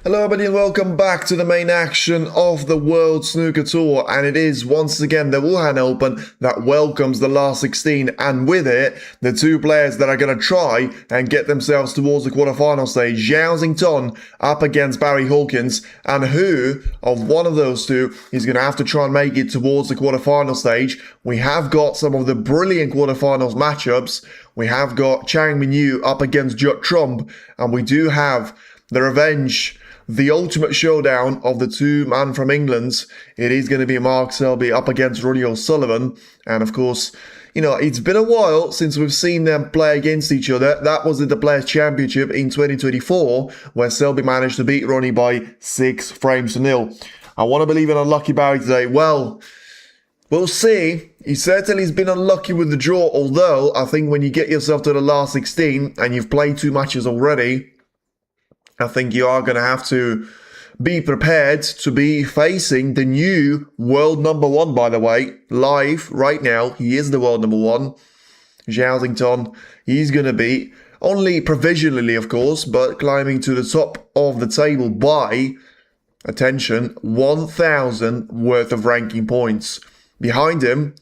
Hello everybody and welcome back to the main action of the World Snooker Tour, and it is once again the Wuhan Open that welcomes the last 16, and with it the two players that are going to try and get themselves towards the quarterfinal stage. Zhao up against Barry Hawkins, and who of one of those two is going to have to try and make it towards the quarterfinal stage. We have got some of the brilliant quarterfinals matchups. We have got Chang Minyu up against Judd Trump, and we do have the revenge, the ultimate showdown of the two men from England. It is going to be Mark Selby up against Ronnie O'Sullivan. And of course, it's been a while since we've seen them play against each other. That was at the Players' Championship in 2024, where Selby managed to beat Ronnie by 6 frames to nil. I want to believe in unlucky Barry today. Well, we'll see. He certainly has been unlucky with the draw, although I think when you get yourself to the last 16 and you've played 2 matches already, I think you are going to have to be prepared to be facing the new world number 1, by the way. Live right now, he is the world number 1. Zhao, he's going to be, only provisionally of course, but climbing to the top of the table by, attention, 1,000 worth of ranking points. Behind him,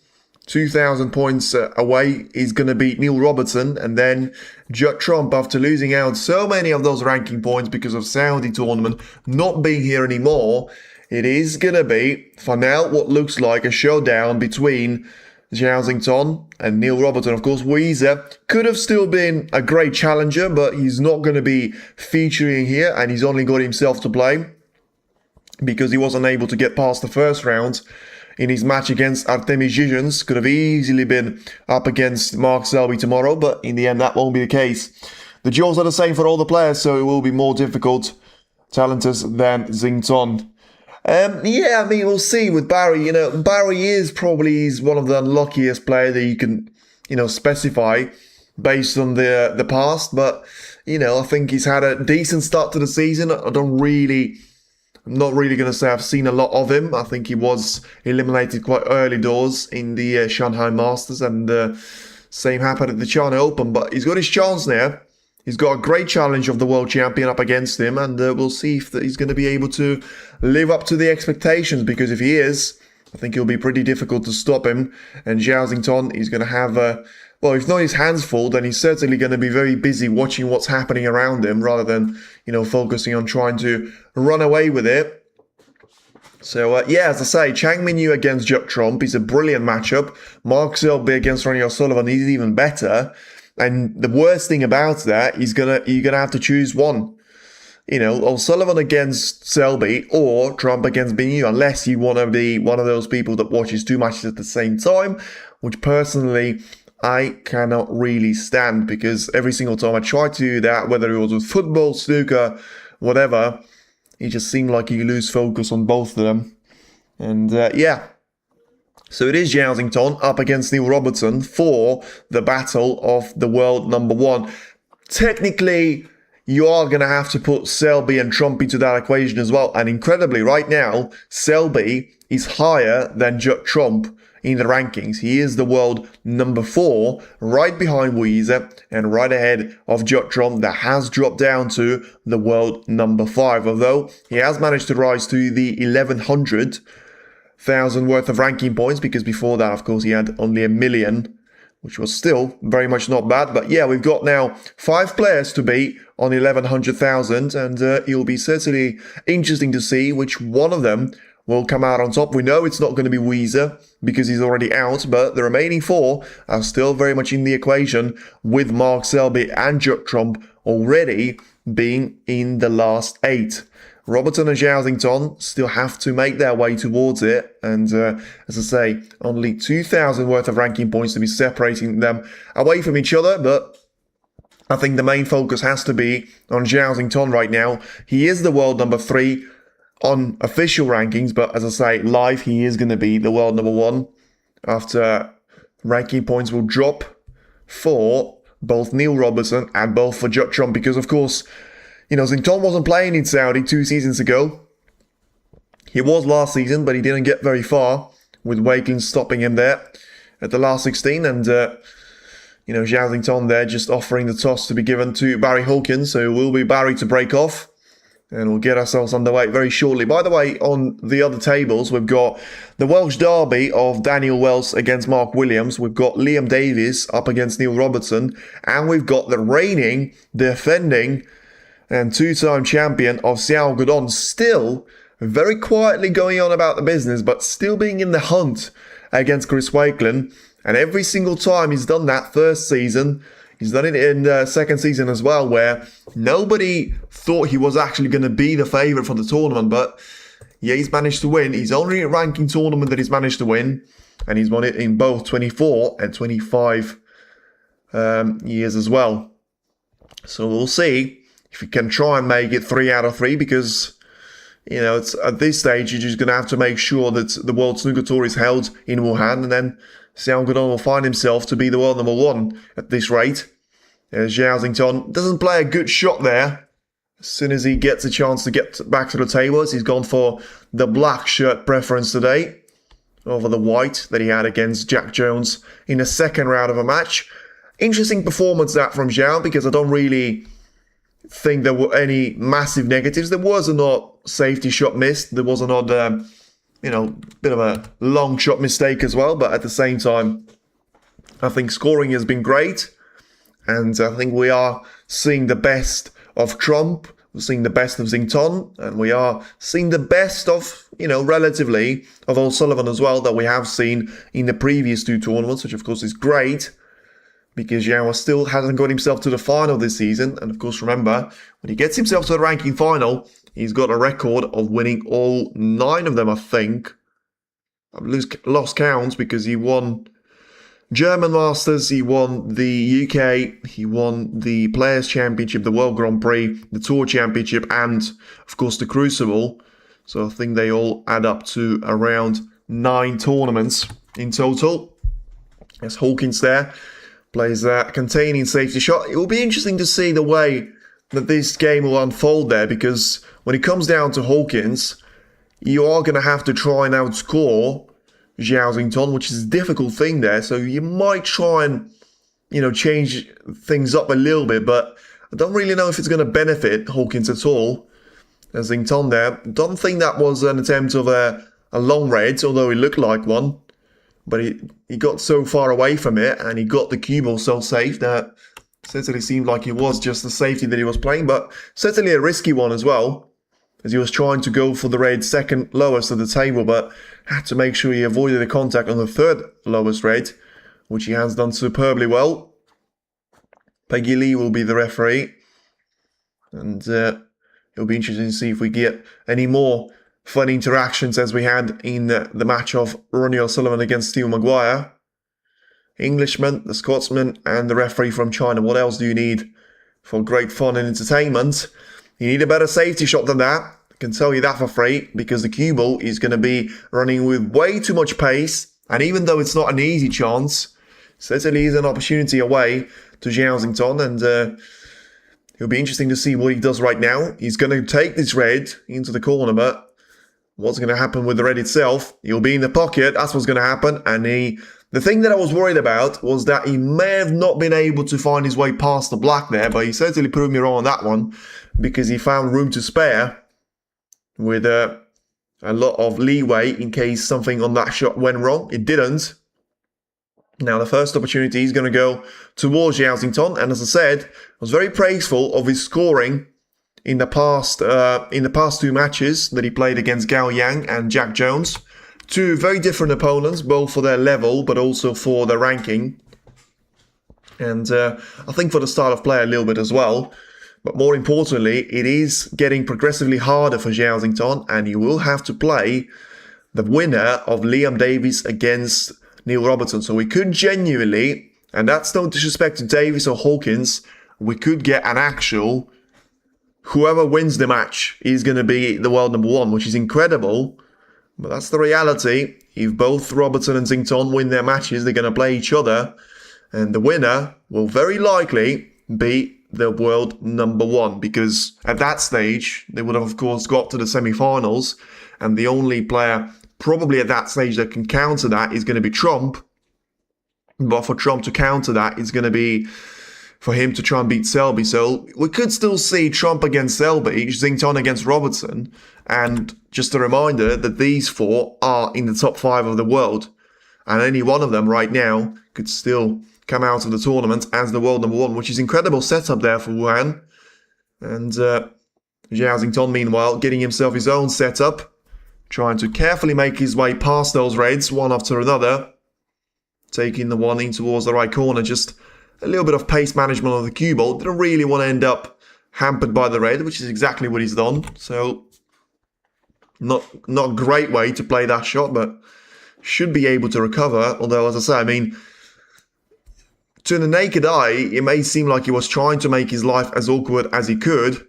2,000 points away, is going to beat Neil Robertson, and then Judd Trump, after losing out so many of those ranking points because of Saudi tournament not being here anymore. It is going to be, for now, what looks like a showdown between Zhao and Neil Robertson. Of course, Weezer could have still been a great challenger, but he's not going to be featuring here, and he's only got himself to play because he wasn't able to get past the first round in his match against Artemi Zhizhens. Could have easily been up against Mark Selby tomorrow, but in the end that won't be the case. The draws are the same for all the players, so it will be more difficult challenges than Xington. Yeah, I mean, we'll see with Barry. Barry is probably one of the unluckiest players that you can, specify based on the past, but, I think he's had a decent start to the season. I'm not really going to say I've seen a lot of him. I think he was eliminated quite early doors in the Shanghai Masters, and same happened at the China Open. But he's got his chance now. He's got a great challenge of the world champion up against him, and we'll see if he's going to be able to live up to the expectations, because if he is, I think it'll be pretty difficult to stop him. And Zhao is going to have, well, if not his hands full, then he's certainly going to be very busy watching what's happening around him rather than, focusing on trying to run away with it. So, yeah, as I say, Chang Minyu against Judd Trump is a brilliant matchup. Mark Selby against Ronnie O'Sullivan is even better. And the worst thing about that is you're gonna have to choose one. O'Sullivan against Selby or Trump against Minyu, unless you want to be one of those people that watches 2 matches at the same time, which personally I cannot really stand, because every single time I try to do that, whether it was with football, snooker, whatever, it just seemed like you lose focus on both of them. And yeah. So it is Zhao up against Neil Robertson for the battle of the world number 1. Technically, you are going to have to put Selby and Trump into that equation as well. And incredibly, right now, Selby is higher than Judd Trump in the rankings. He is the world number 4, right behind Weezer and right ahead of Judd Trump, that has dropped down to the world number 5. Although he has managed to rise to the 1,100,000 worth of ranking points, because before that, of course, he had only 1,000,000, which was still very much not bad. But yeah, we've got now 5 players to beat on 1,100,000, and it'll be certainly interesting to see which one of them will come out on top. We know it's not going to be Weezer because he's already out, but the remaining 4 are still very much in the equation, with Mark Selby and Judd Trump already being in the last 8. Robertson and Zhao still have to make their way towards it, and as I say, only 2,000 worth of ranking points to be separating them away from each other. But I think the main focus has to be on Zhao right now. He is the world number 3 on official rankings, but as I say, live he is going to be the world number 1 after ranking points will drop for both Neil Robertson and both for Judd Trump, because of course, Xington wasn't playing in Saudi 2 seasons ago. He was last season, but he didn't get very far, with Wakelin stopping him there at the last 16, and Zhao there just offering the toss to be given to Barry Hawkins, so it will be Barry to break off. And we'll get ourselves underway very shortly. By the way, on the other tables, we've got the Welsh derby of Daniel Wells against Mark Williams. We've got Liam Davies up against Neil Robertson. And we've got the reigning, defending, and two-time champion of Zhao Guodong still very quietly going on about the business, but still being in the hunt against Chris Wakelin. And every single time he's done that first season, he's done it in the second season as well, where nobody thought he was actually going to be the favourite for the tournament. But yeah, he's managed to win. He's only a ranking tournament that he's managed to win. And he's won it in both 24 and 25 years as well. So we'll see if he can try and make it 3 out of 3, because, you know, it's at this stage, you're just going to have to make sure that the World Snooker Tour is held in Wuhan, and then Zhao Guodong will find himself to be the world number 1 at this rate. Zhao Xington doesn't play a good shot there. As soon as he gets a chance to get back to the tables, he's gone for the black shirt preference today over the white that he had against Jack Jones in the second round of a match. Interesting performance that from Zhao, because I don't really think there were any massive negatives. There was an odd safety shot missed. There was an odd, bit of a long shot mistake as well. But at the same time, I think scoring has been great. And I think we are seeing the best of Trump. We're seeing the best of Xington. And we are seeing the best of, relatively, of O'Sullivan as well, that we have seen in the previous 2 tournaments, which of course is great, because Zhao still hasn't got himself to the final this season. And of course, remember, when he gets himself to the ranking final, he's got a record of winning all 9 of them, I think. I've lost count, because he won German Masters, he won the UK, he won the Players' Championship, the World Grand Prix, the Tour Championship, and of course the Crucible. So I think they all add up to around 9 tournaments in total. There's Hawkins there. Plays that containing safety shot. It will be interesting to see the way that this game will unfold there, because when it comes down to Hawkins, you are going to have to try and outscore Zhao Xington, which is a difficult thing there. So you might try and, change things up a little bit, but I don't really know if it's going to benefit Hawkins at all. As Xington there, don't think that was an attempt of a long red, although it looked like one. But he got so far away from it, and he got the cue ball so safe that certainly seemed like it was just the safety that he was playing, but certainly a risky one as well, as he was trying to go for the red second lowest at the table, but had to make sure he avoided the contact on the third lowest red, which he has done superbly well. Peggy Lee will be the referee, and it'll be interesting to see if we get any more fun interactions as we had in the match of Ronnie O'Sullivan against Steve Maguire. Englishman, the Scotsman, and the referee from China. What else do you need for great fun and entertainment? You need a better safety shot than that. I can tell you that for free, because the cue ball is going to be running with way too much pace. And even though it's not an easy chance, certainly is an opportunity away to Zhao Xington. And it'll be interesting to see what he does right now. He's going to take this red into the corner, but what's going to happen with the red itself? He'll be in the pocket. That's what's going to happen. And the thing that I was worried about was that he may have not been able to find his way past the black there, but he certainly proved me wrong on that one, because he found room to spare with a lot of leeway in case something on that shot went wrong. It didn't. Now, the first opportunity is going to go towards Zhao Xington, and as I said, I was very praiseful of his scoring in the past 2 matches that he played against Gao Yang and Jack Jones. 2 very different opponents, both for their level, but also for their ranking. And I think for the style of play a little bit as well. But more importantly, it is getting progressively harder for Zhao Xington, and he will have to play the winner of Liam Davies against Neil Robertson. So we could genuinely, and that's no disrespect to Davies or Hawkins, we could get an actual, whoever wins the match is going to be the world number 1, which is incredible. But that's the reality. If both Robertson and Xington win their matches, they're going to play each other. And the winner will very likely be the world number 1. Because at that stage, they would have, of course, got to the semi-finals. And the only player probably at that stage that can counter that is going to be Trump. But for Trump to counter that, it's going to be for him to try and beat Selby. So we could still see Trump against Selby, Xington against Robertson, and just a reminder that these four are in the top 5 of the world, and any one of them right now could still come out of the tournament as the world number 1, which is incredible setup there for Wuhan. And Zhao Xington, meanwhile, getting himself his own setup, trying to carefully make his way past those raids, one after another, taking the one in towards the right corner. Just a little bit of pace management on the cue ball. Didn't really want to end up hampered by the raid, which is exactly what he's done. So, not a great way to play that shot, but should be able to recover. Although, as I say, I mean, to the naked eye, it may seem like he was trying to make his life as awkward as he could,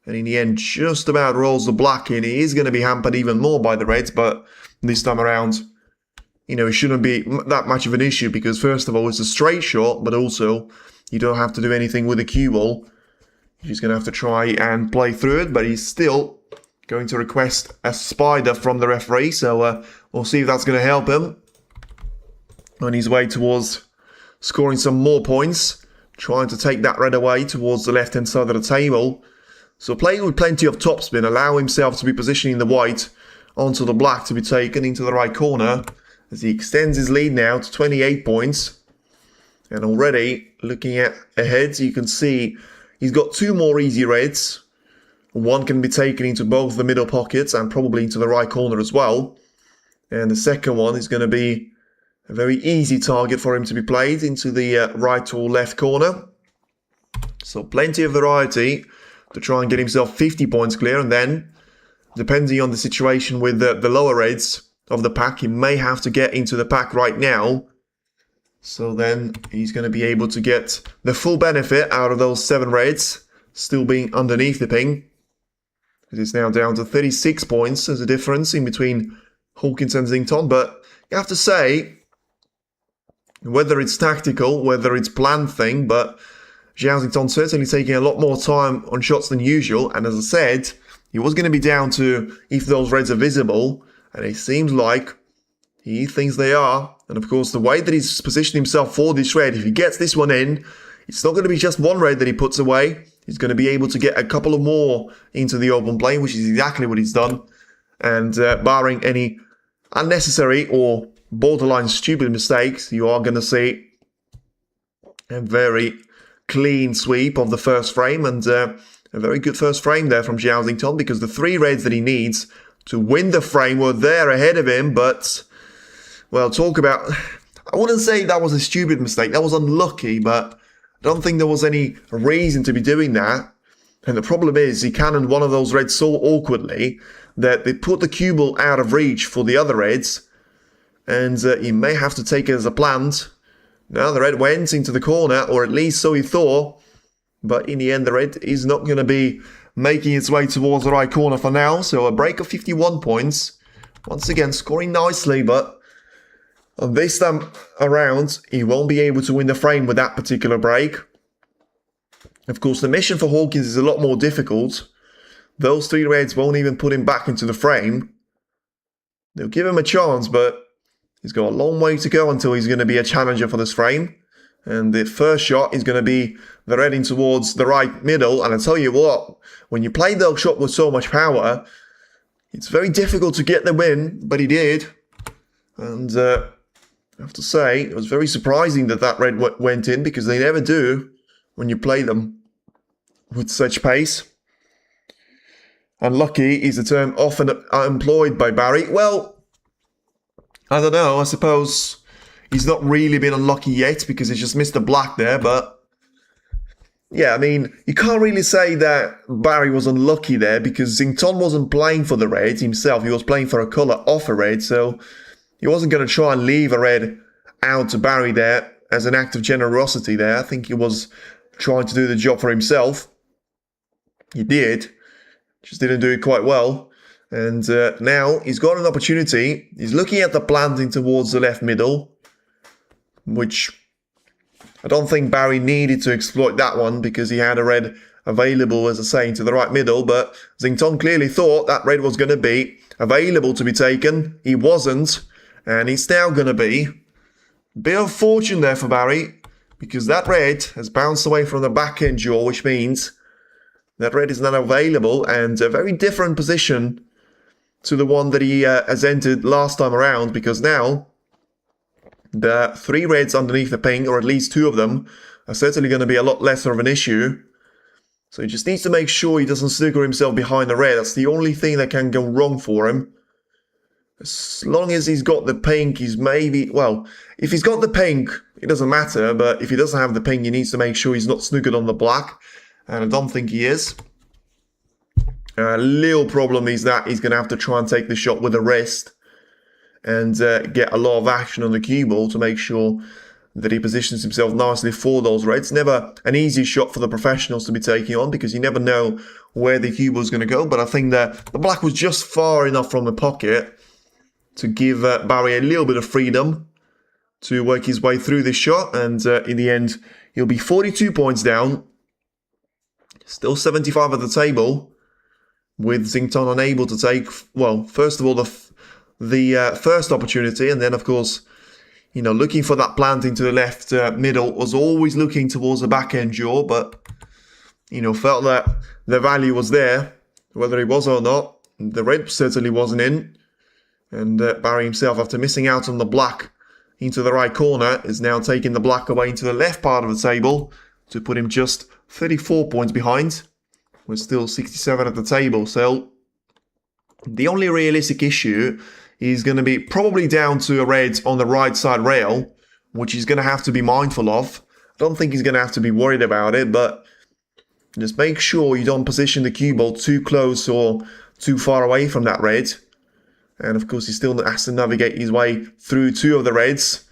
and in the end just about rolls the black in. He is going to be hampered even more by the raids, but this time around, you know, it shouldn't be that much of an issue, because first of all, it's a straight shot, but also you don't have to do anything with the cue ball. You're just going to have to try and play through it, but he's still going to request a spider from the referee, so we'll see if that's going to help him on his way towards scoring some more points, trying to take that red away towards the left-hand side of the table. So playing with plenty of topspin, allow himself to be positioning the white onto the black to be taken into the right corner, as he extends his lead now to 28 points. And already, looking at ahead, you can see he's got 2 more easy reds. One can be taken into both the middle pockets and probably into the right corner as well. And the second one is going to be a very easy target for him to be played into the right or left corner. So plenty of variety to try and get himself 50 points clear. And then, depending on the situation with the lower reds of the pack, he may have to get into the pack right now. So then he's going to be able to get the full benefit out of those 7 raids, still being underneath the ping. It is now down to 36 points as a difference in between Hawkins and Xington. But you have to say, whether it's tactical, whether it's planned thing, but Zhao Xington certainly taking a lot more time on shots than usual. And as I said, he was going to be down to if those reds are visible, and it seems like he thinks they are. And of course, the way that he's positioned himself for this raid, if he gets this one in, it's not going to be just one raid that he puts away. He's going to be able to get a couple of more into the open plane, which is exactly what he's done. And barring any unnecessary or borderline stupid mistakes, you are going to see a very clean sweep of the first frame, and a very good first frame there from Zhao Xington, because the 3 raids that he needs to win the frame were there ahead of him. But, well, talk about, I wouldn't say that was a stupid mistake, that was unlucky, but I don't think there was any reason to be doing that. And the problem is, he cannoned one of those reds so awkwardly that they put the cue ball out of reach for the other reds, and he may have to take it as a plant. Now the red went into the corner, or at least so he thought, but in the end the red is not going to be making its way towards the right corner for now. So a break of 51 points. Once again scoring nicely, but this time around he won't be able to win the frame with that particular break. Of course, the mission for Hawkins is a lot more difficult. Those 3 reds won't even put him back into the frame. They'll give him a chance, but he's got a long way to go until he's going to be a challenger for this frame. And the first shot is going to be the red in towards the right middle. And I tell you what, when you play those shots with so much power, it's very difficult to get the win, but he did. And I have to say, it was very surprising that that red went in, because they never do when you play them with such pace. Unlucky is the term often employed by Barry. Well, I don't know, I suppose he's not really been unlucky yet, because he's just missed the black there, but yeah, I mean, you can't really say that Barry was unlucky there, because Xington wasn't playing for the red himself, he was playing for a colour off a red, so he wasn't going to try and leave a red out to Barry there as an act of generosity there. I think he was trying to do the job for himself. He did, just didn't do it quite well. And now he's got an opportunity. He's looking at the planting towards the left middle, which I don't think Barry needed to exploit that one, because he had a red available, as I say, into the right middle. But Xington clearly thought that red was going to be available to be taken. He wasn't, and it's now going to be a bit of fortune there for Barry, because that red has bounced away from the backhand jaw, which means that red is not available, and a very different position to the one that he has entered last time around, because now the 3 reds underneath the pink, or at least 2 of them, are certainly going to be a lot lesser of an issue. So he just needs to make sure he doesn't snooker himself behind the red. That's the only thing that can go wrong for him. As long as he's got the pink, he's maybe... Well, if he's got the pink, it doesn't matter. But if he doesn't have the pink, he needs to make sure he's not snookered on the black. And I don't think he is. A little problem is that he's going to have to try and take the shot with a wrist. And get a lot of action on the cue ball to make sure that he positions himself nicely for those reds. Never an easy shot for the professionals to be taking on, because you never know where the cue ball is going to go. But I think that the black was just far enough from the pocket to give Barry a little bit of freedom to work his way through this shot. And in the end, he'll be 42 points down. Still 75 at the table, with Xington unable to take, well, first of all, the first opportunity, and then, of course, you know, looking for that planting to the left middle, was always looking towards the backhand jaw, but, you know, felt that the value was there, whether it was or not. The red certainly wasn't in, and Barry himself, after missing out on the black into the right corner, is now taking the black away into the left part of the table to put him just 34 points behind. We're still 67 at the table, so the only realistic issue is going to be probably down to a red on the right side rail, which he's going to have to be mindful of. I don't think he's going to have to be worried about it, but just make sure you don't position the cue ball too close or too far away from that red. And of course, he still has to navigate his way through 2 of the reds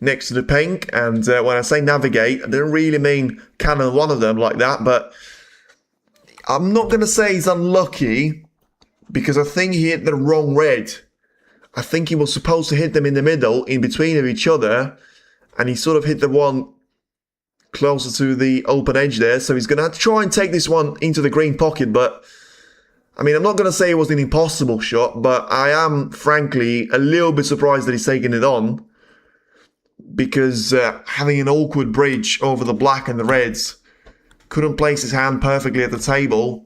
next to the pink. And when I say navigate, I don't really mean cannon one of them like that, but I'm not going to say he's unlucky, because I think he hit the wrong red. I think he was supposed to hit them in the middle, in between of each other, and he sort of hit the one closer to the open edge there. So he's going to have to try and take this one into the green pocket. But, I mean, I'm not going to say it was an impossible shot, but I am, frankly, a little bit surprised that he's taking it on, because having an awkward bridge over the black and the reds, couldn't place his hand perfectly at the table.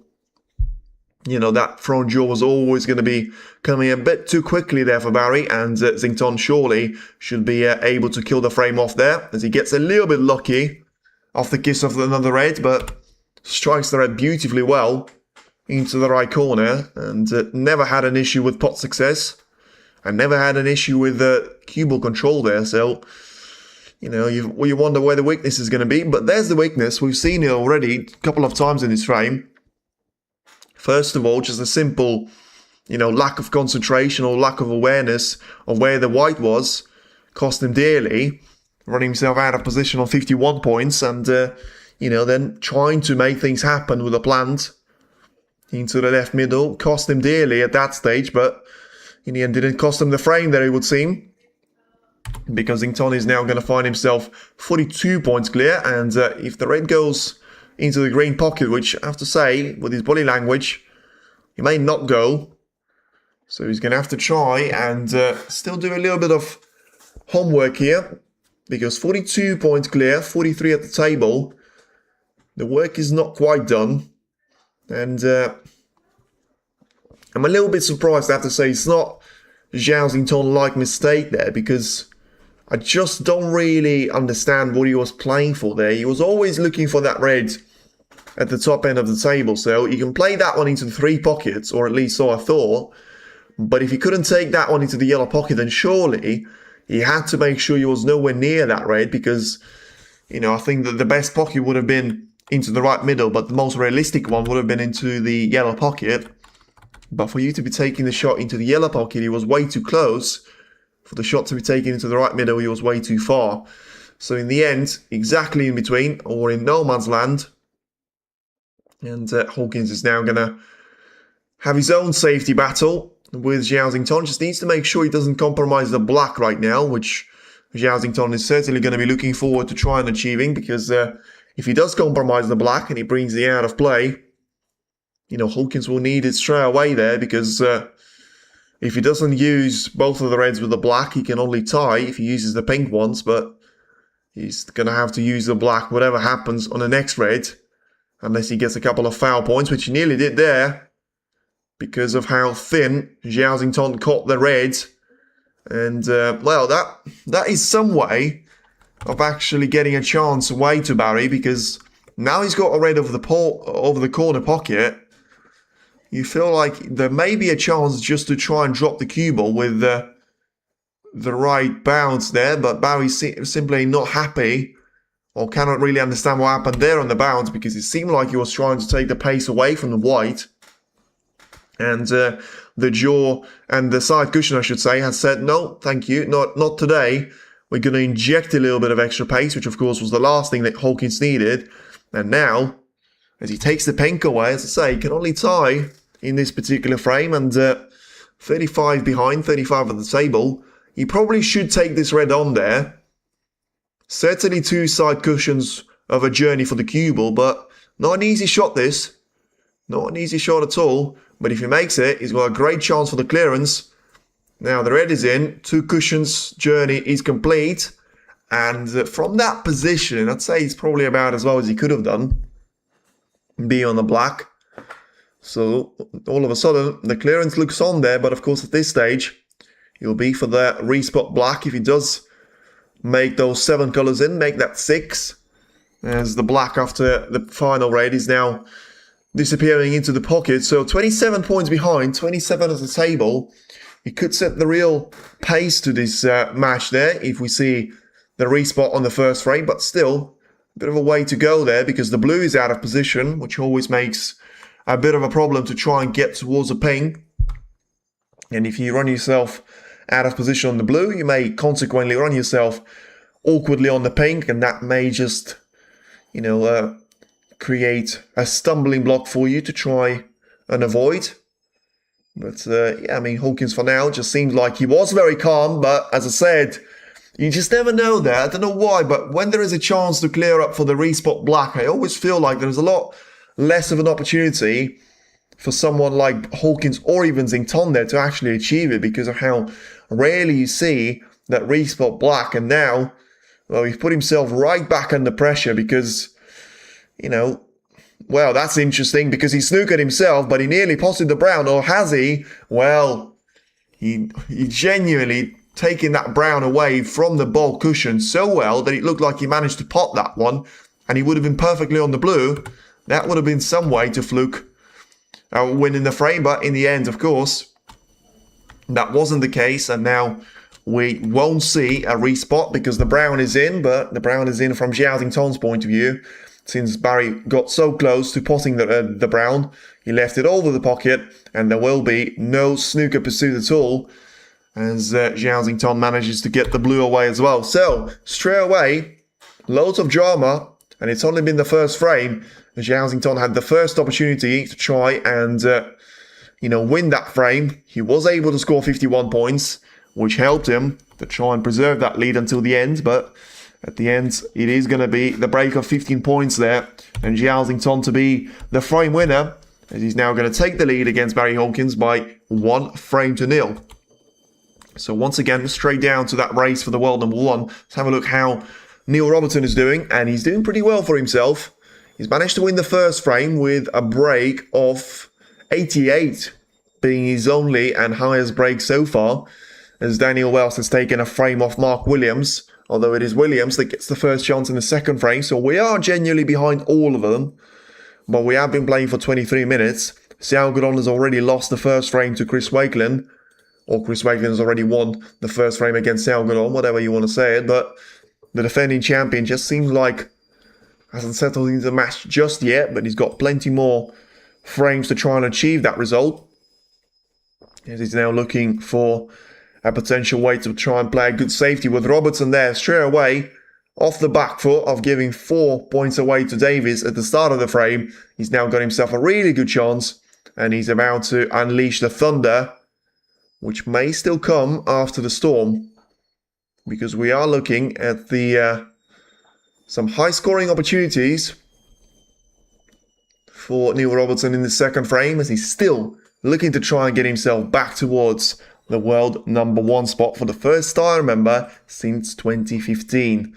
You know, that front jaw was always going to be coming a bit too quickly there for Barry, and Xington surely should be able to kill the frame off there, as he gets a little bit lucky off the kiss of another red, but strikes the red beautifully well into the right corner, and never had an issue with pot success, and never had an issue with cue ball control there. So, you know, you wonder where the weakness is going to be, but there's the weakness. We've seen it already a couple of times in this frame. First of all, just a simple, you know, lack of concentration or lack of awareness of where the white was cost him dearly, running himself out of position on 51 points, and, you know, then trying to make things happen with a plant into the left middle cost him dearly at that stage, but in the end didn't cost him the frame there, it would seem, because Xington is now going to find himself 42 points clear, and if the red goes into the green pocket, which I have to say, with his body language, he may not go. So he's going to have to try and still do a little bit of homework here, because 42 points clear, 43 at the table. The work is not quite done. And I'm a little bit surprised, I have to say. It's not Zhao Xington-like mistake there, because I just don't really understand what he was playing for there. He was always looking for that red at the top end of the table, so you can play that one into the 3 pockets, or at least so I thought. But if he couldn't take that one into the yellow pocket, then surely he had to make sure he was nowhere near that red, because, you know, I think that the best pocket would have been into the right middle, but the most realistic one would have been into the yellow pocket. But for you to be taking the shot into the yellow pocket, he was way too close. For the shot to be taken into the right middle, he was way too far. So in the end, exactly in between, or in no man's land. And Hawkins is now going to have his own safety battle with Zhao Xington. Just needs to make sure he doesn't compromise the black right now, which Zhao Xington is certainly going to be looking forward to try and achieving, because if he does compromise the black and he brings the out of play, you know, Hawkins will need it straight away there, because if he doesn't use both of the reds with the black, he can only tie if he uses the pink ones. But He's going to have to use the black whatever happens on the next raid. Unless he gets a couple of foul points, which he nearly did there. Because of how thin Zhao caught the red. And, well, that is some way of actually getting a chance away to Barry. Because now he's got a red over the corner pocket. You feel like there may be a chance just to try and drop the cue ball with the right bounce there. But Barry's simply not happy. Or cannot really understand what happened there on the bounce. Because it seemed like he was trying to take the pace away from the white. And the jaw and the side cushion, I should say, had said, no, thank you, not today. We're going to inject a little bit of extra pace, which of course was the last thing that Hawkins needed. And now, as he takes the pink away, as I say, he can only tie in this particular frame. And 35 behind, 35 at the table. He probably should take this red on there. Certainly 2 side cushions of a journey for the cue ball, but not an easy shot this. Not an easy shot at all. But if he makes it, he's got a great chance for the clearance. Now the red is in. 2 cushions journey is complete. And from that position, I'd say he's probably about as well as he could have done. Being on the black. So all of a sudden, the clearance looks on there. But of course, at this stage, he'll be for the respot black. If he does make those 7 colors in, make that 6. As the black after the final raid is now disappearing into the pocket. So 27 points behind, 27 at the table. He could set the real pace to this match there if we see the respot on the first frame. But still, a bit of a way to go there because the blue is out of position, which always makes a bit of a problem to try and get towards a ping. And if you run yourself out of position on the blue, you may consequently run yourself awkwardly on the pink. And that may just, you know, create a stumbling block for you to try and avoid. But yeah, I mean, Hawkins for now just seems like he was very calm. But as I said, you just never know that. I don't know why, but when there is a chance to clear up for the respot black, I always feel like there's a lot less of an opportunity for someone like Hawkins or even Zington there to actually achieve it because of how rarely you see that respot black. And now, well, he's put himself right back under pressure because, you know, well, that's interesting because he snookered himself, but he nearly potted the brown, or has he? Well, he genuinely taken that brown away from the ball cushion so well that it looked like he managed to pot that one, and he would have been perfectly on the blue. That would have been some way to fluke winning the frame, but in the end, of course, that wasn't the case, and now we won't see a respot because the brown is in, but the brown is in from Zhao Xingtong's point of view. Since Barry got so close to potting the brown, he left it over the pocket, and there will be no snooker pursuit at all, as Zhao Xingtong manages to get the blue away as well. So, straight away, loads of drama, and it's only been the first frame. Zhao Xingtong had the first opportunity to try and, you know, win that frame. He was able to score 51 points, which helped him to try and preserve that lead until the end, but at the end, it is going to be the break of 15 points there, and Zhao Xingtong to be the frame winner, as he's now going to take the lead against Barry Hawkins by 1 frame to 0. So once again, straight down to that race for the world number 1. Let's have a look how Neil Robertson is doing, and he's doing pretty well for himself. He's managed to win the first frame with a break of 88, being his only and highest break so far, as Daniel Wells has taken a frame off Mark Williams. Although it is Williams that gets the first chance in the second frame. So we are genuinely behind all of them. But we have been playing for 23 minutes. Xiao Guodong has already lost the first frame to Chris Wakelin. Or Chris Wakelin has already won the first frame against Xiao Guodong. Whatever you want to say it. But the defending champion just seems like hasn't settled into the match just yet. But he's got plenty more frames to try and achieve that result. As he's now looking for a potential way to try and play a good safety with Robertson there straight away off the back foot of giving 4 points away to Davies at the start of the frame. He's now got himself a really good chance, and he's about to unleash the thunder, which may still come after the storm, because we are looking at the some high scoring opportunities for Neil Robertson in the second frame, as he's still looking to try and get himself back towards the world number 1 spot for the first time, I remember, since 2015.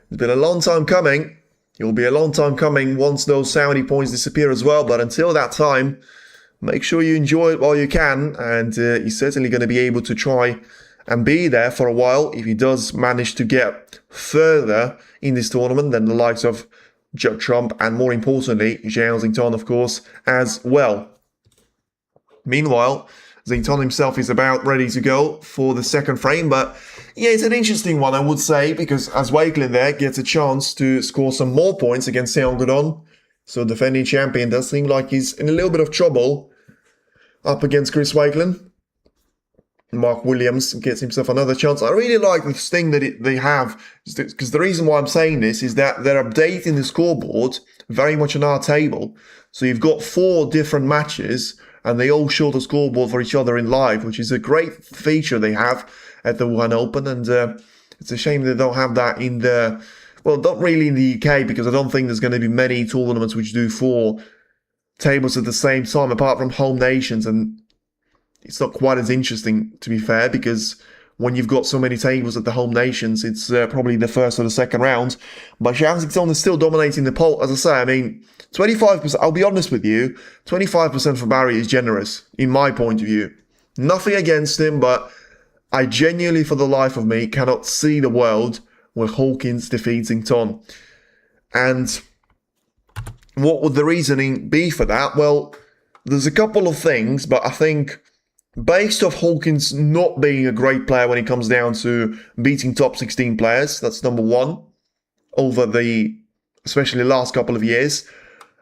It's been a long time coming. It will be a long time coming once those Saudi points disappear as well. But until that time, make sure you enjoy it while you can. And he's certainly going to be able to try and be there for a while if he does manage to get further in this tournament than the likes of Judd Trump and, more importantly, Zhao Xington, of course, as well. Meanwhile, Xington himself is about ready to go for the second frame, but yeah, it's an interesting one, I would say, because as Wakelin there gets a chance to score some more points against Seong, so defending champion does seem like he's in a little bit of trouble up against Chris Wakelin. Mark Williams gets himself another chance. I really like this thing that they have, because the reason why I'm saying this is that they're updating the scoreboard very much on our table. So you've got 4 different matches, and they all show the scoreboard for each other in live, which is a great feature they have at the Wuhan Open. And it's a shame they don't have that in the, well, not really in the UK, because I don't think there's going to be many tournaments which do 4 tables at the same time, apart from home nations. And it's not quite as interesting, to be fair, because when you've got so many tables at the home nations, it's probably the first or the second round. But Zhao Xington is still dominating the poll. As I say, I mean, 25%, I'll be honest with you, 25% for Barry is generous, in my point of view. Nothing against him, but I genuinely, for the life of me, cannot see the world where Hawkins defeats Xington. And what would the reasoning be for that? Well, there's a couple of things, but I think based off Hawkins not being a great player when it comes down to beating top 16 players, that's number one, over the, especially last couple of years.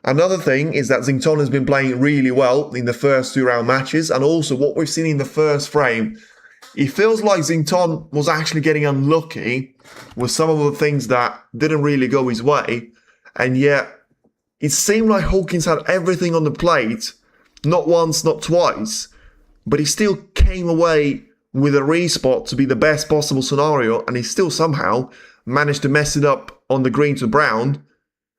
Another thing is that Xington has been playing really well in the first 2 round matches, and also what we've seen in the first frame, it feels like Xington was actually getting unlucky with some of the things that didn't really go his way, and yet it seemed like Hawkins had everything on the plate, not once, not twice, but he still came away with a respot to be the best possible scenario, and he still somehow managed to mess it up on the green to brown.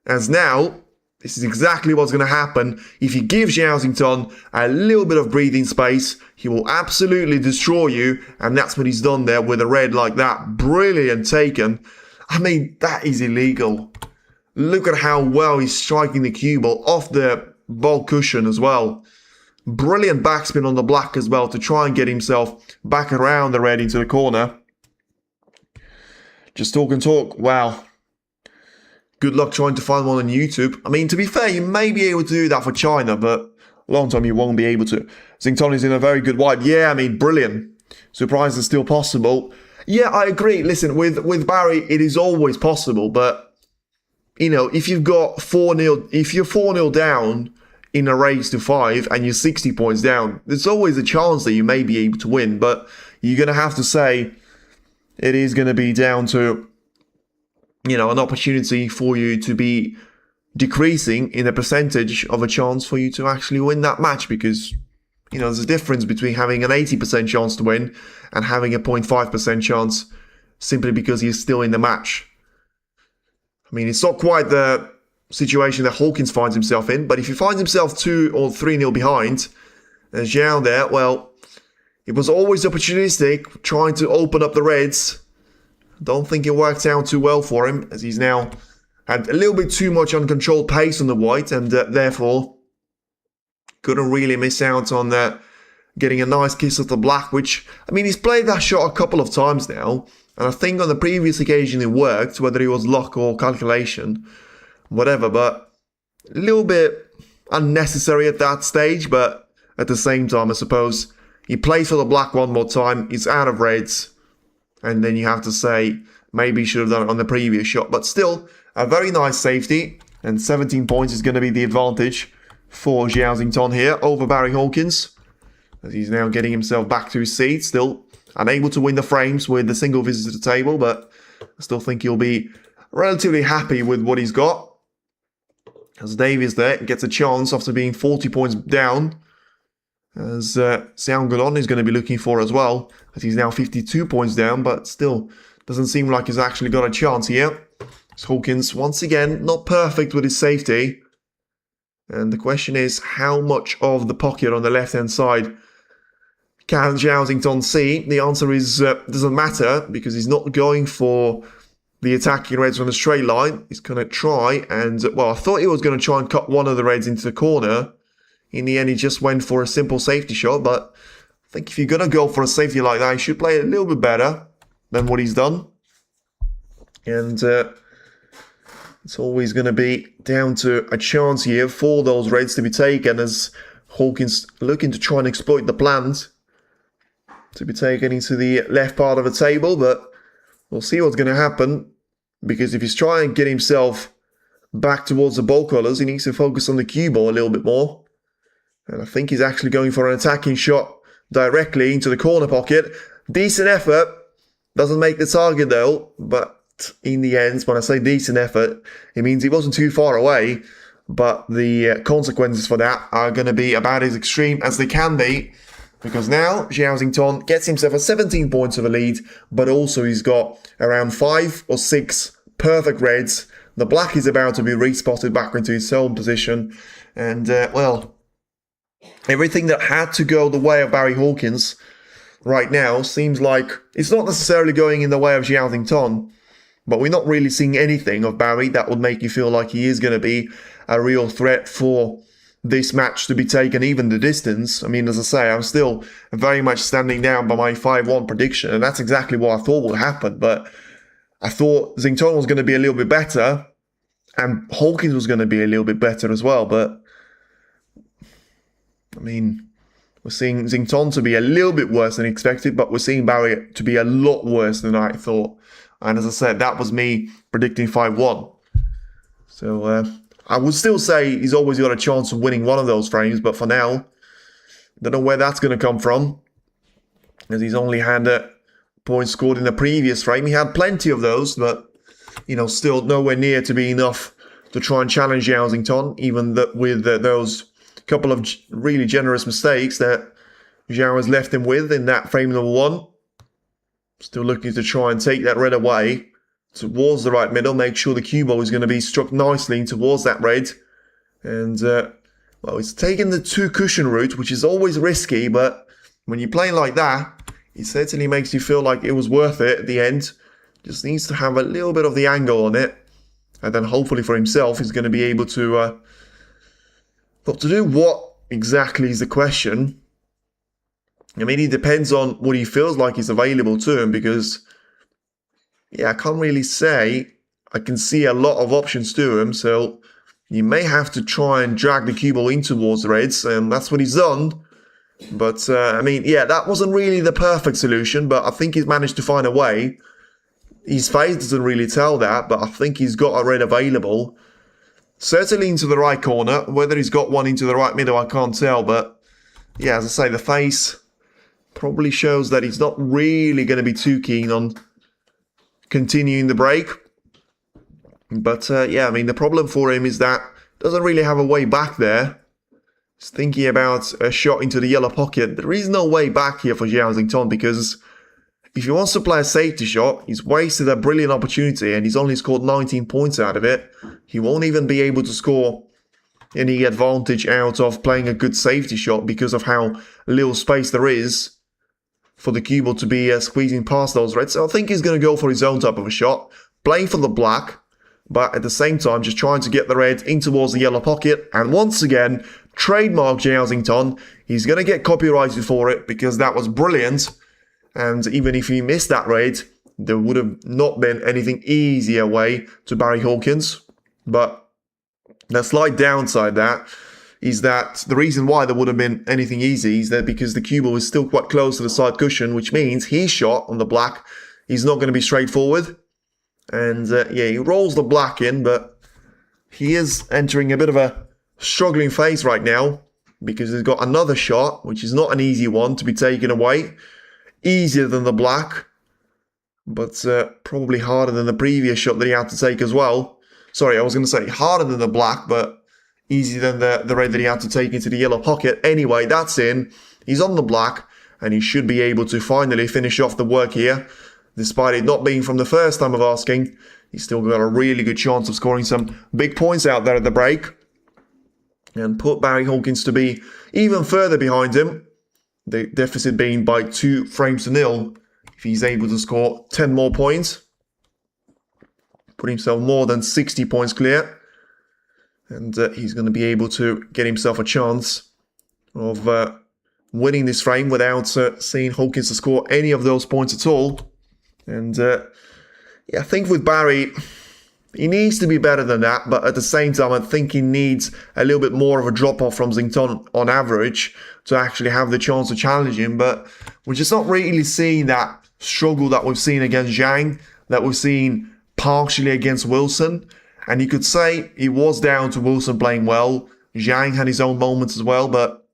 As now, this is exactly what's going to happen. If you give Zhao Xington a little bit of breathing space, he will absolutely destroy you, and that's what he's done there with a red like that. Brilliant taken. I mean, that is illegal. Look at how well he's striking the cue ball off the ball cushion as well. Brilliant backspin on the black as well to try and get himself back around the red into the corner. Just talk and talk. Wow. Good luck trying to find one on YouTube. I mean, to be fair, you may be able to do that for China, but a long time you won't be able to. Xington is in a very good white. Yeah, I mean, brilliant. Surprise is still possible. Yeah, I agree. Listen, with Barry, it is always possible, but, you know, if you've got 4-0, if you're 4-0 down in a race to 5 and you're 60 points down, there's always a chance that you may be able to win, but you're going to have to say it is going to be down to, you know, an opportunity for you to be decreasing in the percentage of a chance for you to actually win that match, because, you know, there's a difference between having an 80% chance to win and having a 0.5% chance simply because you're still in the match. I mean, it's not quite the situation that Hawkins finds himself in, but if he finds himself 2 or 3-0 behind, there's Zhao there, well, it was always opportunistic, trying to open up the reds. Don't think it worked out too well for him, as he's now had a little bit too much uncontrolled pace on the white, and therefore couldn't really miss out on getting a nice kiss of the black, which, I mean, he's played that shot a couple of times now, and I think on the previous occasion it worked, whether it was luck or calculation, whatever, but a little bit unnecessary at that stage. But at the same time, I suppose, he plays for the black one more time, he's out of reds, and then you have to say maybe he should have done it on the previous shot. But still, a very nice safety, and 17 points is going to be the advantage for Zhao Xington here over Barry Hawkins, as he's now getting himself back to his seat, still unable to win the frames with the single visit to the table, but I still think he'll be relatively happy with what he's got. As Davies there gets a chance after being 40 points down, as Seong is going to be looking for as well, as he's now 52 points down, but still doesn't seem like he's actually got a chance here. As Hawkins, once again, not perfect with his safety. And the question is, how much of the pocket on the left-hand side can Zhao Xington see? The answer is, doesn't matter, because he's not going for the attacking reds from a straight line. He's going to try and, well, I thought he was going to try and cut one of the reds into the corner. In the end, he just went for a simple safety shot, but I think if you're going to go for a safety like that, you should play it a little bit better than what he's done. And it's always going to be down to a chance here for those reds to be taken, as Hawkins looking to try and exploit the plans to be taken into the left part of the table, but we'll see what's going to happen, because if he's trying to get himself back towards the ball colours, he needs to focus on the cue ball a little bit more. And I think he's actually going for an attacking shot directly into the corner pocket. Decent effort. Doesn't make the target though, but in the end, when I say decent effort, it means he wasn't too far away, but the consequences for that are going to be about as extreme as they can be, because now Zhao gets himself a 17 points of a lead, but also he's got around 5 or 6 perfect reds. The black is about to be respotted back into his home position, and well, everything that had to go the way of Barry Hawkins right now seems like it's not necessarily going in the way of Zhao, but we're not really seeing anything of Barry that would make you feel like he is going to be a real threat for this match to be taken even the distance. I mean, as I say, I'm still very much standing down by my 5-1 prediction, and that's exactly what I thought would happen, but I thought Zhao was going to be a little bit better, and Hawkins was going to be a little bit better as well, but I mean, we're seeing Zhao to be a little bit worse than expected, but we're seeing Barry to be a lot worse than I thought. And as I said, that was me predicting 5-1. So I would still say he's always got a chance of winning one of those frames, but for now, don't know where that's going to come from, as he's only had points scored in the previous frame. He had plenty of those, but, you know, still nowhere near to be enough to try and challenge Zhao, even with those couple of really generous mistakes that Zhao has left him with in that frame number 1. Still looking to try and take that red away towards the right middle, make sure the cue ball is going to be struck nicely towards that red. And, well, he's taken the 2 cushion route, which is always risky, but when you play like that, it certainly makes you feel like it was worth it at the end. Just needs to have a little bit of the angle on it, and then hopefully for himself, he's going to be able to, well, to do what exactly is the question. I mean, it depends on what he feels like is available to him, because, yeah, I can't really say. I can see a lot of options to him, so you may have to try and drag the cue ball in towards the reds, and that's what he's done. But, I mean, yeah, that wasn't really the perfect solution, but I think he's managed to find a way. His face doesn't really tell that, but I think he's got a red available. Certainly into the right corner. Whether he's got one into the right middle, I can't tell, but, yeah, as I say, the face probably shows that he's not really going to be too keen on continuing the break. But, yeah, I mean, the problem for him is that he doesn't really have a way back there. He's thinking about a shot into the yellow pocket. There is no way back here for Zhao, because if he wants to play a safety shot, he's wasted a brilliant opportunity and he's only scored 19 points out of it. He won't even be able to score any advantage out of playing a good safety shot because of how little space there is for the cue ball to be squeezing past those reds. So I think he's going to go for his own type of a shot, playing for the black, but at the same time just trying to get the red in towards the yellow pocket. And once again, trademark Zhao. He's going to get copyrighted for it because that was brilliant. And even if he missed that red, there would have not been anything easier way to Barry Hawkins. But the slight downside that is that the reason why there would have been anything easy is that because the cue ball is still quite close to the side cushion, which means his shot on the black is not going to be straightforward. And yeah, he rolls the black in, but he is entering a bit of a struggling phase right now because he's got another shot, which is not an easy one to be taken away. Easier than the black, but probably harder than the previous shot that he had to take as well. Sorry, I was going to say harder than the black, but easier than the red that he had to take into the yellow pocket. Anyway, that's in. He's on the black, and he should be able to finally finish off the work here. Despite it not being from the first time of asking, he's still got a really good chance of scoring some big points out there at the break. And put Barry Hawkins to be even further behind him. The deficit being by 2 frames to nil. If he's able to score 10 more points. put himself more than 60 points clear. And he's going to be able to get himself a chance of winning this frame without seeing Hawkins to score any of those points at all. And yeah, I think with Barry, he needs to be better than that, but at the same time, I think he needs a little bit more of a drop-off from Xington on average to actually have the chance to challenge him. But we're just not really seeing that struggle that we've seen against Zhang, that we've seen partially against Wilson. And you could say it was down to Wilson playing well. Zhang had his own moments as well, but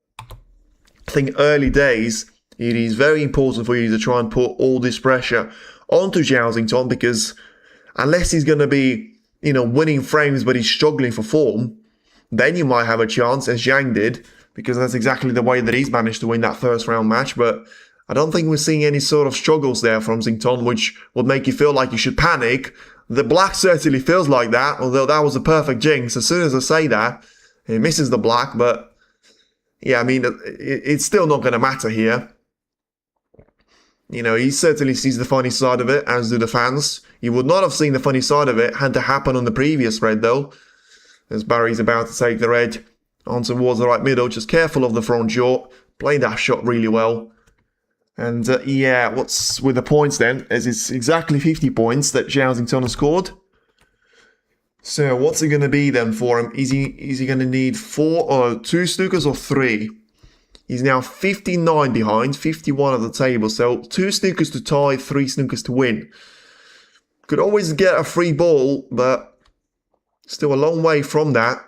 I think early days, it is very important for you to try and put all this pressure onto Zhao Xington, because unless he's going to be, winning frames but he's struggling for form, then you might have a chance, as Zhang did, because that's exactly the way that he's managed to win that first round match. But I don't think we're seeing any sort of struggles there from Xington, which would make you feel like you should panic. The black certainly feels like that, although that was a perfect jinx. As soon as I say that, he misses the black, but yeah, I mean, it's still not going to matter here. He certainly sees the funny side of it, as do the fans. He would not have seen the funny side of it had to happen on the previous red, though. As Barry's about to take the red on towards the right middle, just careful of the front jaw. Played that shot really well. And yeah, what's with the points then? As it's exactly 50 points that Zhao Xington has scored. So what's it going to be then for him? Is he going to need 2 snookers or 3? He's now 59 behind, 51 at the table. So 2 snookers to tie, 3 snookers to win. Could always get a free ball, but still a long way from that,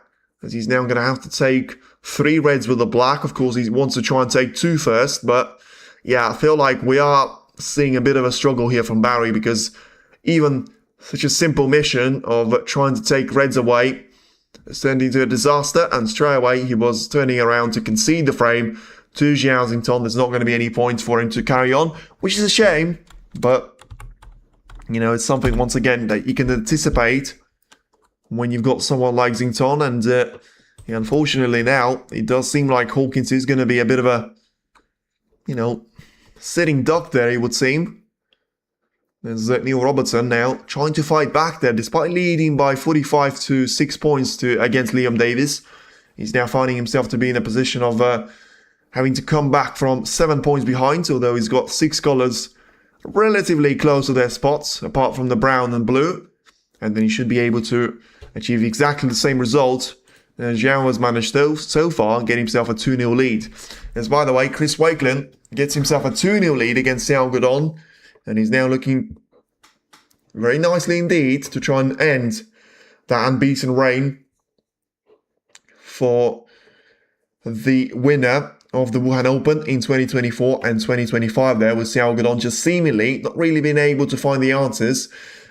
as he's now going to have to take 3 reds with the black. Of course, he wants to try and take 2 first, but yeah, I feel like we are seeing a bit of a struggle here from Barry, because even such a simple mission of trying to take reds away has turned into a disaster, and straight away he was turning around to concede the frame to Zhao Xington. There's not going to be any points for him to carry on, which is a shame, but it's something, once again, that you can anticipate when you've got someone like Xington. And unfortunately now, it does seem like Hawkins is going to be a bit of a, sitting duck there, it would seem. There's Neil Robertson now trying to fight back there, despite leading by 45 to 6 points against Liam Davis. He's now finding himself to be in a position of having to come back from 7 points behind, although he's got 6 colours relatively close to their spots, apart from the brown and blue. And then he should be able to achieve exactly the same result as Zhao has managed so far, and get himself a 2-0 lead. As by the way, Chris Wakelin gets himself a 2-0 lead against Xiao Guodong, and he's now looking very nicely indeed to try and end that unbeaten reign for the winner of the Wuhan Open in 2024 and 2025 there, with Xiao Guodong just seemingly not really been able to find the answers,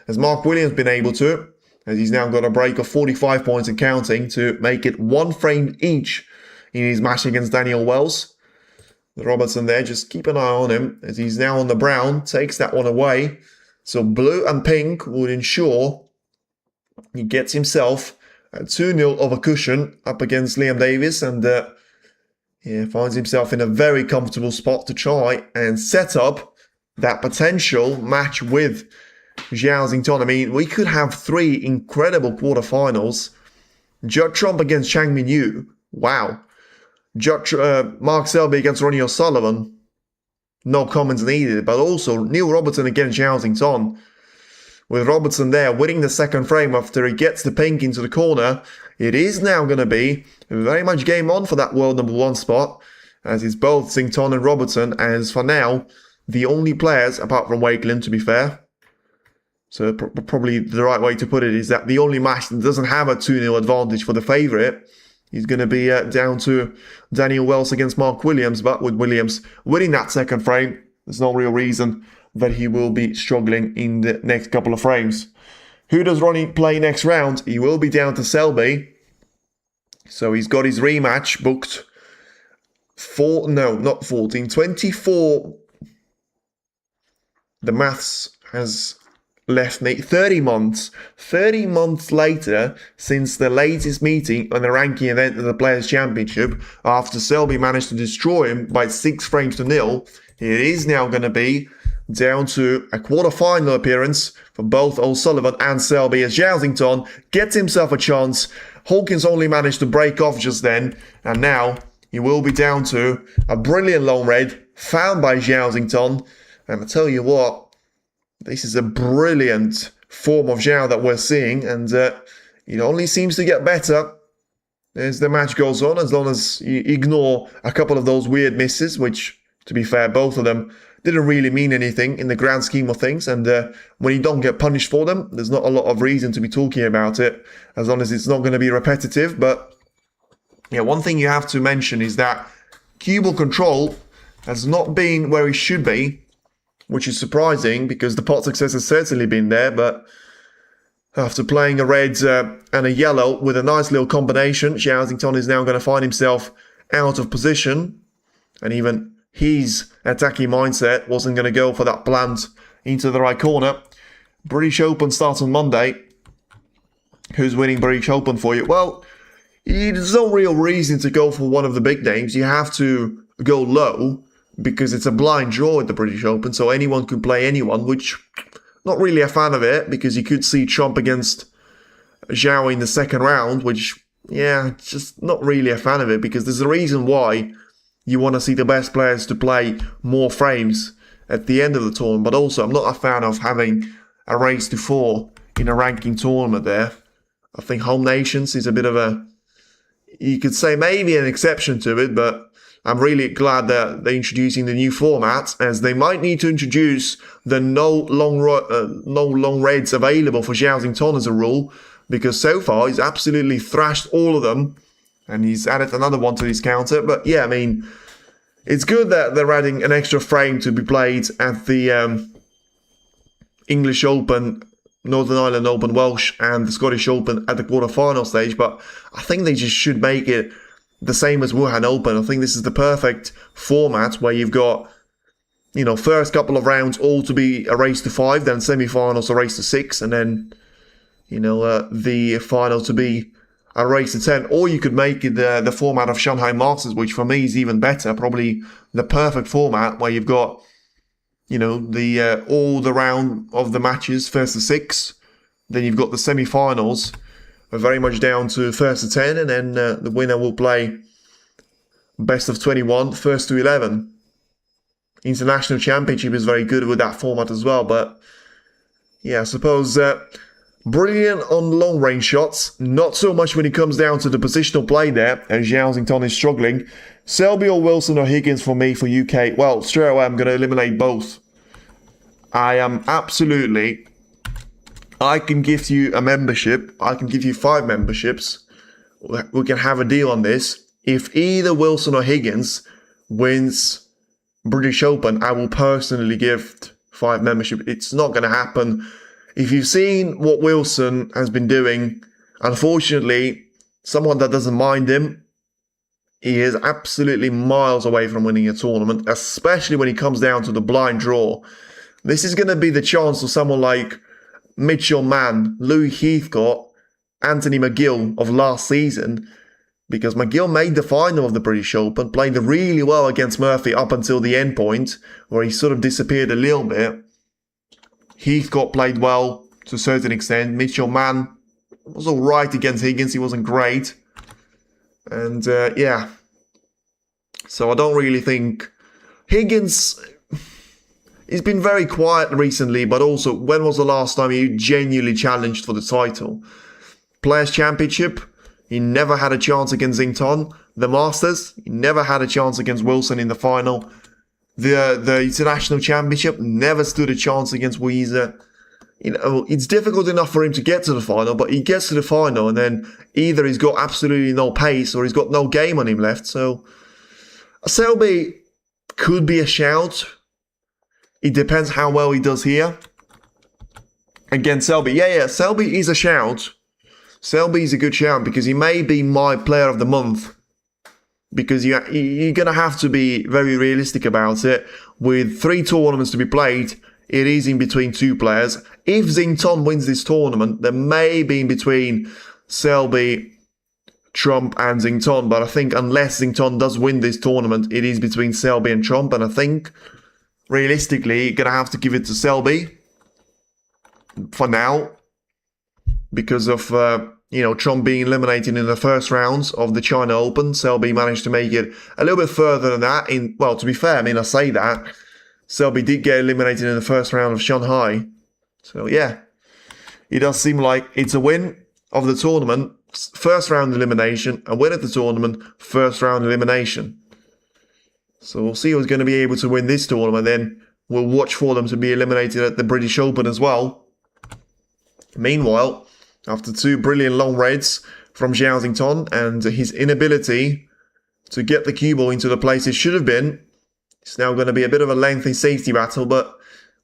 as Mark Williams been able to, as he's now got a break of 45 points and counting to make it 1 frame each in his match against Daniel Wells. Robertson there, just keep an eye on him, as he's now on the brown, takes that one away. So blue and pink would ensure he gets himself a 2-0 over cushion up against Liam Davis, and finds himself in a very comfortable spot to try and set up that potential match with Zhao Xington. I mean, we could have 3 incredible quarterfinals. Judd Trump against Chang Minyu. Wow. Mark Selby against Ronnie O'Sullivan. No comments needed. But also Neil Robertson against Zhao Xington. With Robertson there winning the second frame after he gets the pink into the corner. It is now going to be very much game on for that world number 1 spot, as it's both Xington and Robertson, as for now, the only players, apart from Wakelin, to be fair. So probably the right way to put it is that the only match that doesn't have a 2-0 advantage for the favourite is going to be down to Daniel Wells against Mark Williams. But with Williams winning that second frame, there's no real reason that he will be struggling in the next couple of frames. Who does Ronnie play next round? He will be down to Selby. So he's got his rematch booked. 24. The maths has left me 30 months. 30 months later since the latest meeting on the ranking event of the Players' Championship, after Selby managed to destroy him by 6 frames to 0. It is now going to be down to a quarter-final appearance for both O'Sullivan and Selby as Zhao gets himself a chance. Hawkins only managed to break off just then, and now he will be down to a brilliant long red found by Zhao. And I tell you what, this is a brilliant form of Zhao that we're seeing, and it only seems to get better as the match goes on, as long as you ignore a couple of those weird misses, which, to be fair, both of them didn't really mean anything in the grand scheme of things. And when you don't get punished for them, there's not a lot of reason to be talking about it, as long as it's not going to be repetitive. But yeah, one thing you have to mention is that cue ball control has not been where it should be, which is surprising because the pot success has certainly been there. But after playing a red and a yellow with a nice little combination, Zhao is now going to find himself out of position, and even his attacking mindset wasn't going to go for that plant into the right corner. British Open starts on Monday. Who's winning British Open for you? Well, there's no real reason to go for one of the big names. You have to go low because it's a blind draw at the British Open, so anyone could play anyone, which not really a fan of it, because you could see Trump against Zhao in the second round, which, yeah, just not really a fan of it, because there's a reason why you want to see the best players to play more frames at the end of the tournament. But also, I'm not a fan of having a race to 4 in a ranking tournament there. I think Home Nations is a bit of a, you could say maybe an exception to it, but I'm really glad that they're introducing the new format, as they might need to introduce the no long reds available for Zhao as a rule, because so far he's absolutely thrashed all of them, and he's added another one to his counter. But yeah, I mean, it's good that they're adding an extra frame to be played at the English Open, Northern Ireland Open, Welsh, and the Scottish Open at the quarter-final stage. But I think they just should make it the same as Wuhan Open. I think this is the perfect format where you've got, first couple of rounds all to be a race to 5, then semi-finals a race to 6, and then, the final to be a race to 10. Or you could make it the format of Shanghai Masters, which for me is even better. Probably the perfect format where you've got, all the round of the matches, first to 6. Then you've got the semi-finals, very much down to first to 10. And then the winner will play best of 21, first to 11. International Championship is very good with that format as well. But yeah, I suppose brilliant on long range shots, not so much when it comes down to the positional play there, and Zhao is struggling. Selby or Wilson or Higgins for me for UK. Well, straight away I'm going to eliminate both. I am absolutely, I can give you a membership, I can give you 5 memberships. We can have a deal on this. If either Wilson or Higgins wins British Open, I will personally gift 5 membership. It's not going to happen. If you've seen what Wilson has been doing, unfortunately, someone that doesn't mind him, he is absolutely miles away from winning a tournament, especially when it comes down to the blind draw. This is going to be the chance for someone like Mitchell Mann, Louis Heathcote, Anthony McGill of last season, because McGill made the final of the British Open, played really well against Murphy up until the end point, where he sort of disappeared a little bit. Heathcote played well to a certain extent. Mitchell Mann was all right against Higgins. He wasn't great. And yeah. So I don't really think Higgins, he's been very quiet recently, but also when was the last time he genuinely challenged for the title? Players' Championship, he never had a chance against Xington. The Masters, he never had a chance against Wilson in the final. The International Championship, never stood a chance against Weezer. It's difficult enough for him to get to the final, but he gets to the final and then either he's got absolutely no pace or he's got no game on him left. So Selby could be a shout. It depends how well he does here. Again, Selby. Yeah, Selby is a shout. Selby is a good shout because he may be my player of the month. Because you're going to have to be very realistic about it. With 3 tournaments to be played, it is in between 2 players. If Xington wins this tournament, there may be in between Selby, Trump and Xington. But I think unless Xington does win this tournament, it is between Selby and Trump. And I think realistically going to have to give it to Selby for now because of, Trump being eliminated in the first rounds of the China Open. Selby managed to make it a little bit further than that. Well, to be fair, I say that. Selby did get eliminated in the first round of Shanghai. So, yeah, it does seem like it's a win of the tournament. First round elimination, a win at the tournament, first round elimination. So we'll see who's going to be able to win this tournament. Then we'll watch for them to be eliminated at the British Open as well. Meanwhile, after 2 brilliant long raids from Zhao and his inability to get the cue ball into the place it should have been, it's now going to be a bit of a lengthy safety battle. But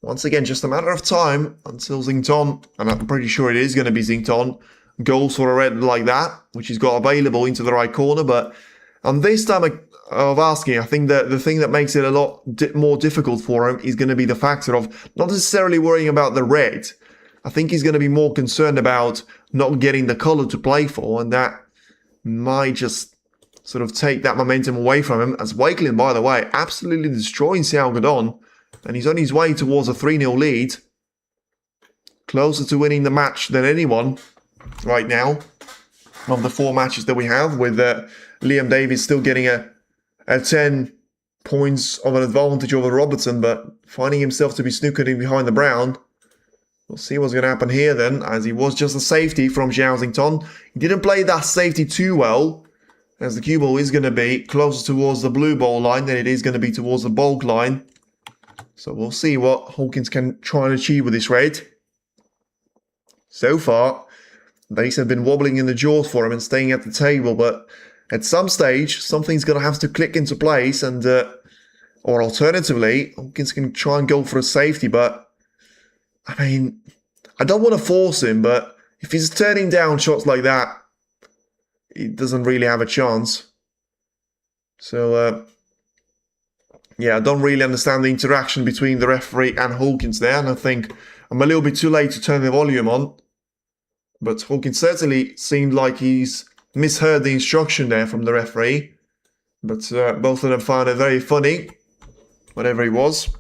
once again, just a matter of time until Xington, and I'm pretty sure it is going to be Xington, goes for a red like that, which he's got available into the right corner. But on this time of asking, I think that the thing that makes it a lot more difficult for him is going to be the factor of not necessarily worrying about the red. I think he's going to be more concerned about not getting the colour to play for, and that might just sort of take that momentum away from him. As Wakelin, by the way, absolutely destroying Xiao Guodong, and he's on his way towards a 3-0 lead. Closer to winning the match than anyone right now of the 4 matches that we have, with Liam Davis still getting a 10 points of an advantage over Robertson, but finding himself to be snookering behind the brown. We'll see what's going to happen here then, as he was just a safety from Zhao Xington. He didn't play that safety too well, as the cue ball is going to be closer towards the blue ball line than it is going to be towards the bulk line. So we'll see what Hawkins can try and achieve with this raid. So far, these have been wobbling in the jaws for him and staying at the table, but at some stage, something's going to have to click into place, and or alternatively, Hawkins can try and go for a safety, but I don't want to force him, but if he's turning down shots like that, he doesn't really have a chance. So, yeah, I don't really understand the interaction between the referee and Hawkins there, and I think I'm a little bit too late to turn the volume on. But Hawkins certainly seemed like he's misheard the instruction there from the referee. But both of them found it very funny, whatever it was.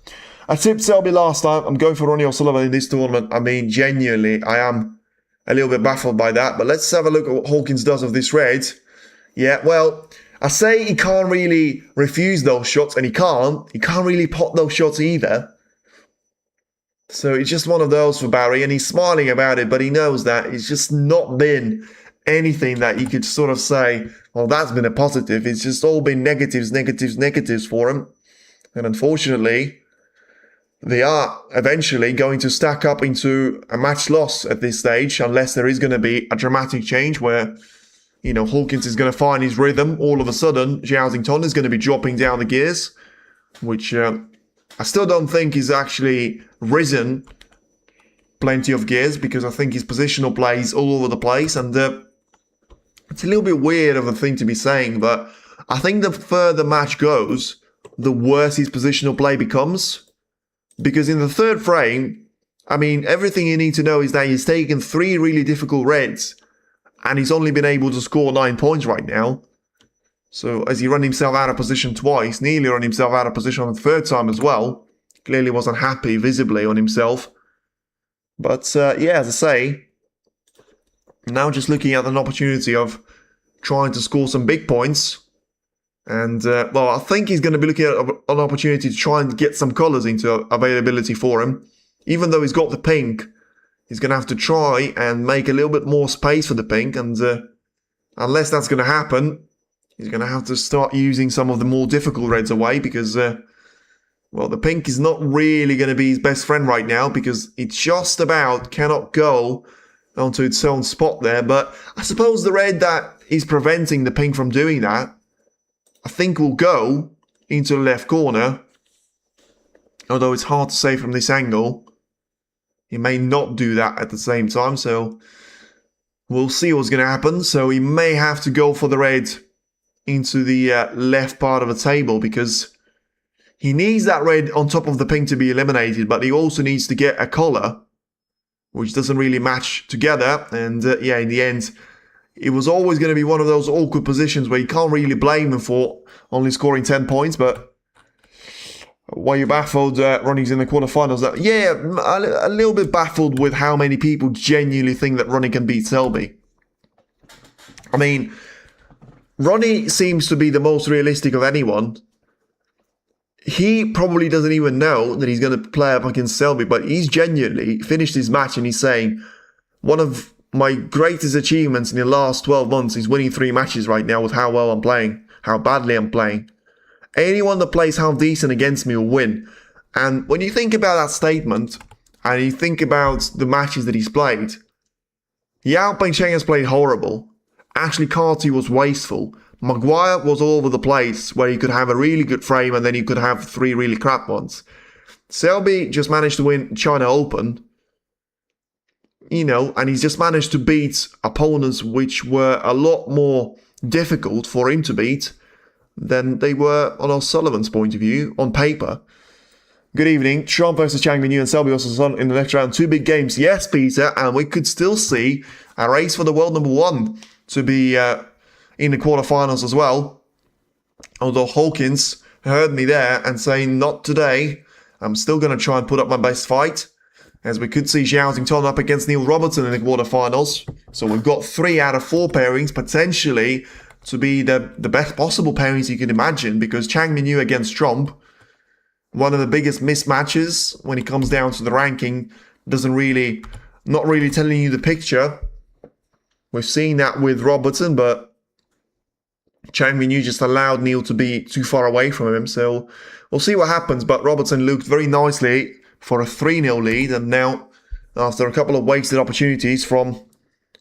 I tipped Selby last time. I'm going for Ronnie O'Sullivan in this tournament. Genuinely, I am a little bit baffled by that. But let's have a look at what Hawkins does of this raid. Yeah, well, I say he can't really refuse those shots, and he can't really pot those shots either. So it's just one of those for Barry, and he's smiling about it, but he knows that it's just not been anything that you could sort of say, well, that's been a positive. It's just all been negatives, negatives, negatives for him. And unfortunately, they are eventually going to stack up into a match loss at this stage, unless there is going to be a dramatic change where, Hawkins is going to find his rhythm. All of a sudden, Zhao Xington is going to be dropping down the gears, which I still don't think he's actually risen plenty of gears, because I think his positional play is all over the place, and it's a little bit weird of a thing to be saying, but I think the further match goes, the worse his positional play becomes. Because in the third frame, everything you need to know is that he's taken 3 really difficult reds, and he's only been able to score 9 points right now. So as he run himself out of position twice, nearly run himself out of position on the third time as well. Clearly wasn't happy visibly on himself. But yeah, as I say, now just looking at an opportunity of trying to score some big points. And, well, I think he's going to be looking at an opportunity to try and get some colours into availability for him. Even though he's got the pink, he's going to have to try and make a little bit more space for the pink. And unless that's going to happen, he's going to have to start using some of the more difficult reds away, because, well, the pink is not really going to be his best friend right now, because it just about cannot go onto its own spot there. But I suppose the red that is preventing the pink from doing that, I think will go into the left corner. Although it's hard to say from this angle. He may not do that at the same time, so we'll see what's going to happen. So he may have to go for the red into the left part of the table, because he needs that red on top of the pink to be eliminated, but he also needs to get a color, which doesn't really match together. And yeah, in the end, it was always going to be one of those awkward positions where you can't really blame him for only scoring 10 points. But Were you baffled Ronnie's in the quarterfinals? Yeah, a little bit baffled with how many people genuinely think that Ronnie can beat Selby. I mean, Ronnie seems to be the most realistic of anyone. He probably doesn't even know that he's going to play up against Selby, but he's genuinely finished his match and he's saying, one of my greatest achievements in the last 12 months is winning 3 matches right now with how well I'm playing, how badly I'm playing. Anyone that plays half decent against me will win. And when you think about that statement, and you think about the matches that he's played, Yao Pengcheng has played horrible. Ashley Carty was wasteful. Maguire was all over the place, where he could have a really good frame and then he could have 3 really crap ones. Selby just managed to win China Open, and he's just managed to beat opponents which were a lot more difficult for him to beat than they were on O'Sullivan's point of view, on paper. Good evening. Trump versus Chang Minyu and Selby versus Sun in the next round. 2 big games. Yes, Peter, and we could still see a race for the world number 1 to be in the quarterfinals as well. Although Hawkins heard me there and saying, not today. I'm still going to try and put up my best fight. As we could see Zhao Jington up against Neil Robertson in the quarterfinals. So we've got 3 out of 4 pairings potentially to be the best possible pairings you can imagine, because Chang Minyu against Trump, one of the biggest mismatches when it comes down to the ranking, not really telling you the picture. We've seen that with Robertson, but Chang Minyu just allowed Neil to be too far away from him, so we'll see what happens. But Robertson looked very nicely for a 3-0 lead, and now, after a couple of wasted opportunities from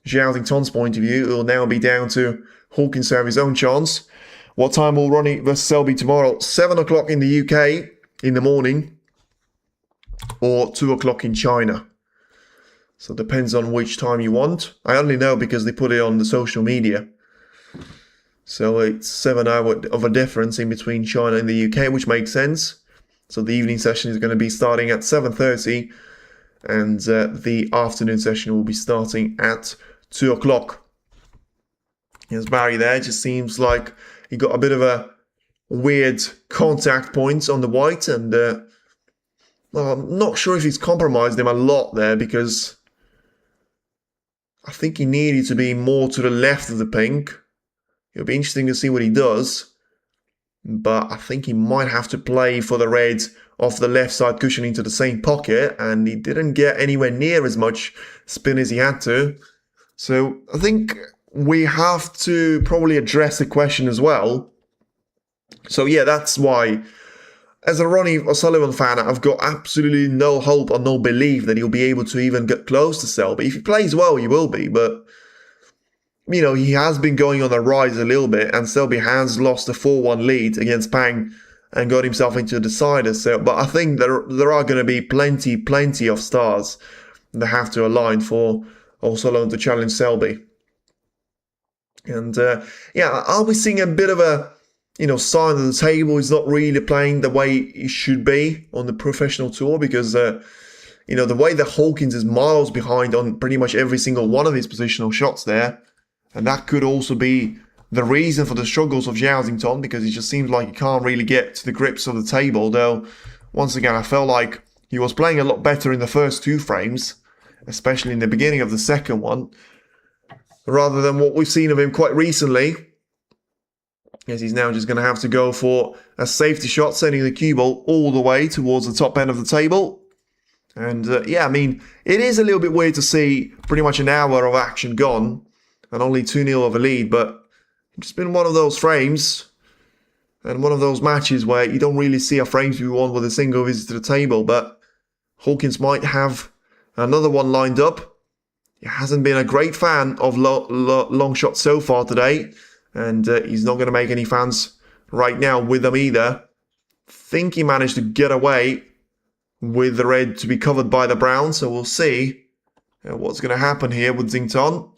Zhao Jington's point of view, it will now be down to Hawkins to have his own chance. What time will Ronnie versus Selby tomorrow? 7 o'clock in the UK in the morning, or 2 o'clock in China. So it depends on which time you want. I only know because they put it on the social media. So it's 7 hours of a difference in between China and the UK, which makes sense. So the evening session is going to be starting at 7:30, and the afternoon session will be starting at 2 o'clock. There's Barry there. It just seems like he got a bit of a weird contact point on the white, and I'm not sure if he's compromised him a lot there, because I think he needed to be more to the left of the pink. It'll be interesting to see what he does, but I think he might have to play for the red off the left side cushion into the same pocket, and he didn't get anywhere near as much spin as he had to. So I think we have to probably address the question as well. So yeah, that's why, as a Ronnie O'Sullivan fan, I've got absolutely no hope or no belief that he'll be able to even get close to Selby. If he plays well, he will be, but he has been going on a rise a little bit, and Selby has lost a 4-1 lead against Pang and got himself into a decider. So, but I think there are going to be plenty of stars that have to align for O'Sullivan to challenge Selby. And I'll be seeing a bit of a sign of the table. He's not really playing the way he should be on the professional tour, because the way that Hawkins is miles behind on pretty much every single one of his positional shots there, and that could also be the reason for the struggles of Zhao Jington, because he just seems like he can't really get to the grips of the table. Though, once again, I felt like he was playing a lot better in the first 2 frames, especially in the beginning of the second one, rather than what we've seen of him quite recently. Yes, he's now just going to have to go for a safety shot, sending the cue ball all the way towards the top end of the table. And it is a little bit weird to see pretty much an hour of action gone and only 2-0 of a lead, but it's been one of those frames and one of those matches where you don't really see a frame to be won with a single visit to the table. But Hawkins might have another one lined up. He hasn't been a great fan of long shots so far today, and he's not going to make any fans right now with them either. Think he managed to get away with the red to be covered by the brown, so we'll see what's going to happen here with Jington.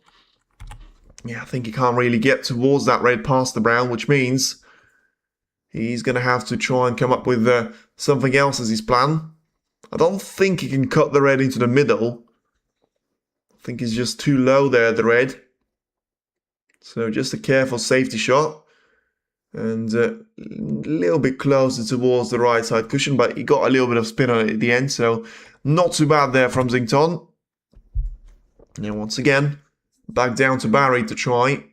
I think he can't really get towards that red past the brown, which means he's going to have to try and come up with something else as his plan. I don't think he can cut the red into the middle. I think he's just too low there, the red. So just a careful safety shot. And a little bit closer towards the right side cushion, but he got a little bit of spin on it at the end, so not too bad there from Xington. Now once again, back down to Barry to try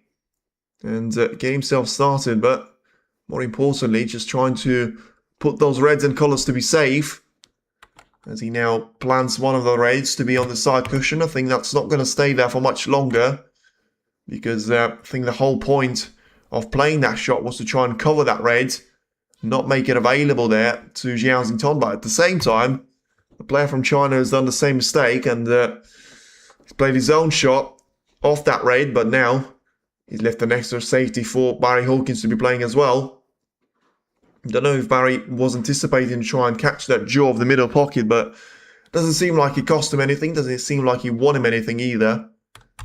and get himself started, but more importantly, just trying to put those reds and colours to be safe. As he now plants one of the reds to be on the side cushion. I think that's not going to stay there for much longer, because I think the whole point of playing that shot was to try and cover that red, not make it available there to Zhao Xington. But at the same time, the player from China has done the same mistake, and he's played his own shot off that red, but now he's left an extra safety for Barry Hawkins to be playing as well. I don't know if Barry was anticipating to try and catch that jaw of the middle pocket, but it doesn't seem like it cost him anything. Doesn't seem like he won him anything either.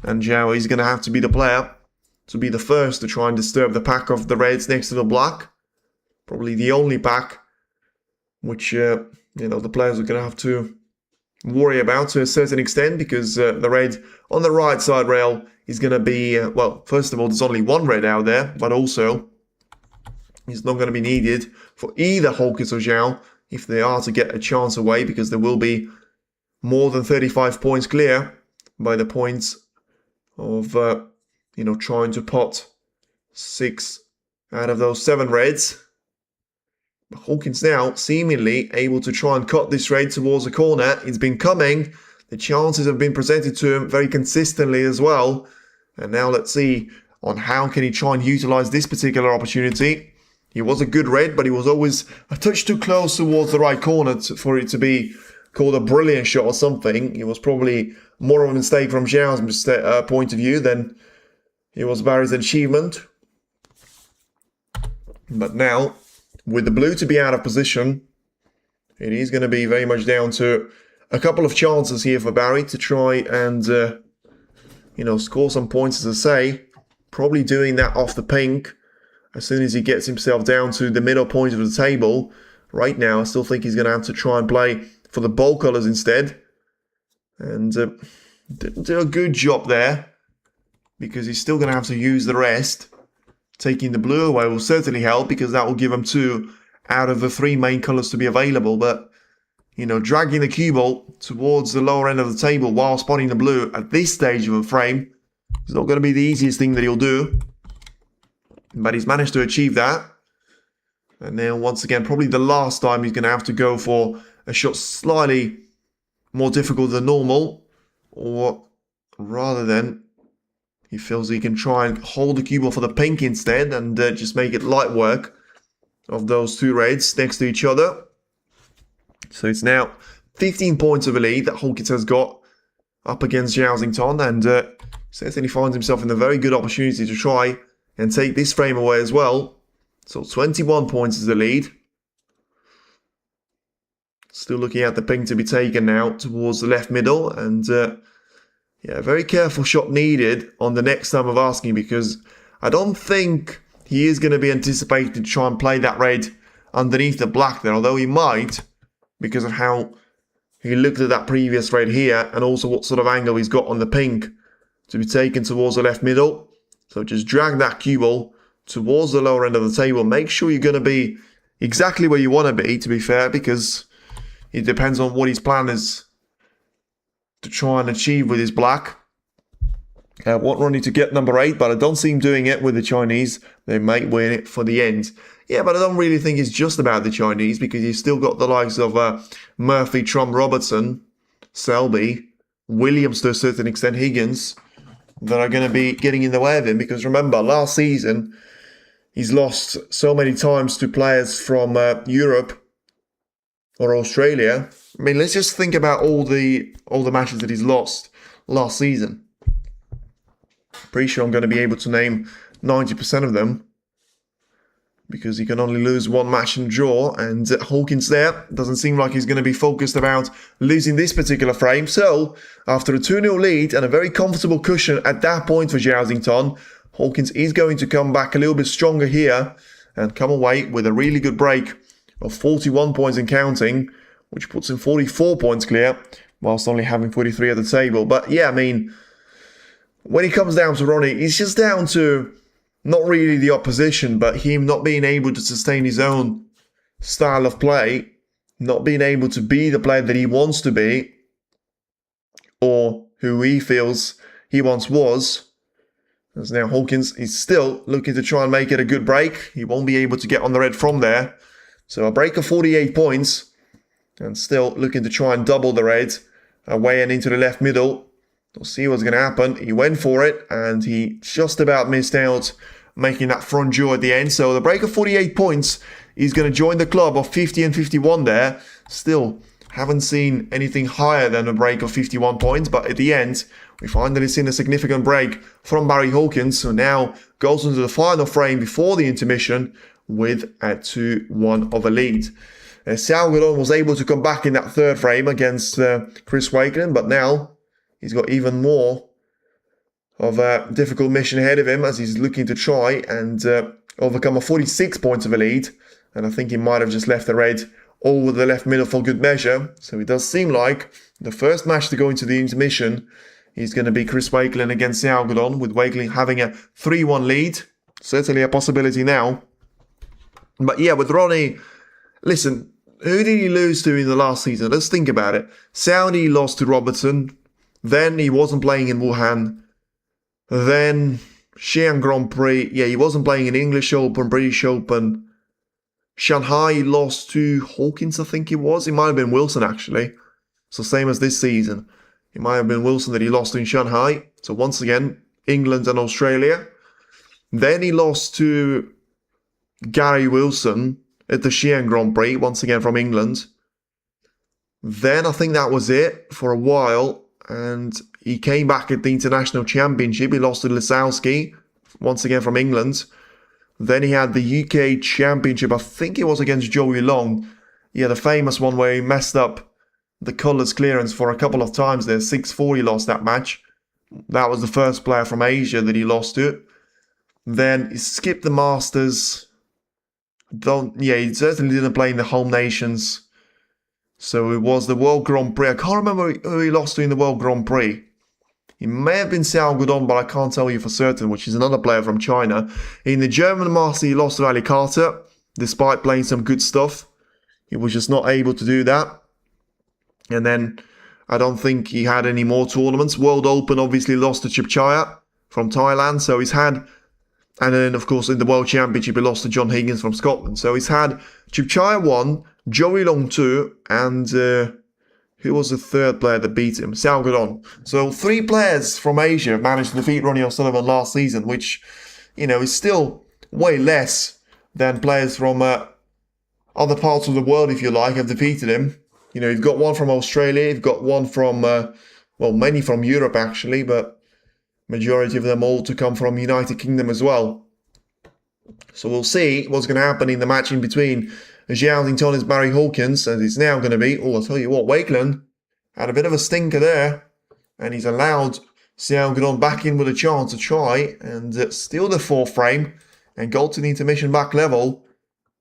And Zhao is going to have to be the player to be the first to try and disturb the pack of the reds next to the black. Probably the only pack which, the players are going to have to worry about to a certain extent, because the red on the right side rail is going to be, well, first of all, there's only one red out there, but also it's not going to be needed for either Hawkins or Zhao if they are to get a chance away, because there will be more than 35 points clear by the points of, trying to pot 6 out of those 7 reds. But Hawkins now seemingly able to try and cut this red towards the corner. It's been coming. The chances have been presented to him very consistently as well. And now let's see on how can he try and utilize this particular opportunity. He was a good red, but he was always a touch too close towards the right corner for it to be called a brilliant shot or something. It was probably more of a mistake from Zhao's point of view than it was Barry's achievement. But now, with the blue to be out of position, it is going to be very much down to a couple of chances here for Barry to try and, score some points, as I say. Probably doing that off the pink as soon as he gets himself down to the middle point of the table. Right now, I still think he's going to have to try and play for the bold colours instead. And didn't do a good job there, because he's still going to have to use the rest. Taking the blue away will certainly help, because that will give him 2 out of the 3 main colours to be available. But, dragging the cue ball towards the lower end of the table while spotting the blue at this stage of a frame is not going to be the easiest thing that he'll do. But he's managed to achieve that. And now, once again, probably the last time he's going to have to go for a shot slightly more difficult than normal. Or rather than, he feels he can try and hold the cue ball for the pink instead and just make it light work of those 2 reds next to each other. So it's now 15 points of a lead that Hawkins has got up against Zhao Xington, and certainly finds himself in a very good opportunity to try and take this frame away as well. So 21 points is the lead. Still looking at the pink to be taken now towards the left middle, and very careful shot needed on the next time of asking, because I don't think he is going to be anticipating to try and play that red underneath the black there, although he might, because of how he looked at that previous red here, and also what sort of angle he's got on the pink to be taken towards the left middle. So just drag that cue ball towards the lower end of the table. Make sure you're going to be exactly where you want to be fair, because it depends on what his plan is to try and achieve with his black. Want Ronnie to get number 8, but I don't see him doing it with the Chinese. They might win it for the end. Yeah, but I don't really think it's just about the Chinese, because you've still got the likes of Murphy, Trump, Robertson, Selby, Williams to a certain extent, Higgins, that are going to be getting in the way of him. Because remember, last season, he's lost so many times to players from Europe or Australia. I mean, let's just think about all the matches that he's lost last season. Pretty sure I'm going to be able to name 90% of them, because he can only lose 1 match and draw, and Hawkins there doesn't seem like he's going to be focused about losing this particular frame. So, after a 2-0 lead and a very comfortable cushion at that point for Zhao Xington, Hawkins is going to come back a little bit stronger here and come away with a really good break of 41 points and counting, which puts him 44 points clear, whilst only having 43 at the table. But yeah, I mean, when it comes down to Ronnie, it's just down to not really the opposition, but him not being able to sustain his own style of play, not being able to be the player that he wants to be, or who he feels he once was. As now Hawkins is still looking to try and make it a good break. He won't be able to get on the red from there. So a break of 48 points, and still looking to try and double the red away and into the left middle. We'll see what's going to happen. He went for it, and he just about missed out, making that front jaw at the end. So the break of 48 points, he's going to join the club of 50 and 51 there. Still haven't seen anything higher than a break of 51 points, but at the end, we finally seen a significant break from Barry Hawkins, who now goes into the final frame before the intermission with a 2-1 of a lead. Zhao was able to come back in that third frame against Chris Wakelin, but now he's got even more of a difficult mission ahead of him as he's looking to try and overcome a 46 points of a lead. And I think he might have just left the red over the left middle for good measure. So it does seem like the first match to go into the intermission is going to be Chris Wakelin against Zhao, with Wakelin having a 3-1 lead. Certainly a possibility now. But yeah, with Ronnie, listen, who did he lose to in the last season? Let's think about it. Saudi lost to Robertson. Then he wasn't playing in Wuhan. Then Xi'an Grand Prix. Yeah, he wasn't playing in English Open, British Open. Shanghai lost to Hawkins, I think it was. It might have been Wilson, actually. So same as this season. It might have been Wilson that he lost to in Shanghai. So once again, England and Australia. Then he lost to Gary Wilson at the Xi'an Grand Prix, once again from England. Then I think that was it for a while. And he came back at the International Championship. He lost to Lisowski, once again from England. Then he had the UK Championship. I think it was against Joey Long. Yeah, the famous one where he messed up the colours clearance for a couple of times there. 6-4 he lost that match. That was the first player from Asia that he lost to. Then he skipped the Masters. He certainly didn't play in the home nations. So it was the World Grand Prix. I can't remember who he lost to in the World Grand Prix. He may have been Zhao Guodong, but I can't tell you for certain, which is another player from China. In the German Master, he lost to Ali Carter, despite playing some good stuff. He was just not able to do that. And then I don't think he had any more tournaments. World Open obviously lost to Chipchaya from Thailand. So he's had, and then of course in the World Championship he lost to John Higgins from Scotland. So he's had Chipchaya 1, Joey Long 2, and who was the third player that beat him? Zhao Guodong. So 3 players from Asia managed to defeat Ronnie O'Sullivan last season, which, you know, is still way less than players from other parts of the world, if you like, have defeated him. You know, you've got one from Australia, you've got one from, many from Europe actually, but majority of them all to come from United Kingdom as well. So we'll see what's going to happen in the match in between Zhao and Barry Hawkins, and it's now going to be, I'll tell you what, Wakelin had a bit of a stinker there, and he's allowed Zhao Guodong back in with a chance to try and steal the 4th frame and go to the intermission back level.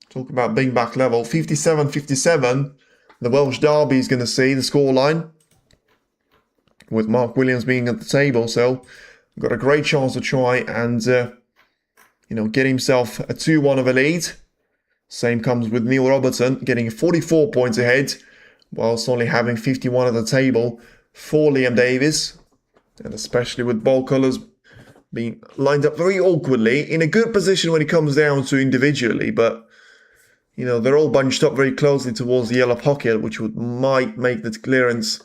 Talk about being back level, 57-57. The Welsh Derby is going to see the scoreline, with Mark Williams being at the table, so got a great chance to try and, get himself a 2-1 of a lead. Same comes with Neil Robertson, getting 44 points ahead, whilst only having 51 at the table for Liam Davis. And especially with ball colours being lined up very awkwardly, in a good position when it comes down to individually, but, you know, they're all bunched up very closely towards the yellow pocket, which might make the clearance,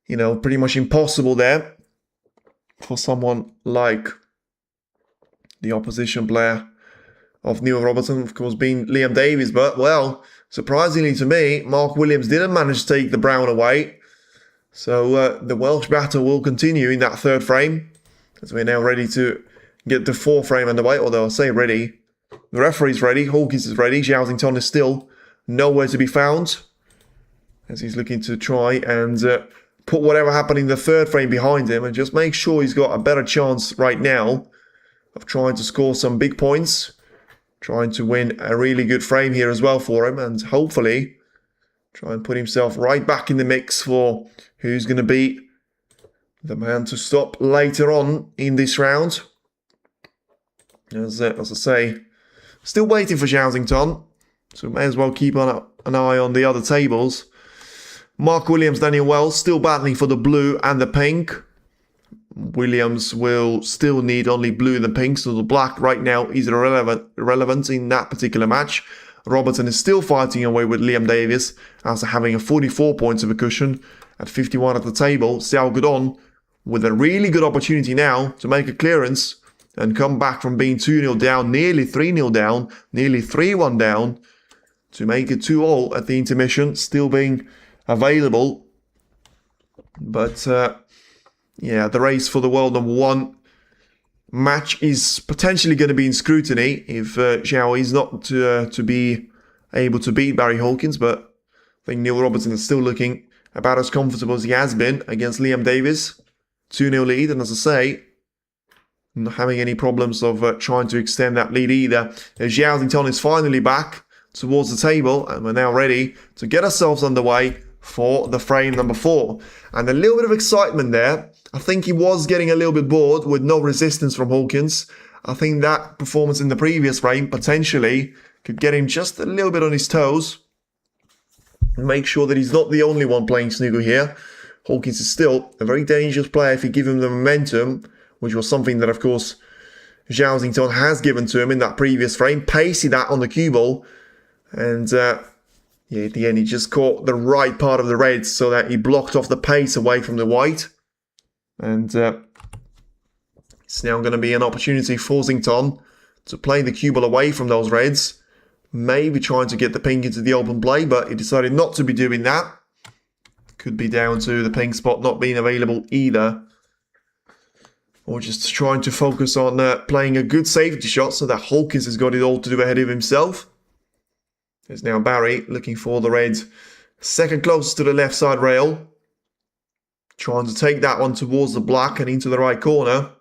you know, pretty much impossible there for someone like the opposition player of Neil Robertson, of course, being Liam Davies. But, well, surprisingly to me, Mark Williams didn't manage to take the brown away. So the Welsh battle will continue in that 3rd frame, as we're now ready to get the 4th frame underway. Although I say ready, the referee's ready, Hawkins is ready, Zhao is still nowhere to be found, as he's looking to try and put whatever happened in the 3rd frame behind him and just make sure he's got a better chance right now of trying to score some big points. Trying to win a really good frame here as well for him, and hopefully try and put himself right back in the mix for who's going to be the man to stop later on in this round. As I say, still waiting for Zhao, so may as well keep an eye on the other tables. Mark Williams, Daniel Wells still battling for the blue and the pink. Williams will still need only blue and the pink, so the black right now is irrelevant in that particular match. Robertson is still fighting away with Liam Davis after having a 44 points of a cushion at 51 at the table. Zhao Gudon with a really good opportunity now to make a clearance and come back from being 2-0 down, nearly 3-0 down, nearly 3-1 down, to make it 2-all at the intermission, still being available. But yeah, the race for the world #1 match is potentially going to be in scrutiny if Zhao is not to be able to beat Barry Hawkins, but I think Neil Robertson is still looking about as comfortable as he has been against Liam Davis. 2-0 lead, and as I say, not having any problems of trying to extend that lead either. Zhao is finally back towards the table, and we're now ready to get ourselves underway for the frame number 4. And a little bit of excitement there. I think he was getting a little bit bored with no resistance from Hawkins. I think that performance in the previous frame potentially could get him just a little bit on his toes and make sure that he's not the only one playing snooker here. Hawkins is still a very dangerous player if you give him the momentum, which was something that, of course, Zhao has given to him in that previous frame. Pacey that on the cue ball. And yeah, at the end, he just caught the right part of the red so that he blocked off the pace away from the white. And it's now going to be an opportunity for Zington to play the cue ball away from those reds. Maybe trying to get the pink into the open play, but he decided not to be doing that. Could be down to the pink spot not being available either. Or just trying to focus on playing a good safety shot so that Hawkins has got it all to do ahead of himself. There's now Barry looking for the red second closest to the left side rail. Trying to take that one towards the black and into the right corner.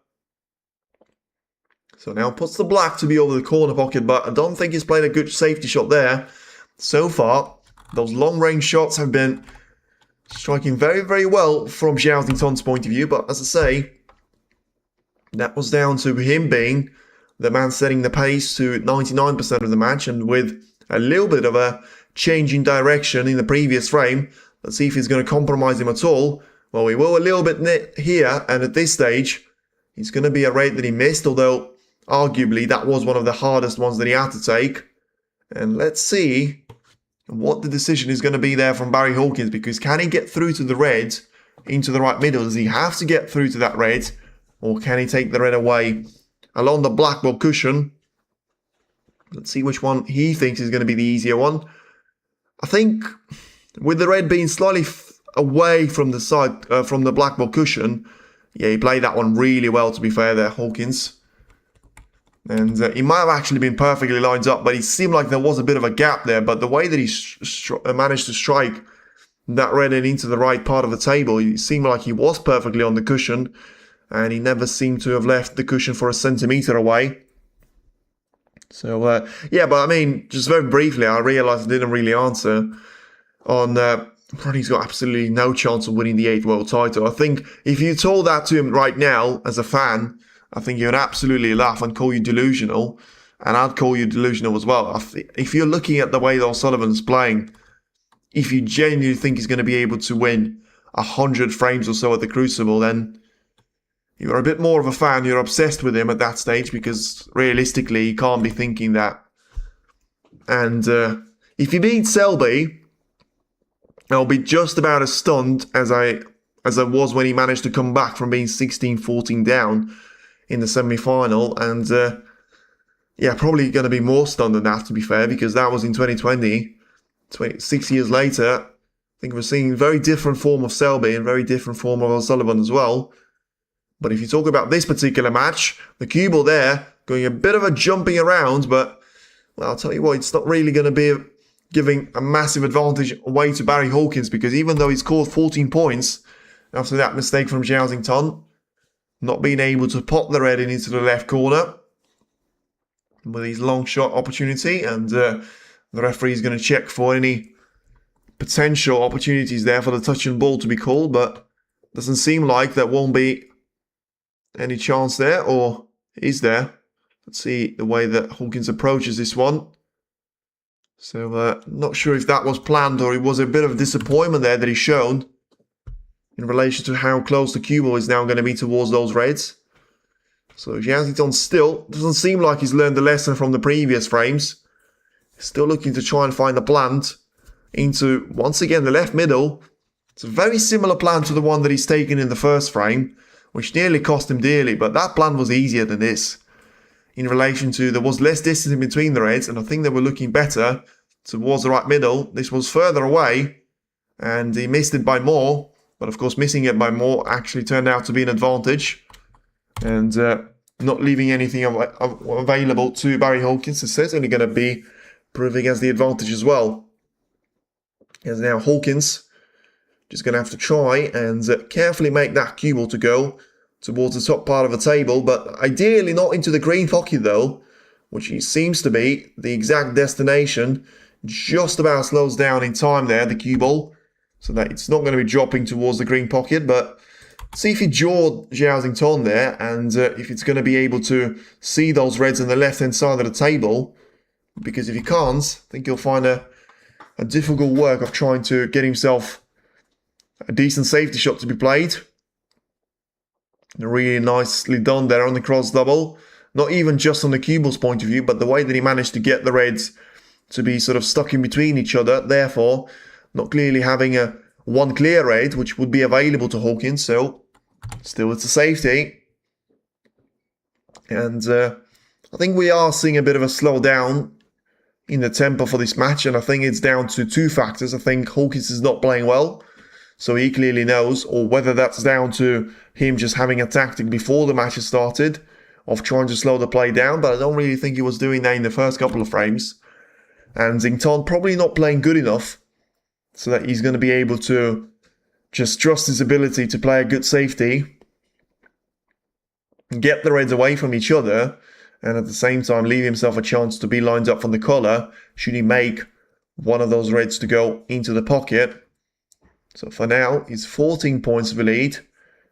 So now puts the black to be over the corner pocket, but I don't think he's played a good safety shot there. So far, those long range shots have been striking very, very well from Zhao point of view, but as I say, that was down to him being the man setting the pace to 99% of the match, and with a little bit of a change in direction in the previous frame. Let's see if he's going to compromise him at all. Well, we will a little bit here, and at this stage, it's going to be a red that he missed, although arguably that was one of the hardest ones that he had to take. And let's see what the decision is going to be there from Barry Hawkins, because can he get through to the red into the right middle? Does he have to get through to that red, or can he take the red away along the black ball cushion? Let's see which one he thinks is going to be the easier one. I think with the red being slightly away from the side, from the black ball cushion, yeah, he played that one really well, to be fair there, Hawkins. And he might have actually been perfectly lined up, but it seemed like there was a bit of a gap there. But the way that he managed to strike that red and into the right part of the table, it seemed like he was perfectly on the cushion, and he never seemed to have left the cushion for a centimetre away. So, yeah, but I mean, just very briefly, I realised I didn't really answer on Ronnie's got absolutely no chance of winning the 8th world title. I think if you told that to him right now as a fan, I think he would absolutely laugh and call you delusional, and I'd call you delusional as well. If you're looking at the way that O'Sullivan's playing, if you genuinely think he's going to be able to win 100 frames or so at the Crucible, then you're a bit more of a fan. You're obsessed with him at that stage, because realistically, you can't be thinking that. And if he beats Selby, I'll be just about as stunned as I was when he managed to come back from being 16-14 down in the semi-final. And yeah, probably going to be more stunned than that, to be fair, because that was in 2020. 6 years later, I think we're seeing a very different form of Selby and very different form of O'Sullivan as well. But if you talk about this particular match, the cue ball there going a bit of a jumping around, but well, I'll tell you what, it's not really going to be giving a massive advantage away to Barry Hawkins, because even though he's scored 14 points after that mistake from Zhao, not being able to pop the red into the left corner with his long shot opportunity, and the referee is going to check for any potential opportunities there for the touch and ball to be called, but doesn't seem like there won't be any chance there, or is there? Let's see the way that Hawkins approaches this one. So, not sure if that was planned or it was a bit of disappointment there that he's shown in relation to how close the cue ball is now going to be towards those reds. So Zhao still doesn't seem like he's learned the lesson from the previous frames. Still looking to try and find a plant into, once again, the left middle. It's a very similar plan to the one that he's taken in the first frame, which nearly cost him dearly, but that plan was easier than this. In relation to, there was less distance in between the reds, and I think they were looking better towards the right middle. This was further away, and he missed it by more, but of course missing it by more actually turned out to be an advantage. And not leaving anything available to Barry Hawkins is certainly going to be proving as the advantage as well. As now Hawkins just going to have to try and carefully make that cue ball to go towards the top part of the table, but ideally not into the green pocket though, which seems to be the exact destination. Just about slows down in time there, the cue ball, so that it's not going to be dropping towards the green pocket, but see if he jawed Zhao there, and if it's going to be able to see those reds on the left-hand side of the table, because if he can't, I think he'll find a difficult work of trying to get himself a decent safety shot to be played. Really nicely done there on the cross double. Not even just on the cue ball's point of view, but the way that he managed to get the reds to be sort of stuck in between each other, therefore not clearly having a one clear red, which would be available to Hawkins, so still it's a safety. And I think we are seeing a bit of a slowdown in the tempo for this match, and I think it's down to two factors. I think Hawkins is not playing well, so he clearly knows, or whether that's down to him just having a tactic before the match has started of trying to slow the play down, but I don't really think he was doing that in the first couple of frames. And Xington probably not playing good enough so that he's going to be able to just trust his ability to play a good safety, get the reds away from each other, and at the same time leave himself a chance to be lined up from the collar should he make one of those reds to go into the pocket. So for now, it's 14 points of a lead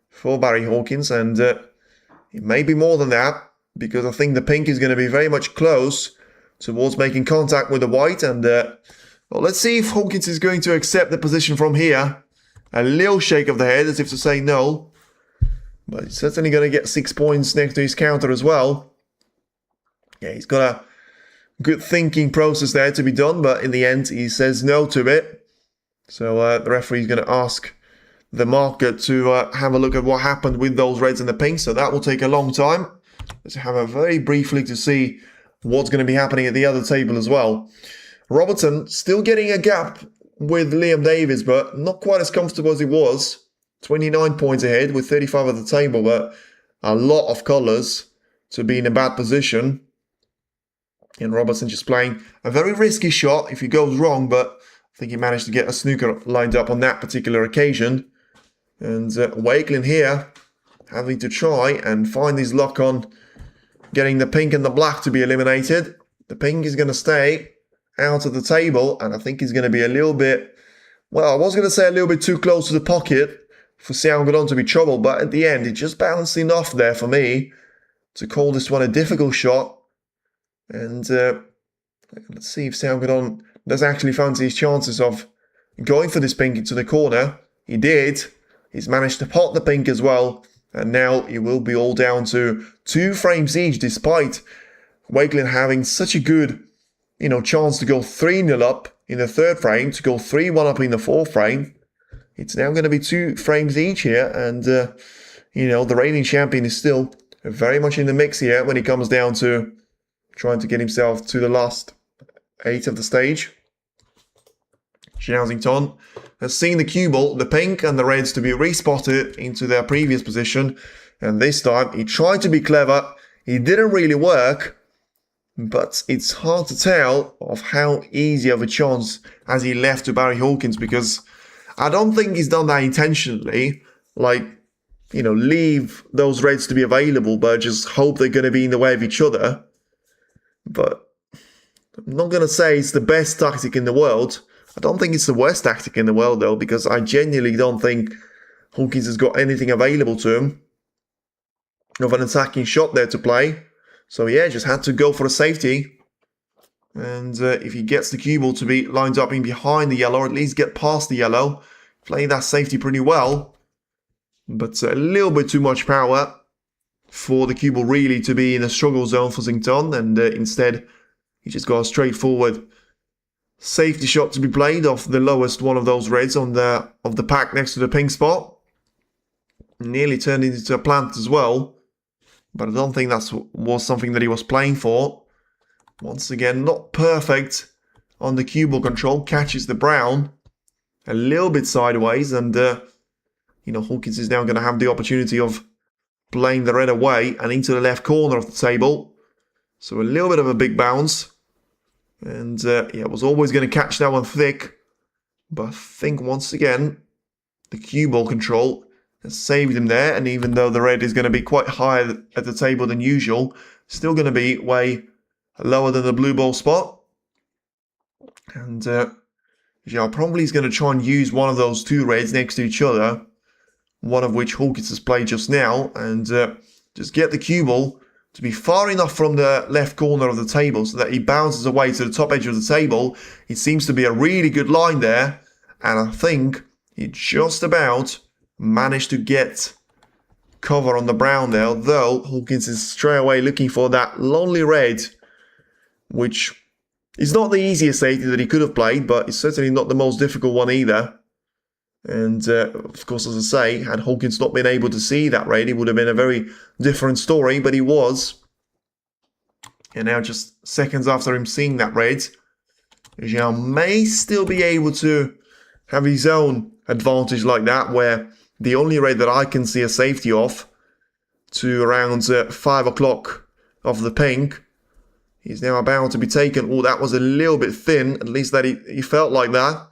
for Barry Hawkins, and it may be more than that, because I think the pink is going to be very much close towards making contact with the white, and well, let's see if Hawkins is going to accept the position from here. A little shake of the head as if to say no, but he's certainly going to get 6 points next to his counter as well. Yeah, he's got a good thinking process there to be done, but in the end he says no to it. So the referee is going to ask the marker to have a look at what happened with those reds and the pinks, so that will take a long time. Let's have a very brief look to see what's going to be happening at the other table as well. Robertson still getting a gap with Liam Davis, but not quite as comfortable as he was. 29 points ahead with 35 at the table, but a lot of colours to be in a bad position. And Robertson just playing a very risky shot if he goes wrong, but I think he managed to get a snooker lined up on that particular occasion. And Wakelin here having to try and find his luck on getting the pink and the black to be eliminated. The pink is going to stay out of the table, and I think he's going to be a little bit, well, I was going to say a little bit too close to the pocket for Xiao to be troubled, but at the end it just bounced enough there for me to call this one a difficult shot. And let's see if Xiao does actually fancy his chances of going for this pink into the corner. He did. He's managed to pot the pink as well, and now it will be all down to 2 frames each, despite Wakelin having such a good, chance to go 3-0 up in the third frame, to go 3-1 up in the fourth frame. It's now going to be 2 frames each here, and, the reigning champion is still very much in the mix here when it comes down to trying to get himself to the last 8 of the stage. Zhao has seen the cue ball, the pink and the reds to be respotted into their previous position, and this time he tried to be clever. It didn't really work, but it's hard to tell of how easy of a chance has he left to Barry Hawkins, because I don't think he's done that intentionally, leave those reds to be available but just hope they're going to be in the way of each other. But I'm not going to say it's the best tactic in the world. I don't think it's the worst tactic in the world, though, because I genuinely don't think Hawkins has got anything available to him of an attacking shot there to play. So yeah, just had to go for a safety. And if he gets the cue ball to be lined up in behind the yellow, or at least get past the yellow, playing that safety pretty well. But a little bit too much power for the cue ball really to be in a struggle zone for Xington, and instead he just got a straightforward safety shot to be played off the lowest one of those reds of the pack next to the pink spot. Nearly turned into a plant as well, but I don't think that was something that he was playing for. Once again, not perfect on the cue ball control, catches the brown a little bit sideways, and Hawkins is now going to have the opportunity of playing the red away and into the left corner of the table. So a little bit of a big bounce. And was always going to catch that one thick. But I think once again, the cue ball control has saved him there. And even though the red is going to be quite high at the table than usual, still going to be way lower than the blue ball spot. And Zhao probably is going to try and use one of those two reds next to each other. One of which Hawkins has played just now. And just get the cue ball to be far enough from the left corner of the table so that he bounces away to the top edge of the table. It seems to be a really good line there. And I think he just about managed to get cover on the brown there. Although Hawkins is straight away looking for that lonely red, which is not the easiest safety that he could have played, but it's certainly not the most difficult one either. And of course, as I say, had Hawkins not been able to see that red, it would have been a very different story, but he was. And now just seconds after him seeing that red, Zhao may still be able to have his own advantage like that, where the only red that I can see a safety off to around 5 o'clock of the pink is now about to be taken. Oh, that was a little bit thin, at least that he felt like that.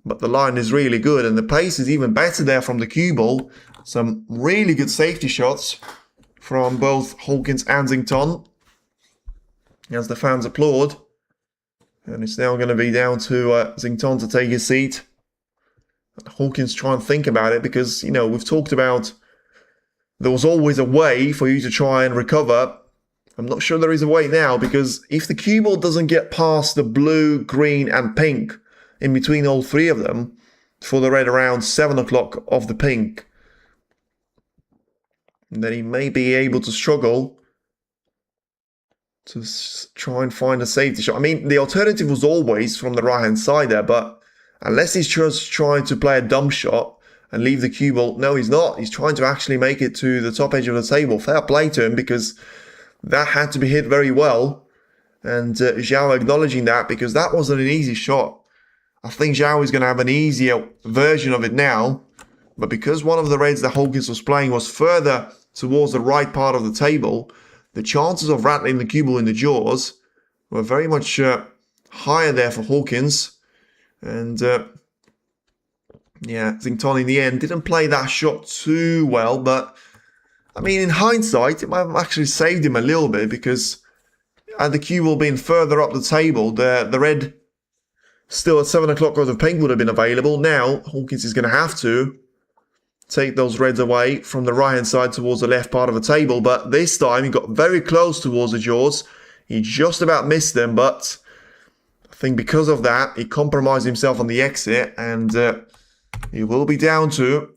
But the line is really good, and the pace is even better there from the cue ball. Some really good safety shots from both Hawkins and Xington, as the fans applaud. And it's now going to be down to Xington to take his seat. Hawkins try and think about it, because, we've talked about there was always a way for you to try and recover. I'm not sure there is a way now, because if the cue ball doesn't get past the blue, green and pink, in between all three of them, for the red around 7 o'clock of the pink, then he may be able to struggle to try and find a safety shot. I mean, the alternative was always from the right-hand side there, but unless he's just trying to play a dumb shot and leave the cue ball, no, he's not. He's trying to actually make it to the top edge of the table. Fair play to him, because that had to be hit very well. And Zhao acknowledging that, because that wasn't an easy shot. I think Zhao is going to have an easier version of it now, but because one of the reds that Hawkins was playing was further towards the right part of the table, the chances of rattling the cue ball in the jaws were very much higher there for Hawkins. And Xington in the end didn't play that shot too well, but I mean, in hindsight, it might have actually saved him a little bit, because had the cue ball been further up the table, the red still at 7 o'clock of the pink would have been available. Now, Hawkins is going to have to take those reds away from the right-hand side towards the left part of the table. But this time, he got very close towards the jaws. He just about missed them, but I think because of that, he compromised himself on the exit. And he will be down to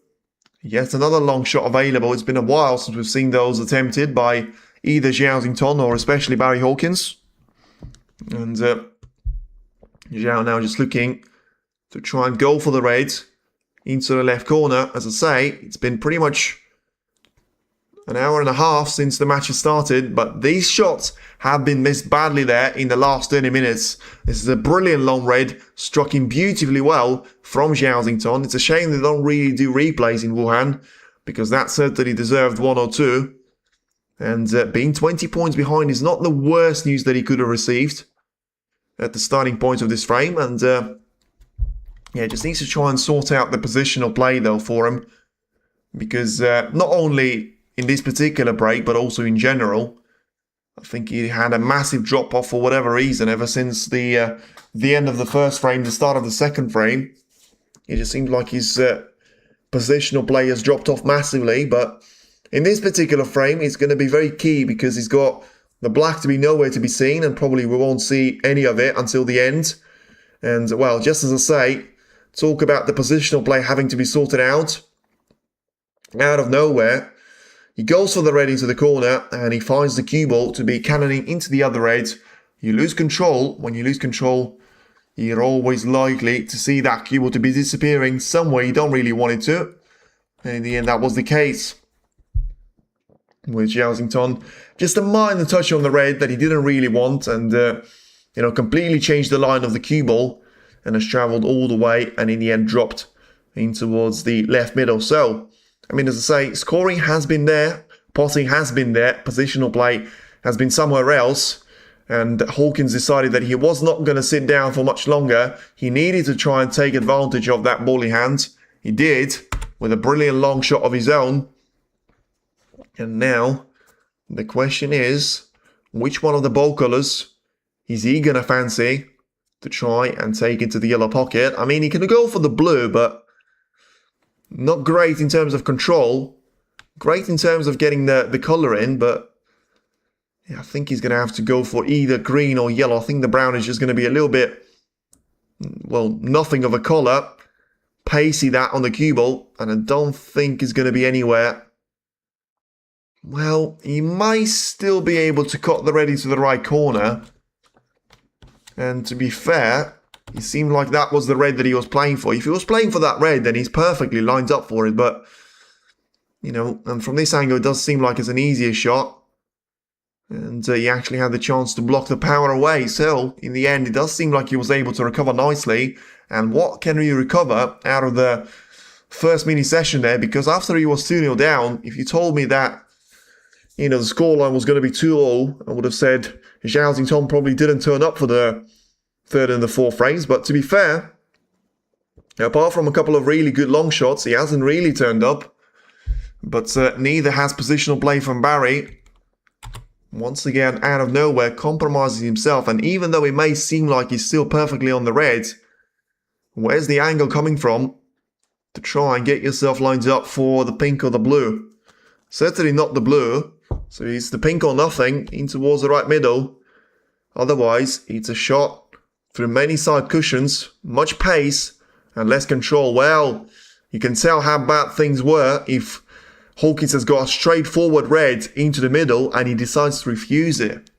yet another long shot available. It's been a while since we've seen those attempted by either Zhao Xington or especially Barry Hawkins. And Zhao now just looking to try and go for the red into the left corner. As I say, it's been pretty much an hour and a half since the match has started, but these shots have been missed badly there in the last 30 minutes. This is a brilliant long red, struck in beautifully well from Zhao Xington. It's a shame they don't really do replays in Wuhan, because that certainly deserved 1 or 2. And being 20 points behind is not the worst news that he could have received at the starting point of this frame. And just needs to try and sort out the positional play though for him, because not only in this particular break but also in general, I think he had a massive drop off for whatever reason ever since the end of the first frame, the start of the second frame. It just seems like his positional play has dropped off massively. But in this particular frame, it's going to be very key, because he's got the black to be nowhere to be seen, and probably we won't see any of it until the end. And, well, just as I say, talk about the positional play having to be sorted out. Out of nowhere, he goes for the red into the corner, and he finds the cue ball to be cannoning into the other red. You lose control. When you lose control, you're always likely to see that cue ball to be disappearing somewhere you don't really want it to. And in the end, that was the case with Zhao. Just a minor touch on the red that he didn't really want, and completely changed the line of the cue ball and has travelled all the way and in the end dropped in towards the left middle. So, I mean, as I say, scoring has been there, potting has been there, positional play has been somewhere else, and Hawkins decided that he was not going to sit down for much longer. He needed to try and take advantage of that ball in hand. He did, with a brilliant long shot of his own. And now, the question is, which one of the ball colours is he going to fancy to try and take into the yellow pocket? I mean, he can go for the blue, but not great in terms of control. Great in terms of getting the colour in, but yeah, I think he's going to have to go for either green or yellow. I think the brown is just going to be a little bit, well, nothing of a colour. Pacey that on the cue ball, and I don't think he's going to be anywhere. Well, he might still be able to cut the red into the right corner. And to be fair, it seemed like that was the red that he was playing for. If he was playing for that red, then he's perfectly lined up for it. But, and from this angle, it does seem like it's an easier shot. And he actually had the chance to block the power away. So, in the end, it does seem like he was able to recover nicely. And what can he recover out of the first mini session there? Because after he was 2-0 down, if you told me that the scoreline was going to be 2-0, I would have said Zhao probably didn't turn up for the third and the fourth frames. But to be fair, apart from a couple of really good long shots, he hasn't really turned up. But neither has positional play from Barry. Once again, out of nowhere, compromising himself. And even though it may seem like he's still perfectly on the red, where's the angle coming from to try and get yourself lined up for the pink or the blue? Certainly not the blue. So it's the pink or nothing in towards the right middle. Otherwise, it's a shot through many side cushions, much pace and less control. Well, you can tell how bad things were if Hawkins has got a straightforward red into the middle and he decides to refuse it.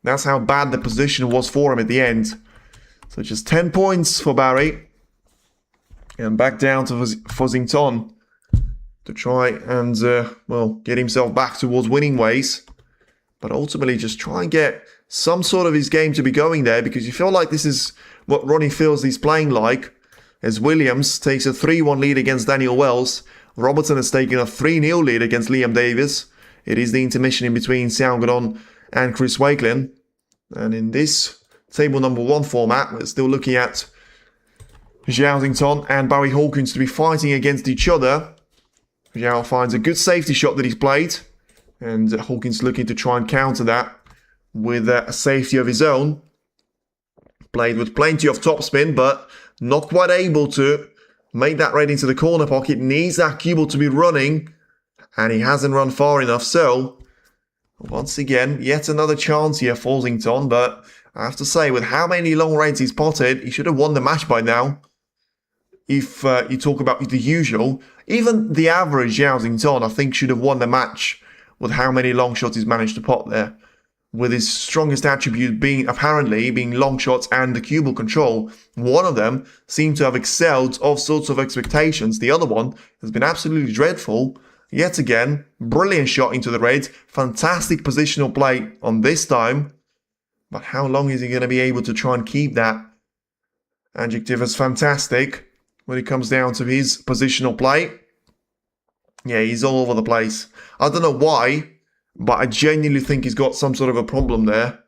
That's how bad the position was for him at the end. So just 10 points for Barry. And back down to Fuzzington to try and, get himself back towards winning ways. But ultimately just try and get some sort of his game to be going there, because you feel like this is what Ronnie feels he's playing like. As Williams takes a 3-1 lead against Daniel Wells, Robertson has taken a 3-0 lead against Liam Davis. It is the intermission in between Xiao Guodong and Chris Wakelin. And in this table number 1 format, we're still looking at Zhao and Barry Hawkins to be fighting against each other. Zhao finds a good safety shot that he's played, and Hawkins looking to try and counter that with a safety of his own. Played with plenty of topspin, but not quite able to make that red into the corner pocket. Needs that cue ball to be running, and he hasn't run far enough. So, once again, yet another chance here for Zhao, but I have to say, with how many long reds he's potted, he should have won the match by now. If you talk about the usual, even the average Zhao I think should have won the match with how many long shots he's managed to pot there. With his strongest attribute being long shots and the cue ball control. One of them seemed to have excelled all sorts of expectations. The other one has been absolutely dreadful. Yet again, brilliant shot into the red. Fantastic positional play on this time. But how long is he going to be able to try and keep that adjective as fantastic when it comes down to his positional play? Yeah, he's all over the place. I don't know why, but I genuinely think he's got some sort of a problem there.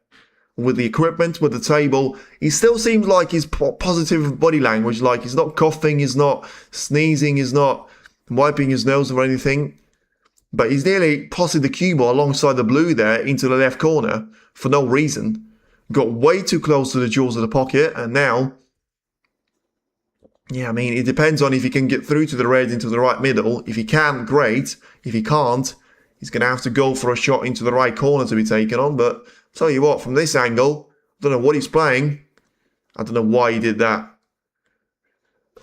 With the equipment, with the table, he still seems like he's positive body language. Like he's not coughing, he's not sneezing, he's not wiping his nose or anything. But he's nearly tossing the cue ball alongside the blue there into the left corner for no reason. Got way too close to the jaws of the pocket, and now, yeah, I mean, it depends on if he can get through to the red into the right middle. If he can, great. If he can't, he's going to have to go for a shot into the right corner to be taken on. But Tell you what, from this angle, I don't know what he's playing. I don't know why he did that.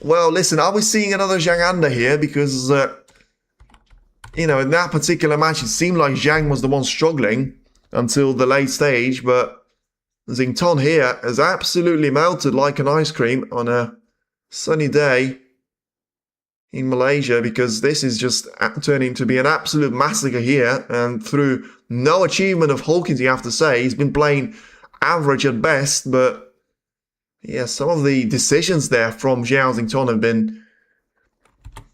Well, listen, are we seeing another Zhang under here? Because, you know, in that particular match, it seemed like Zhang was the one struggling until the late stage, but Xington here has absolutely melted like an ice cream on a sunny day in Malaysia, because this is just turning to be an absolute massacre here, and through no achievement of Hawkins, you have to say. He's been playing average at best, but yeah, some of the decisions there from Zhao Xington have been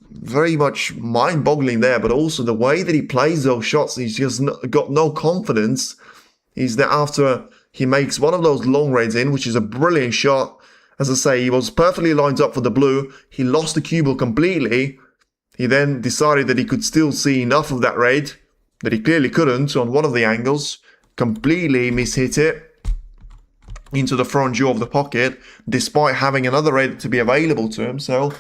very much mind-boggling there, but also the way that he plays those shots, he's just got no confidence. Is that after he makes one of those long raids in, which is a brilliant shot, as I say, he was perfectly lined up for the blue. He lost the cue ball completely. He then decided that he could still see enough of that raid, that he clearly couldn't on one of the angles. Completely mishit it into the front jaw of the pocket, despite having another raid to be available to him. So,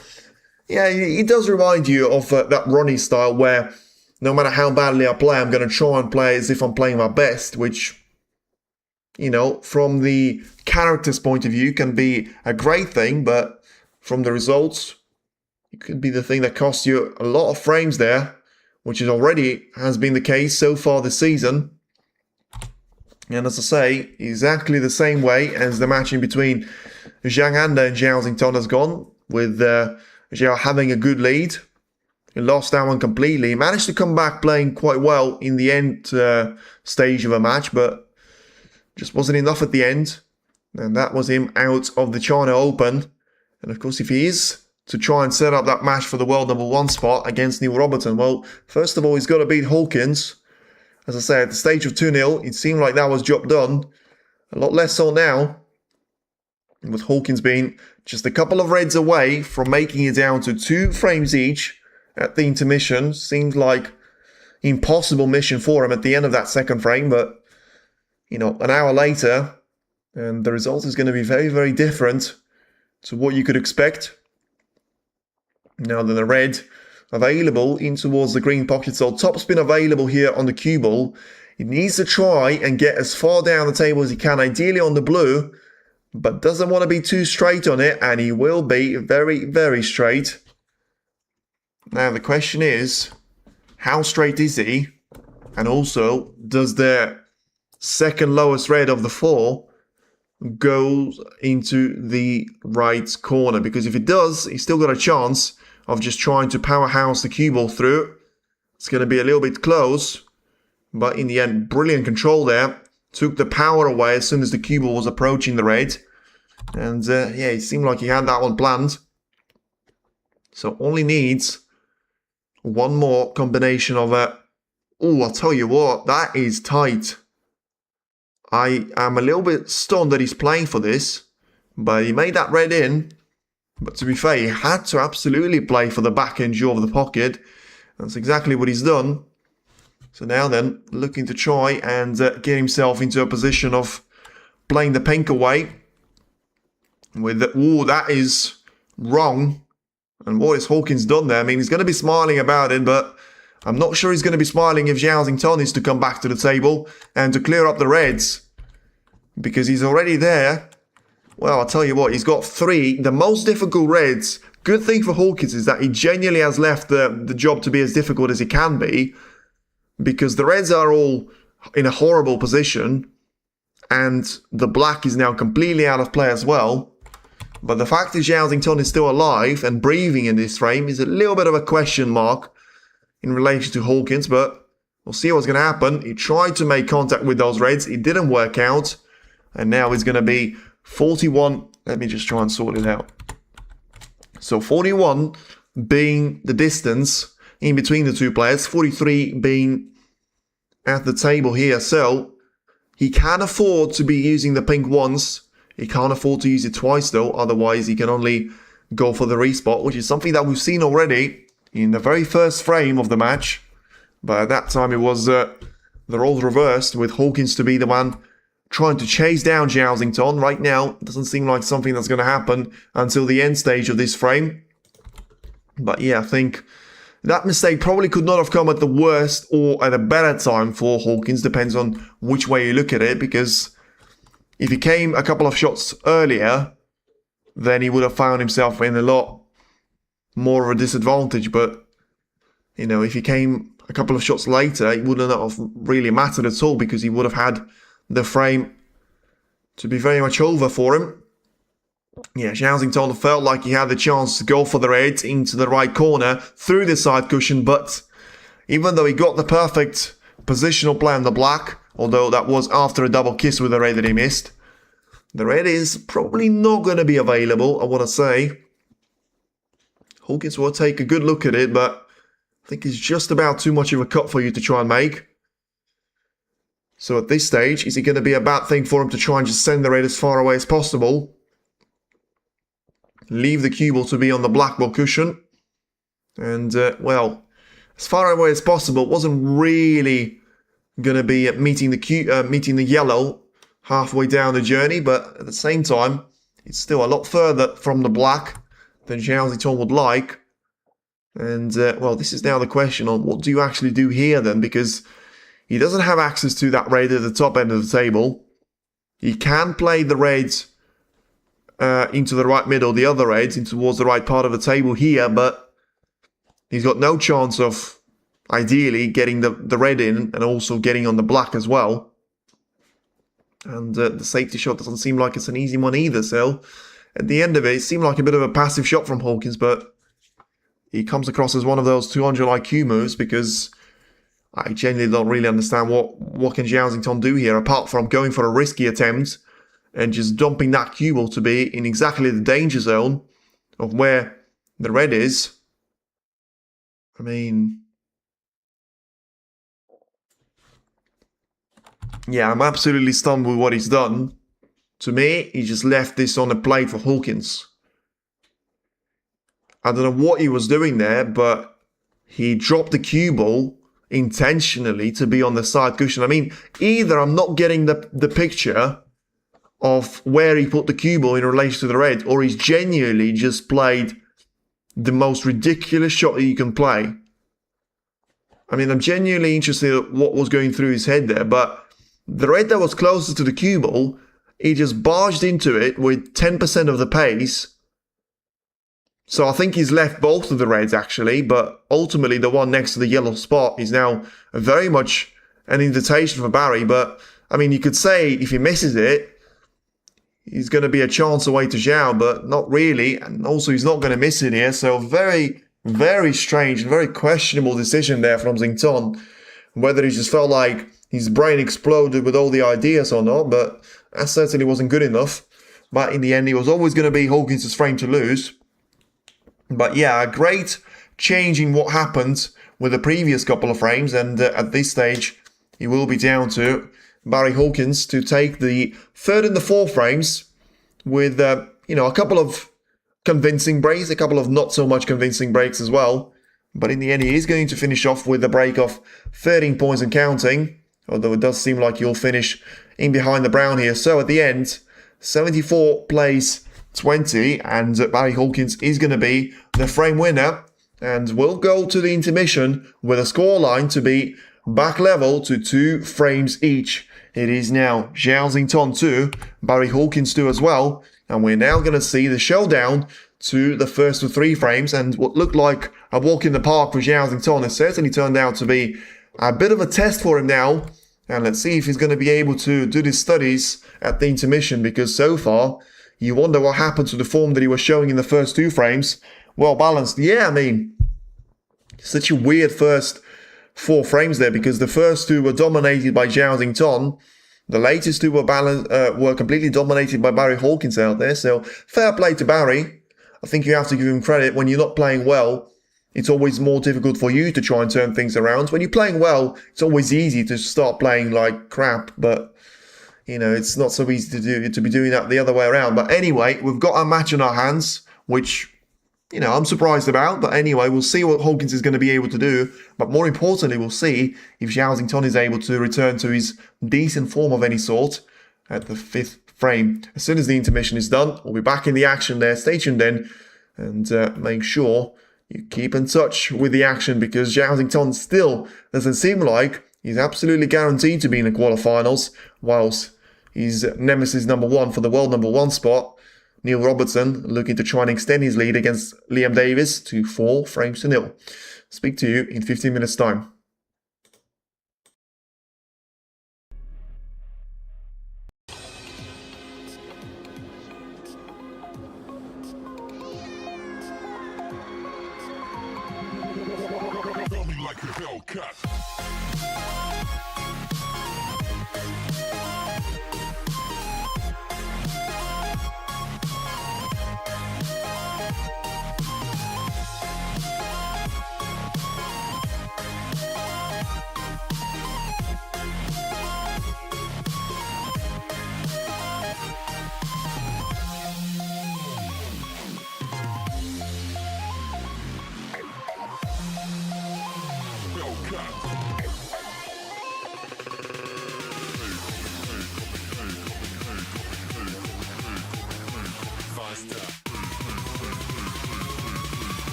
yeah, it does remind you of that Ronnie style, where no matter how badly I play, I'm going to try and play as if I'm playing my best, which, you know, from the character's point of view can be a great thing, but from the results, it could be the thing that costs you a lot of frames there, which is already has been the case so far this season. And as I say, exactly the same way as the match in between Zhang Anda and Zhao Xington has gone, with Zhao having a good lead. He lost that one completely. He managed to come back playing quite well in the end stage of a match, but just wasn't enough at the end. And that was him out of the China Open. And of course, if he is to try and set up that match for the world #1 spot against Neil Robertson, well, first of all, he's got to beat Hawkins. As I say, at the stage of 2-0, it seemed like that was job done. A lot less so now, with Hawkins being just a couple of raids away from making it down to 2 frames each at the intermission. Seemed like impossible mission for him at the end of that second frame, but, you know, an hour later, and the result is going to be very, very different to what you could expect. Now then, the red available in towards the green pocket, so top spin available here on the cue ball. He needs to try and get as far down the table as he can, ideally on the blue, but doesn't want to be too straight on it, and he will be very, very straight. Now the question is, how straight is he? And also, does the second lowest red of the 4 go into the right corner? Because if it does, he's still got a chance of just trying to powerhouse the cue ball through. It's going to be a little bit close, but in the end, brilliant control there. Took the power away as soon as the cue ball was approaching the red. And yeah, it seemed like he had that one planned. So only needs one more combination of a... Oh, I'll tell you what, that is tight. I am a little bit stunned that he's playing for this, but he made that red in. But to be fair, he had to absolutely play for the back end jaw of the pocket. That's exactly what he's done. So now then, looking to try and get himself into a position of playing the pink away. With the, ooh, that is wrong. And what has Hawkins done there? I mean, he's going to be smiling about it, but I'm not sure he's going to be smiling if Zhao Xington is to come back to the table and to clear up the reds. Because he's already there. Well, I'll tell you what, he's got 3, the most difficult reds. Good thing for Hawkins is that he genuinely has left the job to be as difficult as it can be. Because the reds are all in a horrible position. And the black is now completely out of play as well. But the fact that Zhao Xington is still alive and breathing in this frame is a little bit of a question mark in relation to Hawkins. But we'll see what's going to happen. He tried to make contact with those reds. It didn't work out. And now he's going to be 41. Let me just try and sort it out. So 41 being the distance in between the two players. 43 being at the table here. So he can afford to be using the pink once. He can't afford to use it twice though. Otherwise he can only go for the respot, which is something that we've seen already in the very first frame of the match. But at that time it was the roles reversed, with Hawkins to be the one trying to chase down Zhao Xington. Right now, it doesn't seem like something that's going to happen until the end stage of this frame. But yeah, I think that mistake probably could not have come at the worst or at a better time for Hawkins, depends on which way you look at it, because if he came a couple of shots earlier, then he would have found himself in a lot more of a disadvantage. But, you know, if he came a couple of shots later, it wouldn't have really mattered at all, because he would have had the frame to be very much over for him. Yeah, Zhao felt like he had the chance to go for the red into the right corner through the side cushion, but even though he got the perfect positional play on the black, although that was after a double kiss with the red that he missed, the red is probably not going to be available, I want to say. Hawkins will take a good look at it, but I think it's just about too much of a cut for you to try and make. So at this stage, is it going to be a bad thing for him to try and just send the red as far away as possible? Leave the cue ball to be on the black ball cushion. And, well, as far away as possible, wasn't really going to be meeting the yellow halfway down the journey, but at the same time, it's still a lot further from the black than Zhao would like. And, well, this is now the question on what do you actually do here then, because he doesn't have access to that red at the top end of the table. He can play the reds into the right middle, the other reds, in towards the right part of the table here, but he's got no chance of, ideally, getting the red in and also getting on the black as well. And the safety shot doesn't seem like it's an easy one either, so at the end of it, it seemed like a bit of a passive shot from Hawkins, but he comes across as one of those 200 IQ moves, because I genuinely don't really understand what can Zhao do here, apart from going for a risky attempt and just dumping that cue ball to be in exactly the danger zone of where the red is. I mean, yeah, I'm absolutely stunned with what he's done. To me, he just left this on the plate for Hawkins. I don't know what he was doing there, but he dropped the cue ball intentionally to be on the side cushion. I mean, either I'm not getting the picture of where he put the cue ball in relation to the red, or he's genuinely just played the most ridiculous shot that you can play. I mean, I'm genuinely interested in what was going through his head there, but the red that was closest to the cue ball, he just barged into it with 10% of the pace. So I think he's left both of the reds actually, but ultimately the one next to the yellow spot is now very much an invitation for Barry. But I mean, you could say if he misses it, he's going to be a chance away to Zhao, but not really. And also he's not going to miss it here. So very, very strange and very questionable decision there from Xington. Whether he just felt like his brain exploded with all the ideas or not, but that certainly wasn't good enough. But in the end, it was always going to be Hawkins' frame to lose. But yeah, a great change in what happened with the previous couple of frames. And at this stage, it will be down to Barry Hawkins to take the third and the fourth frames with, you know, a couple of convincing breaks, a couple of not so much convincing breaks as well. But in the end, he is going to finish off with a break of 13 points and counting. Although it does seem like he'll finish in behind the brown here. So at the end, 74 plays 20, and Barry Hawkins is going to be the frame winner. And we'll go to the intermission with a scoreline to be back level to 2 frames each. It is now Zhao Xington 2, Barry Hawkins 2 as well. And we're now going to see the showdown to the first of 3 frames. And what looked like a walk in the park for Zhao Xington has certainly turned out to be a bit of a test for him now. And let's see if he's going to be able to do his studies at the intermission, because so far, you wonder what happened to the form that he was showing in the first 2 frames. Well balanced. Yeah, I mean, such a weird first 4 frames there, because the first 2 were dominated by Zhao Xington. The latest 2 were completely dominated by Barry Hawkins out there. So fair play to Barry. I think you have to give him credit. When you're not playing well, it's always more difficult for you to try and turn things around. When you're playing well, it's always easy to start playing like crap, but you know, it's not so easy to be doing that the other way around. But anyway, we've got a match in our hands, which, you know, I'm surprised about. But anyway, we'll see what Hawkins is going to be able to do. But more importantly, we'll see if Zhao Xington is able to return to his decent form of any sort at the 5th frame. As soon as the intermission is done, we'll be back in the action there. Stay tuned in and make sure you keep in touch with the action because Zhao still doesn't seem like he's absolutely guaranteed to be in the quarterfinals, whilst his nemesis number one for the world number one spot, Neil Robertson, looking to try and extend his lead against Liam Davis to 4-0. Speak to you in 15 minutes' time. Like a Hellcat.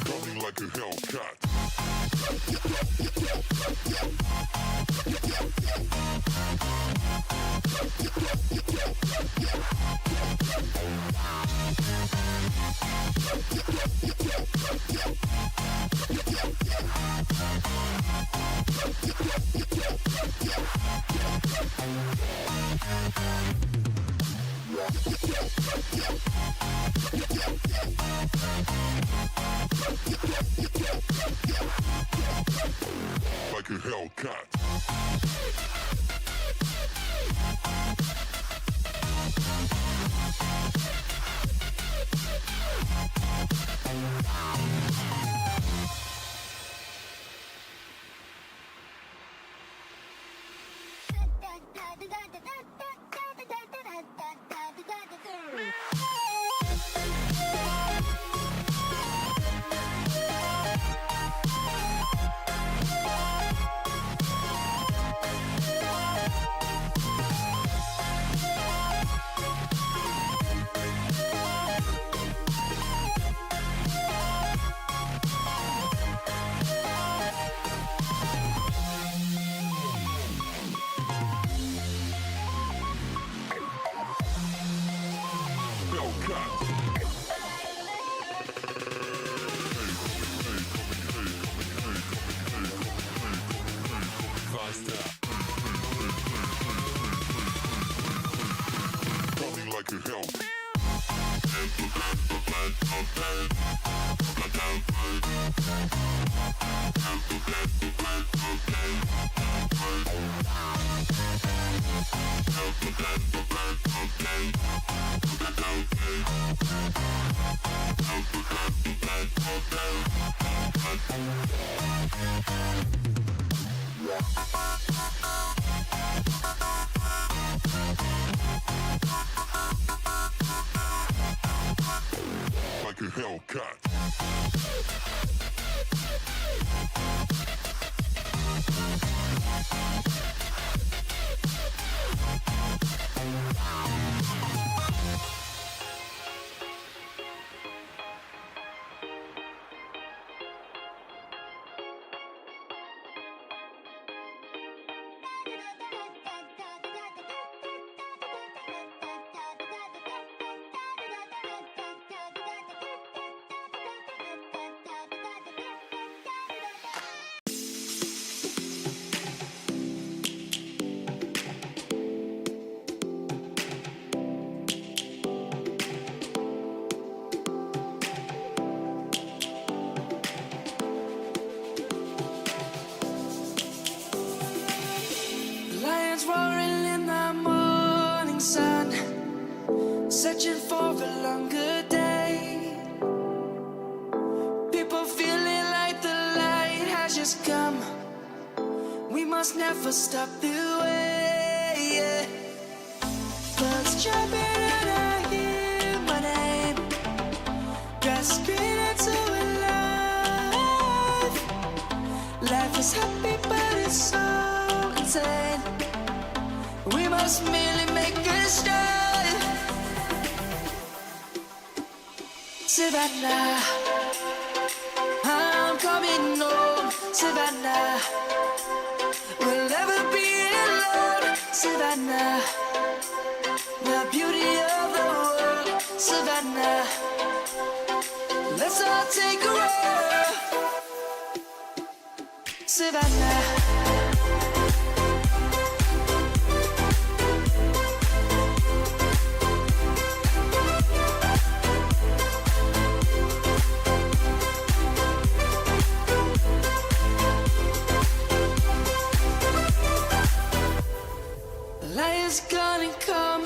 Coming like a Hellcat. Like a Hellcat. Coming like a hell. Like a Hellcat. Roaring in the morning sun, searching for a longer day. People feeling like the light has just come. We must never stop the way. Birds jumping and I hear my name, grasping into a life. Life is happy but it's so insane. We must merely make a start. Savannah. we'll never be alone. Savannah, the beauty of the world. Savannah, let's all take a road. Savannah. Lion's gonna come.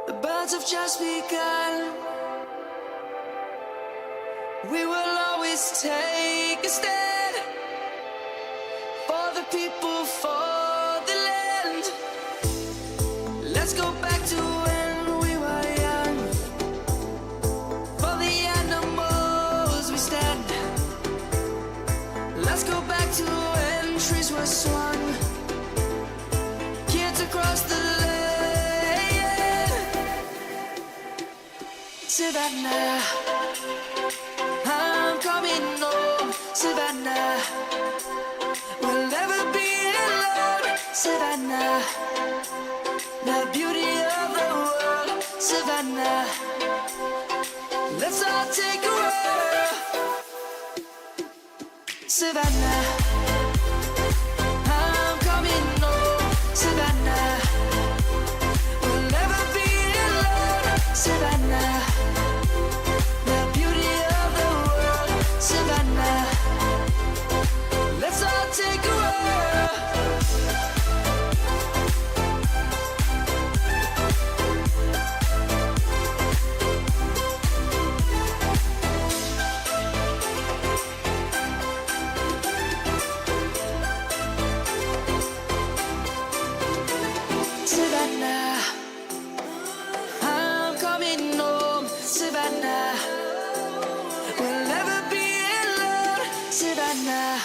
The birds have just begun. We will always take a stand for the people, for the land. Let's go back to when we were young. For the animals we stand. Let's go back to when trees were swung. Across the land. Savannah, I'm coming home. Savannah, we'll never be alone. Savannah, the beauty of the world. Savannah, let's all take a road. Savannah, I'm coming home. Savannah, we'll never be alone. Savannah, the beauty of the world. Savannah, let's all take a road. Savannah, I'm coming home. Savannah, we'll never be alone. Savannah.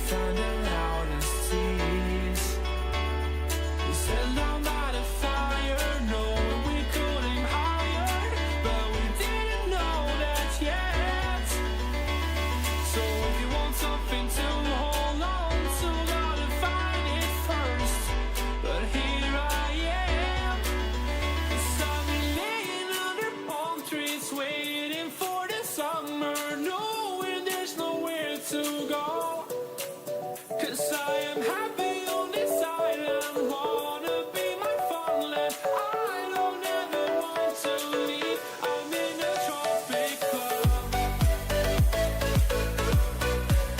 find the loudest tears. We set down by the fire, knowing we could aim higher, but we didn't know that yet. So if you want something to hold on to, gotta find it first. But here I am, 'cause I've been laying under palm trees, waiting for the summer, knowing there's nowhere to go. 'Cause I am happy on this island, wanna be my farmland. I don't ever want to leave, I'm in a tropic club. I'm in a tropic club.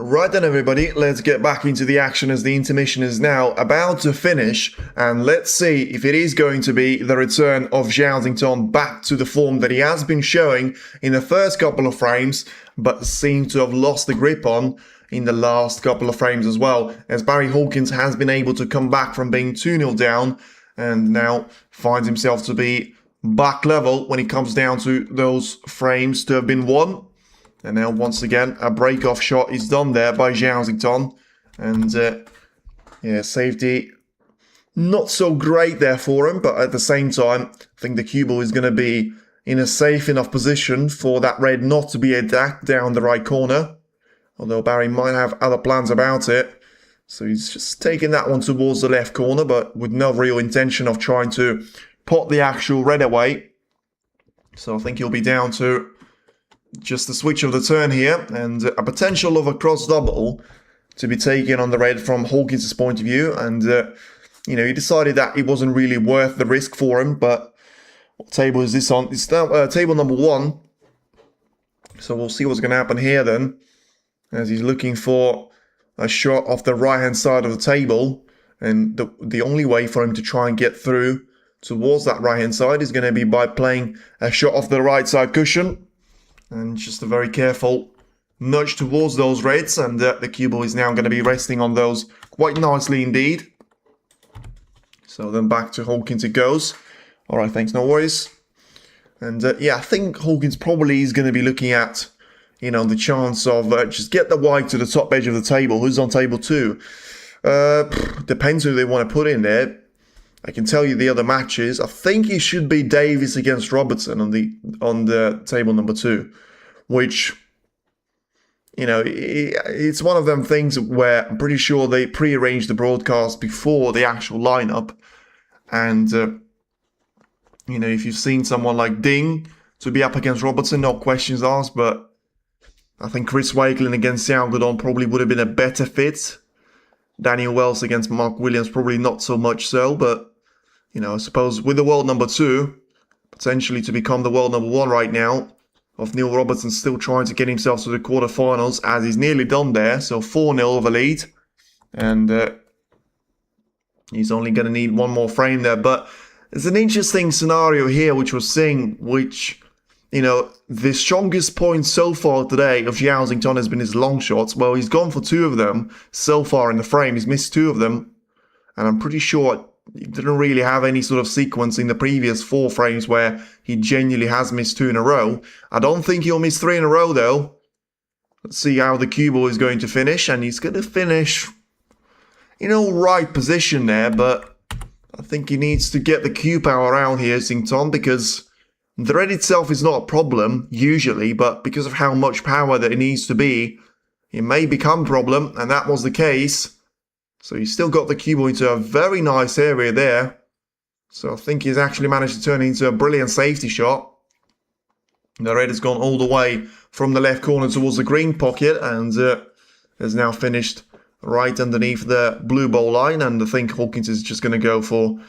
Right then, everybody, let's get back into the action as the intermission is now about to finish, and let's see if it is going to be the return of Zhao back to the form that he has been showing in the first couple of frames, but seemed to have lost the grip on in the last couple of frames as well, as Barry Hawkins has been able to come back from being 2-0 down and now finds himself to be back level when it comes down to those frames to have been won. And now, once again, a break-off shot is done there by Zhao. And, yeah, safety not so great there for him. But at the same time, I think the cue ball is going to be in a safe enough position for that red not to be attacked down the right corner. Although Barry might have other plans about it. So he's just taking that one towards the left corner, but with no real intention of trying to pot the actual red away. So I think he'll be down to just the switch of the turn here, and a potential of a cross double to be taken on the red from Hawkins' point of view. And, you know, he decided that it wasn't really worth the risk for him. But what table is this on? It's now table number 1. So we'll see what's going to happen here then, as he's looking for a shot off the right-hand side of the table. And the only way for him to try and get through towards that right-hand side is going to be by playing a shot off the right side cushion. And just a very careful nudge towards those reds, and the cue ball is now going to be resting on those quite nicely indeed. So then back to Hawkins it goes. Alright, thanks, no worries. And yeah, I think Hawkins probably is going to be looking at, you know, the chance of just get the white to the top edge of the table. Who's on table 2? Depends who they want to put in there. I can tell you the other matches. I think it should be Davis against Robertson on the table number 2, which, you know, it's one of them things where I'm pretty sure they pre-arranged the broadcast before the actual lineup. And, you know, if you've seen someone like Ding to be up against Robertson, no questions asked, but I think Chris Wakelin against Xiao probably would have been a better fit. Daniel Wells against Mark Williams, probably not so much so, but, you know, I suppose with the world number 2, potentially to become the world number 1 right now, of Neil Robertson still trying to get himself to the quarterfinals, as he's nearly done there, so 4-0 of a lead, and he's only going to need one more frame there. But there's an interesting scenario here which we're seeing, which, you know, the strongest point so far today of Zhao has been his long shots. Well, he's gone for 2 of them so far in the frame. He's missed 2 of them. And I'm pretty sure he didn't really have any sort of sequence in the previous 4 frames where he genuinely has missed 2 in a row. I don't think he'll miss 3 in a row, though. Let's see how the cue ball is going to finish. And he's going to finish in all right position there. But I think he needs to get the cue power around here, Xington, because the red itself is not a problem, usually, but because of how much power that it needs to be, it may become a problem, and that was the case. So he's still got the cue ball into a very nice area there. So I think he's actually managed to turn it into a brilliant safety shot. The red has gone all the way from the left corner towards the green pocket, and has now finished right underneath the blue ball line, and I think Hawkins is just going to go for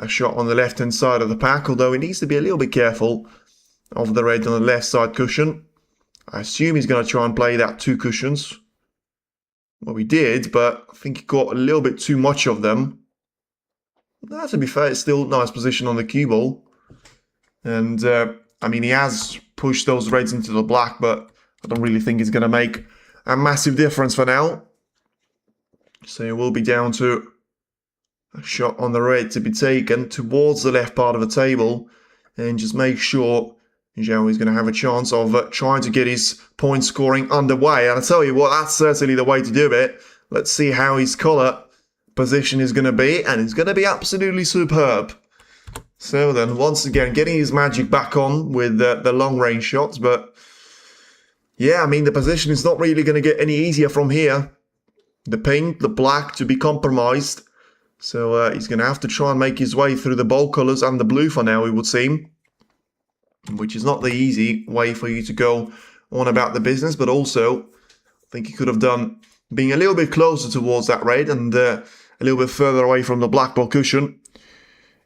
a shot on the left-hand side of the pack, although he needs to be a little bit careful of the red on the left side cushion. I assume he's going to try and play that 2 cushions. Well, he did, but I think he got a little bit too much of them. No, to be fair, it's still nice position on the cue ball. And, I mean, he has pushed those reds into the black, but I don't really think it's going to make a massive difference for now. So it will be down to a shot on the red to be taken towards the left part of the table. And just make sure Zhao is going to have a chance of trying to get his point scoring underway. And I tell you what, that's certainly the way to do it. Let's see how his colour position is going to be, and it's going to be absolutely superb. So then, once again, getting his magic back on with the long-range shots, but yeah, I mean, the position is not really going to get any easier from here. The pink, the black to be compromised. So he's going to have to try and make his way through the bold colours and the blue for now, it would seem. Which is not the easy way for you to go on about the business, but also I think he could have done being a little bit closer towards that red and a little bit further away from the black ball cushion.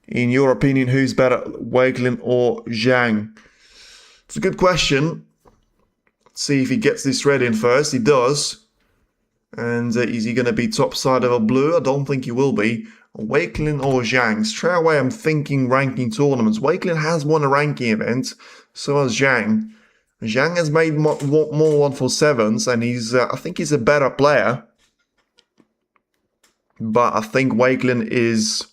In your opinion, who's better, Weiklin or Zhang? It's a good question. Let's see if he gets this red in first. He does. And is he going to be top side of a blue? I don't think he will be. Weiklin or Zhang? Straight away I'm thinking ranking tournaments. Weiklin has won a ranking event, so has Zhang. Zhang has made more 147s, and he's I think he's a better player. But I think Weiklin is...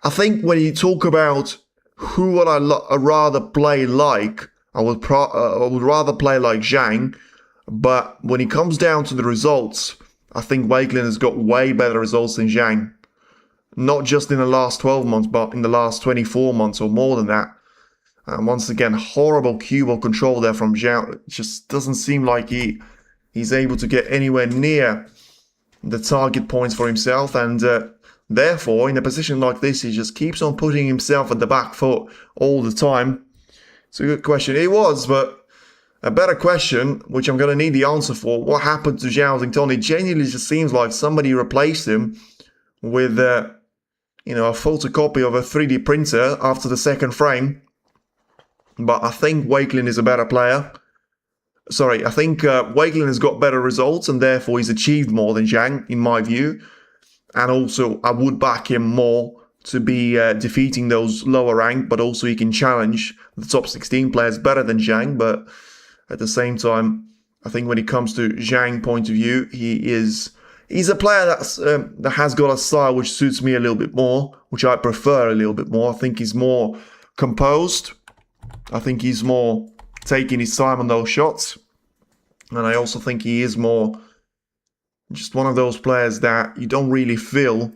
I think when you talk about who would I rather play like, I would rather play like Zhang. But when it comes down to the results, I think Weiklin has got way better results than Zhang. Not just in the last 12 months, but in the last 24 months or more than that. And once again, horrible cue ball control there from Zhao. It just doesn't seem like he's able to get anywhere near the target points for himself. And therefore, in a position like this, he just keeps on putting himself at the back foot all the time. It's a good question. It was, but a better question, which I'm going to need the answer for. What happened to Zhao Xingtong? It genuinely just seems like somebody replaced him with... a photocopy of a 3D printer after the second frame. But I think Weiklin is a better player. Sorry, I think Weiklin has got better results and therefore he's achieved more than Zhang, in my view. And also, I would back him more to be defeating those lower rank, but also he can challenge the top 16 players better than Zhang. But at the same time, I think when it comes to Zhang point of view, he's a player that has got a style which suits me a little bit more, which I prefer a little bit more. I think he's more composed. I think he's more taking his time on those shots. And I also think he is more just one of those players that you don't really feel,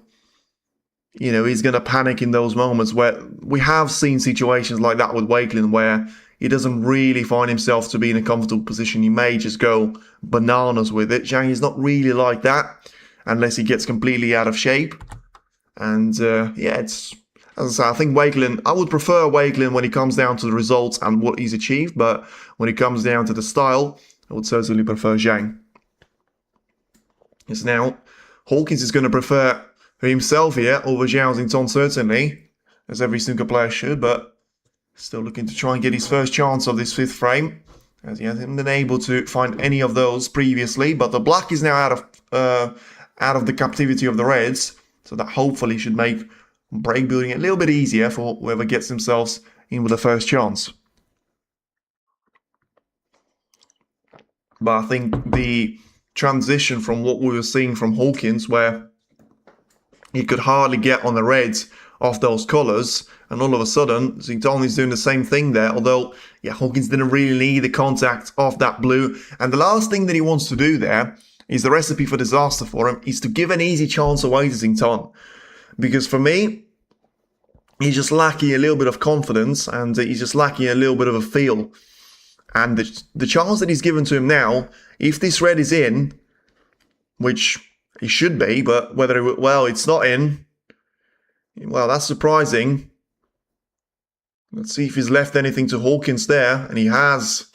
he's going to panic in those moments where we have seen situations like that with Weiklin where he doesn't really find himself to be in a comfortable position. He may just go bananas with it. Zhang is not really like that unless he gets completely out of shape. And it's, as I say, I think Weiklin, I would prefer Weiklin when it comes down to the results and what he's achieved. But when it comes down to the style, I would certainly prefer Zhang. Yes, now, Hawkins is going to prefer himself here over Zhao Xingtong, certainly, as every snooker player should, but still looking to try and get his first chance of this 5th frame, as he hasn't been able to find any of those previously. But the black is now out of the captivity of the reds, so that hopefully should make break building a little bit easier for whoever gets themselves in with the first chance. But I think the transition from what we were seeing from Hawkins, where he could hardly get on the reds of those colours, and all of a sudden Xingtong is doing the same thing there, although Hawkins didn't really need the contact of that blue. And the last thing that he wants to do there is the recipe for disaster for him, is to give an easy chance away to Xingtong. Because for me, he's just lacking a little bit of confidence, and he's just lacking a little bit of a feel. And the chance that he's given to him now, if this red is in, which he should be, but whether it's not in, well, that's surprising. Let's see if he's left anything to Hawkins there, and he has.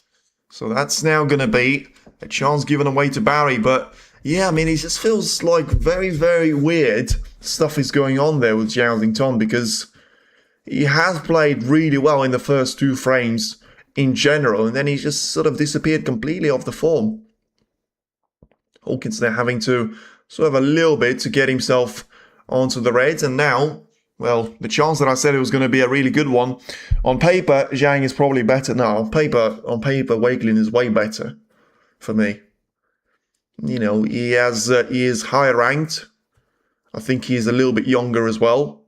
So that's now going to be a chance given away to Barry. But yeah, I mean, it just feels like very, very weird stuff is going on there with Zhao Xingtong, because he has played really well in the first 2 frames in general, and then he just sort of disappeared completely off the form. Hawkins there having to sort of a little bit to get himself onto the Reds, and now, well, the chance that I said it was going to be a really good one, on paper, Zhang is probably better. No, on paper, Wakelin is way better for me. You know, he is higher ranked. I think he is a little bit younger as well.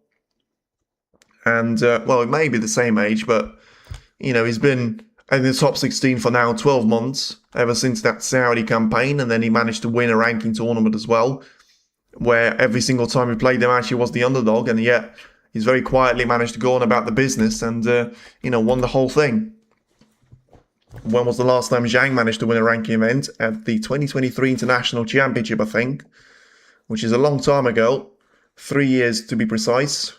And, well, it may be the same age, but, you know, he's been in the top 16 for now 12 months, ever since that Saudi campaign, and then he managed to win a ranking tournament as well, where every single time he played the match, he was the underdog, and yet he's very quietly managed to go on about the business and, you know, won the whole thing. When was the last time Zhang managed to win a ranking event? At the 2023 International Championship, I think, which is a long time ago, 3 years to be precise.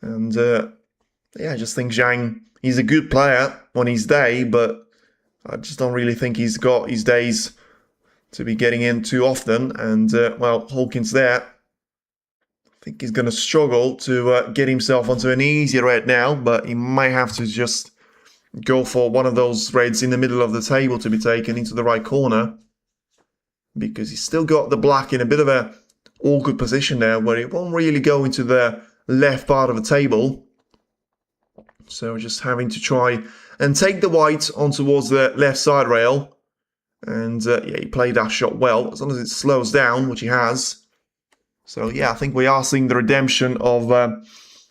And, yeah, I just think Zhang, he's a good player on his day, but I just don't really think he's got his days to be getting in too often. And, well, Hawkins there, I think he's going to struggle to get himself onto an easy red now, but he might have to just go for one of those reds in the middle of the table to be taken into the right corner, because he's still got the black in a bit of a awkward position there where it won't really go into the left part of the table. So just having to try and take the white on towards the left side rail. And yeah, he played that shot well, as long as it slows down, which he has. So yeah, I think we are seeing the redemption of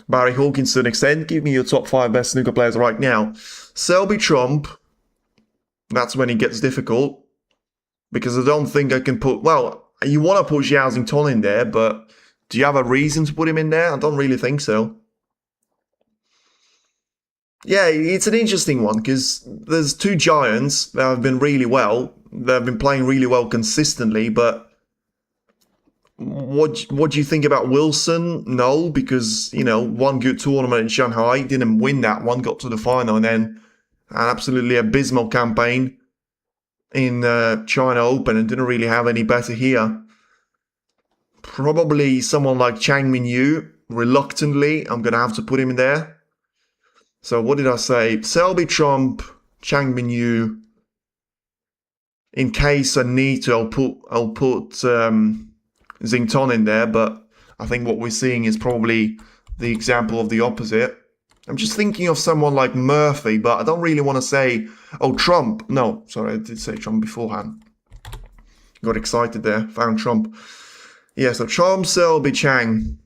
Barry Hawkins to an extent. Give me your top 5 best snooker players right now. Selby Trump, that's when it gets difficult, because I don't think I can put, well, you want to put Zhao Xington in there, but do you have a reason to put him in there? I don't really think so. Yeah, it's an interesting one, because there's 2 giants that have been really well, that have been playing really well consistently, but what do you think about Wilson? No, because, you know, one good tournament in Shanghai, didn't win that one, got to the final, and then an absolutely abysmal campaign in China Open, and didn't really have any better here. Probably someone like Chang Minyu, reluctantly, I'm going to have to put him in there. So what did I say? Selby Trump, Chang Minyu. In case I need to, I'll put Xington in there, but I think what we're seeing is probably the example of the opposite. I'm just thinking of someone like Murphy, but I don't really want to say, oh, Trump. No, sorry, I did say Trump beforehand. Got excited there, found Trump. Yeah, so Trump, Selby, Chang.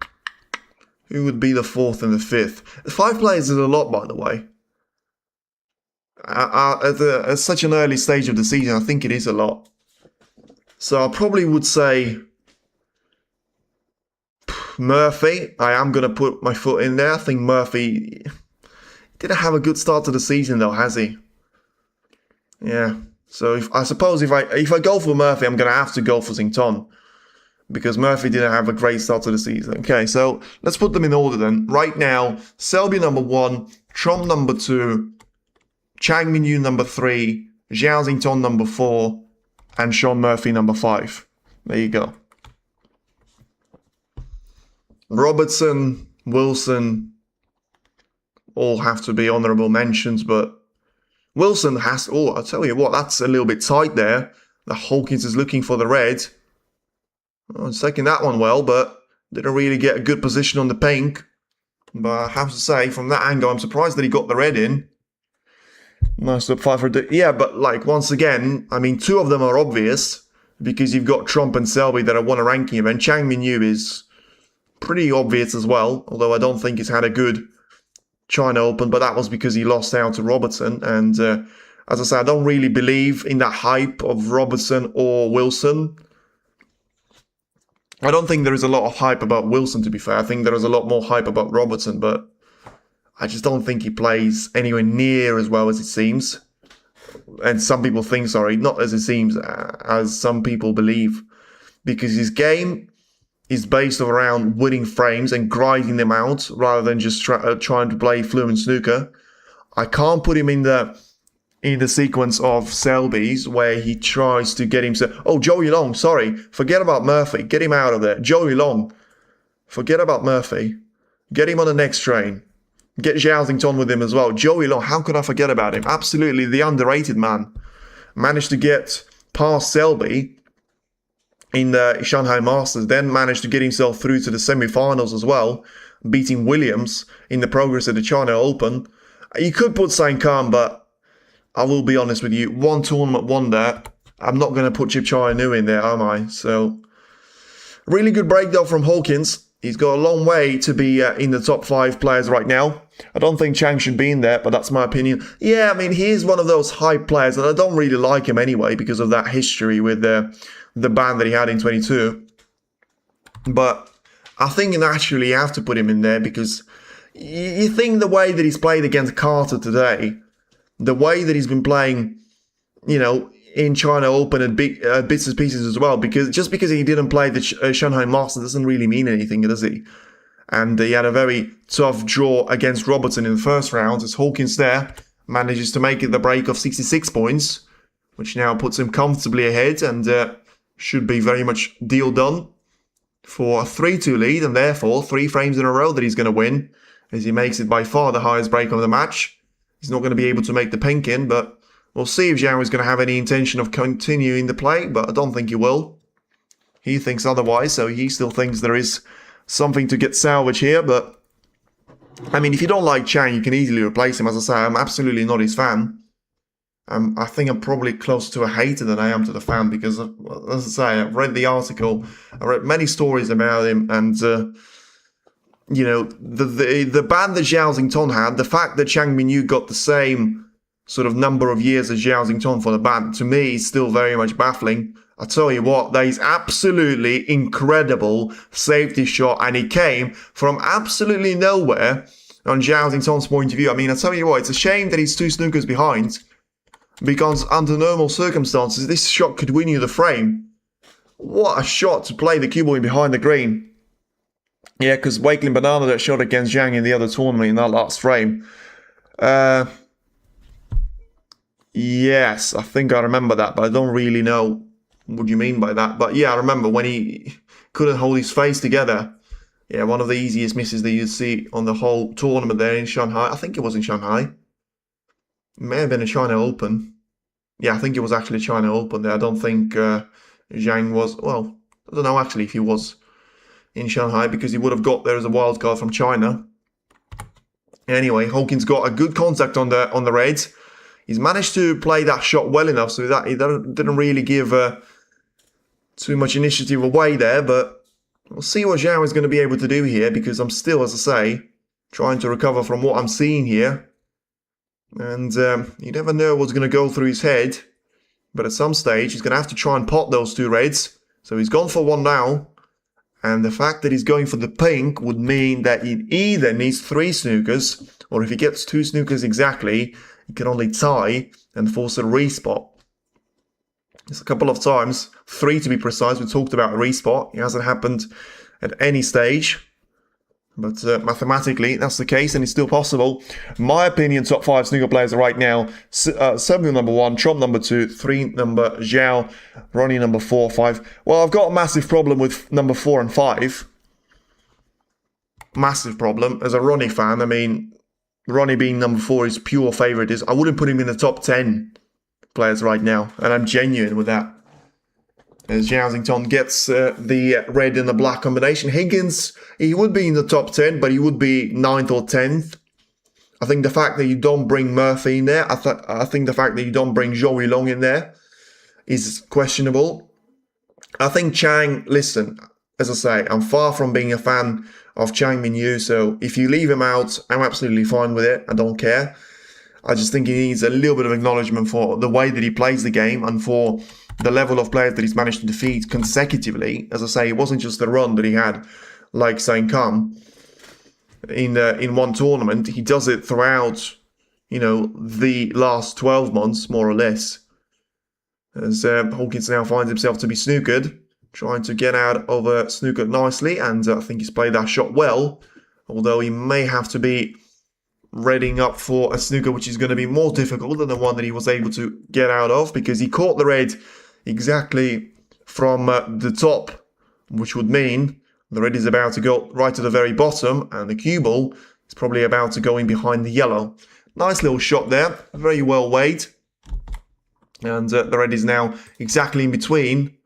Who would be the 4th and the 5th? 5 players is a lot, by the way. At such an early stage of the season, I think it is a lot. So I probably would say Murphy. I am going to put my foot in there. I think Murphy didn't have a good start to the season, though, has he? Yeah. So I suppose if I go for Murphy, I'm going to have to go for Xington, because Murphy didn't have a great start to the season. Okay, so let's put them in order then. Right now, Selby number 1, Trump number 2, Chang Minyu number 3, Zhao Xington number 4, and Sean Murphy number 5. There you go. Robertson, Wilson, all have to be honourable mentions, but Wilson has, oh, I'll tell you what, that's a little bit tight there. The Hawkins is looking for the red. Oh, he's taking that one well, but didn't really get a good position on the pink. But I have to say, from that angle, I'm surprised that he got the red in. Nice up 5 for... Yeah, but like, once again, I mean, 2 of them are obvious, because you've got Trump and Selby that have won a ranking event. Chang Minyu is pretty obvious as well, although I don't think he's had a good China Open, but that was because he lost out to Robertson. And as I say, I don't really believe in that hype of Robertson or Wilson. I don't think there is a lot of hype about Wilson, to be fair. I think there is a lot more hype about Robertson, but I just don't think he plays anywhere near as well as it seems. And some people think, sorry, not as it seems, as some people believe. Because his game is based around winning frames and grinding them out rather than just trying to play fluent snooker. I can't put him in the sequence of Selby's where he tries to get himself... Oh, Joey Long, sorry. Forget about Murphy. Get him out of there. Joey Long. Forget about Murphy. Get him on the next train. Get Zhao Xington with him as well. Joey Long, how could I forget about him? Absolutely the underrated man. Managed to get past Selby in the Shanghai Masters, then managed to get himself through to the semi-finals as well, beating Williams in the progress of the China Open. You could put Saint Khan, but I will be honest with you, one tournament wonder. I'm not going to put Chip Chai Nu in there, am I? So, really good break though from Hawkins. He's got a long way to be in the top 5 players right now. I don't think Chang should be in there, but that's my opinion. Yeah, I mean, he is one of those hype players, and I don't really like him anyway because of that history with the ban that he had in 22. But I think naturally you have to put him in there because you think the way that he's played against Carter today, the way that he's been playing, you know, in China Open and bits and pieces as well, because just because he didn't play the Shanghai Masters doesn't really mean anything, does he? And he had a very tough draw against Robertson in the first round, as Hawkins there manages to make it the break of 66 points, which now puts him comfortably ahead and should be very much deal done for a 3-2 lead, and therefore 3 frames in a row that he's going to win, as he makes it by far the highest break of the match. He's not going to be able to make the pink in, but we'll see if Zhao is going to have any intention of continuing the play, but I don't think he will. He thinks otherwise, so he still thinks there is something to get salvaged here, but I mean, if you don't like Chang, you can easily replace him. As I say, I'm absolutely not his fan. I think I'm probably closer to a hater than I am to the fan because, as I say, I've read the article, I read many stories about him, and you know, the ban that Zhao Xington had, the fact that Chang Minyu got the same sort of number of years as Zhao Xington for the ban, to me is still very much baffling. I tell you what, that is absolutely incredible safety shot, and it came from absolutely nowhere on Zhao Xington's point of view. I mean, I tell you what, it's a shame that he's 2 snookers behind, because under normal circumstances, this shot could win you the frame. What a shot to play the cue ball in behind the green. Yeah, because Wakelin Banana that shot against Zhang in the other tournament in that last frame. Yes, I think I remember that, but I don't really know what you mean by that. But yeah, I remember when he couldn't hold his face together. Yeah, one of the easiest misses that you'd see on the whole tournament there in Shanghai. I think it was in Shanghai. It may have been a China Open. Yeah, I think it was actually China Open there. I don't think Zhang was, well, I don't know actually if he was in Shanghai, because he would have got there as a wild card from China. Anyway, Hawkins got a good contact on the reds. He's managed to play that shot well enough so that he didn't really give too much initiative away there, but we'll see what Zhao is going to be able to do here, because I'm still, as I say, trying to recover from what I'm seeing here. And you never know what's going to go through his head, but at some stage he's going to have to try and pot those 2 reds. So he's gone for 1 now, and the fact that he's going for the pink would mean that he either needs 3 snookers, or if he gets 2 snookers exactly, he can only tie and force a respot. It's a couple of times, 3 to be precise, we talked about a respot. It hasn't happened at any stage, but mathematically that's the case, and it's still possible. My opinion, top 5 snooker players right now: Samuel number 1, Trump number 2, 3 number Zhao, Ronnie number 4, 5. Well, I've got a massive problem with number 4 and 5. Massive problem. As a Ronnie fan, I mean, Ronnie being number 4 is pure favoritism. I wouldn't put him in the top 10 players right now, and I'm genuine with that. As Zhao Xington gets the red and the black combination. Higgins, he would be in the top 10, but he would be 9th or 10th. I think the fact that you don't bring Murphy in there, I think the fact that you don't bring Joey Long in there is questionable. I think Chang, listen, as I say, I'm far from being a fan of Chang Minyu, so if you leave him out, I'm absolutely fine with it. I don't care. I just think he needs a little bit of acknowledgement for the way that he plays the game and for the level of players that he's managed to defeat consecutively. As I say, it wasn't just the run that he had, like Saint Kam, in one tournament. He does it throughout, you know, the last 12 months, more or less. As Hawkins now finds himself to be snookered, trying to get out of a snooker nicely, and I think he's played that shot well, although he may have to be readying up for a snooker which is going to be more difficult than the one that he was able to get out of, because he caught the red exactly from the top, which would mean the red is about to go right to the very bottom, and the cue ball It's probably about to go in behind the yellow. Nice little shot there. Very well weighed. And the red is now exactly in between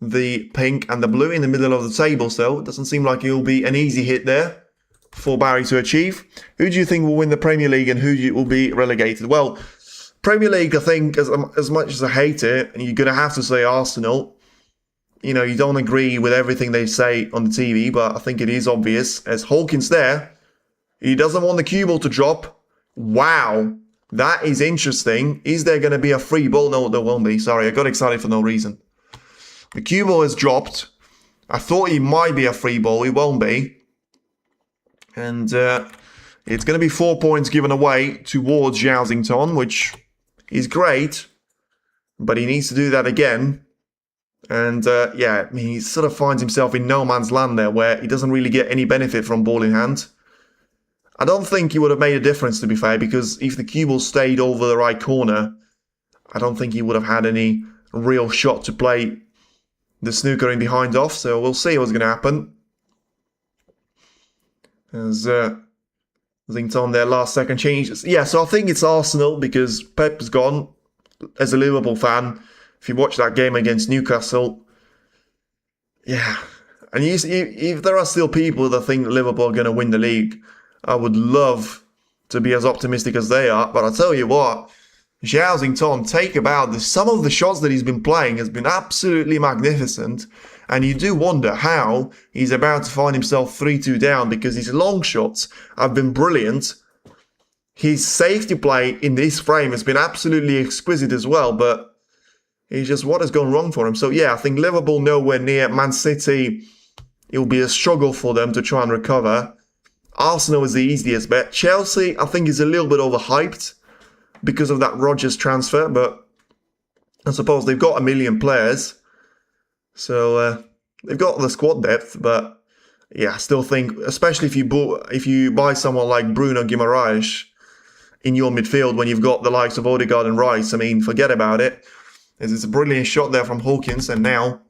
the pink and the blue in the middle of the table. So it doesn't seem like it will be an easy hit there for Barry to achieve. Who do you think will win the Premier League and who will be relegated? Well, Premier League, I think, as much as I hate it, and you're going to have to say Arsenal. You know, you don't agree with everything they say on the TV, but I think it is obvious. As Hawkins there, he doesn't want the cue ball to drop. Wow, that is interesting. Is there going to be a free ball? No, there won't be. Sorry, I got excited for no reason. The cue ball has dropped. I thought it might be a free ball. It won't be. And it's going to be 4 points given away towards Zhao, which is great. But he needs to do that again. And yeah, I mean, he sort of finds himself in no man's land there where he doesn't really get any benefit from ball in hand. I don't think he would have made a difference, to be fair, because if the cue ball stayed over the right corner, I don't think he would have had any real shot to play the snooker in behind off. So we'll see what's going to happen. As Zington there, last second changes. Yeah, so I think it's Arsenal because Pep is gone. As a Liverpool fan, if you watch that game against Newcastle, yeah. And if there are still people that think Liverpool are going to win the league, I would love to be as optimistic as they are. But I tell you what, Zhao Zington, take about this. Some of the shots that he's been playing has been absolutely magnificent. And you do wonder how he's about to find himself 3-2 down because his long shots have been brilliant. His safety play in this frame has been absolutely exquisite as well. But it's just what has gone wrong for him. So yeah, I think Liverpool nowhere near. Man City, it will be a struggle for them to try and recover. Arsenal is the easiest bet. Chelsea, I think, is a little bit overhyped because of that Rodgers transfer, but I suppose they've got 1 million players. So they've got the squad depth, but yeah, I still think, especially if you buy someone like Bruno Guimaraes in your midfield when you've got the likes of Odegaard and Rice, I mean, forget about it. It's a brilliant shot there from Hawkins, and now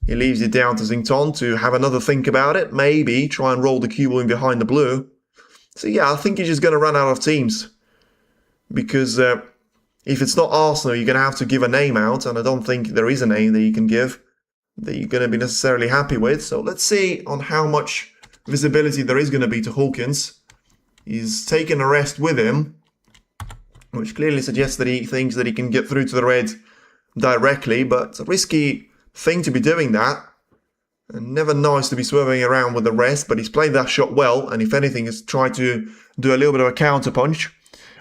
he leaves it down to Zington to have another think about it. Maybe try and roll the cue ball in behind the blue. So yeah, I think he's just going to run out of teams. Because if it's not Arsenal, you're going to have to give a name out. And I don't think there is a name that you can give that you're going to be necessarily happy with. So let's see on how much visibility there is going to be to Hawkins. He's taken a rest with him, which clearly suggests that he thinks that he can get through to the red directly. But it's a risky thing to be doing that, and never nice to be swerving around with the rest, but he's played that shot well, and if anything has tried to do a little bit of a counter punch.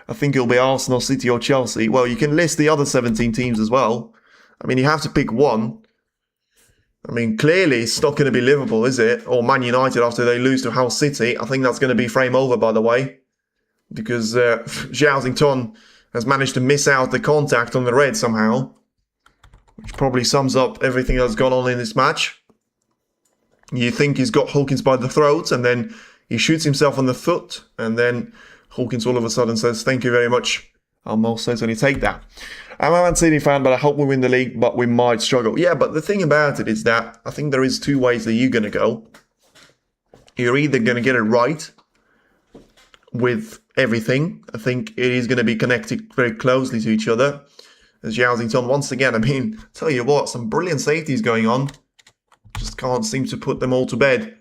I think it'll be Arsenal, City or Chelsea. Well, you can list the other 17 teams as well. I mean, you have to pick one. I mean, clearly it's not going to be Liverpool, is it? Or Man United after they lose to Hull City. I think that's going to be frame over, by the way, because Zhao Zington has managed to miss out the contact on the red somehow, which probably sums up everything that's gone on in this match. You think he's got Hawkins by the throat, and then he shoots himself on the foot, and then Hawkins all of a sudden says, "Thank you very much. I'll most certainly take that." I'm a Man City fan, but I hope we win the league, but we might struggle. Yeah, but the thing about it is that I think there is two ways that you're going to go. You're either going to get it right with everything. I think it is going to be connected very closely to each other. As Zhao Zington, once again, I mean, tell you what, some brilliant safeties going on. Just can't seem to put them all to bed.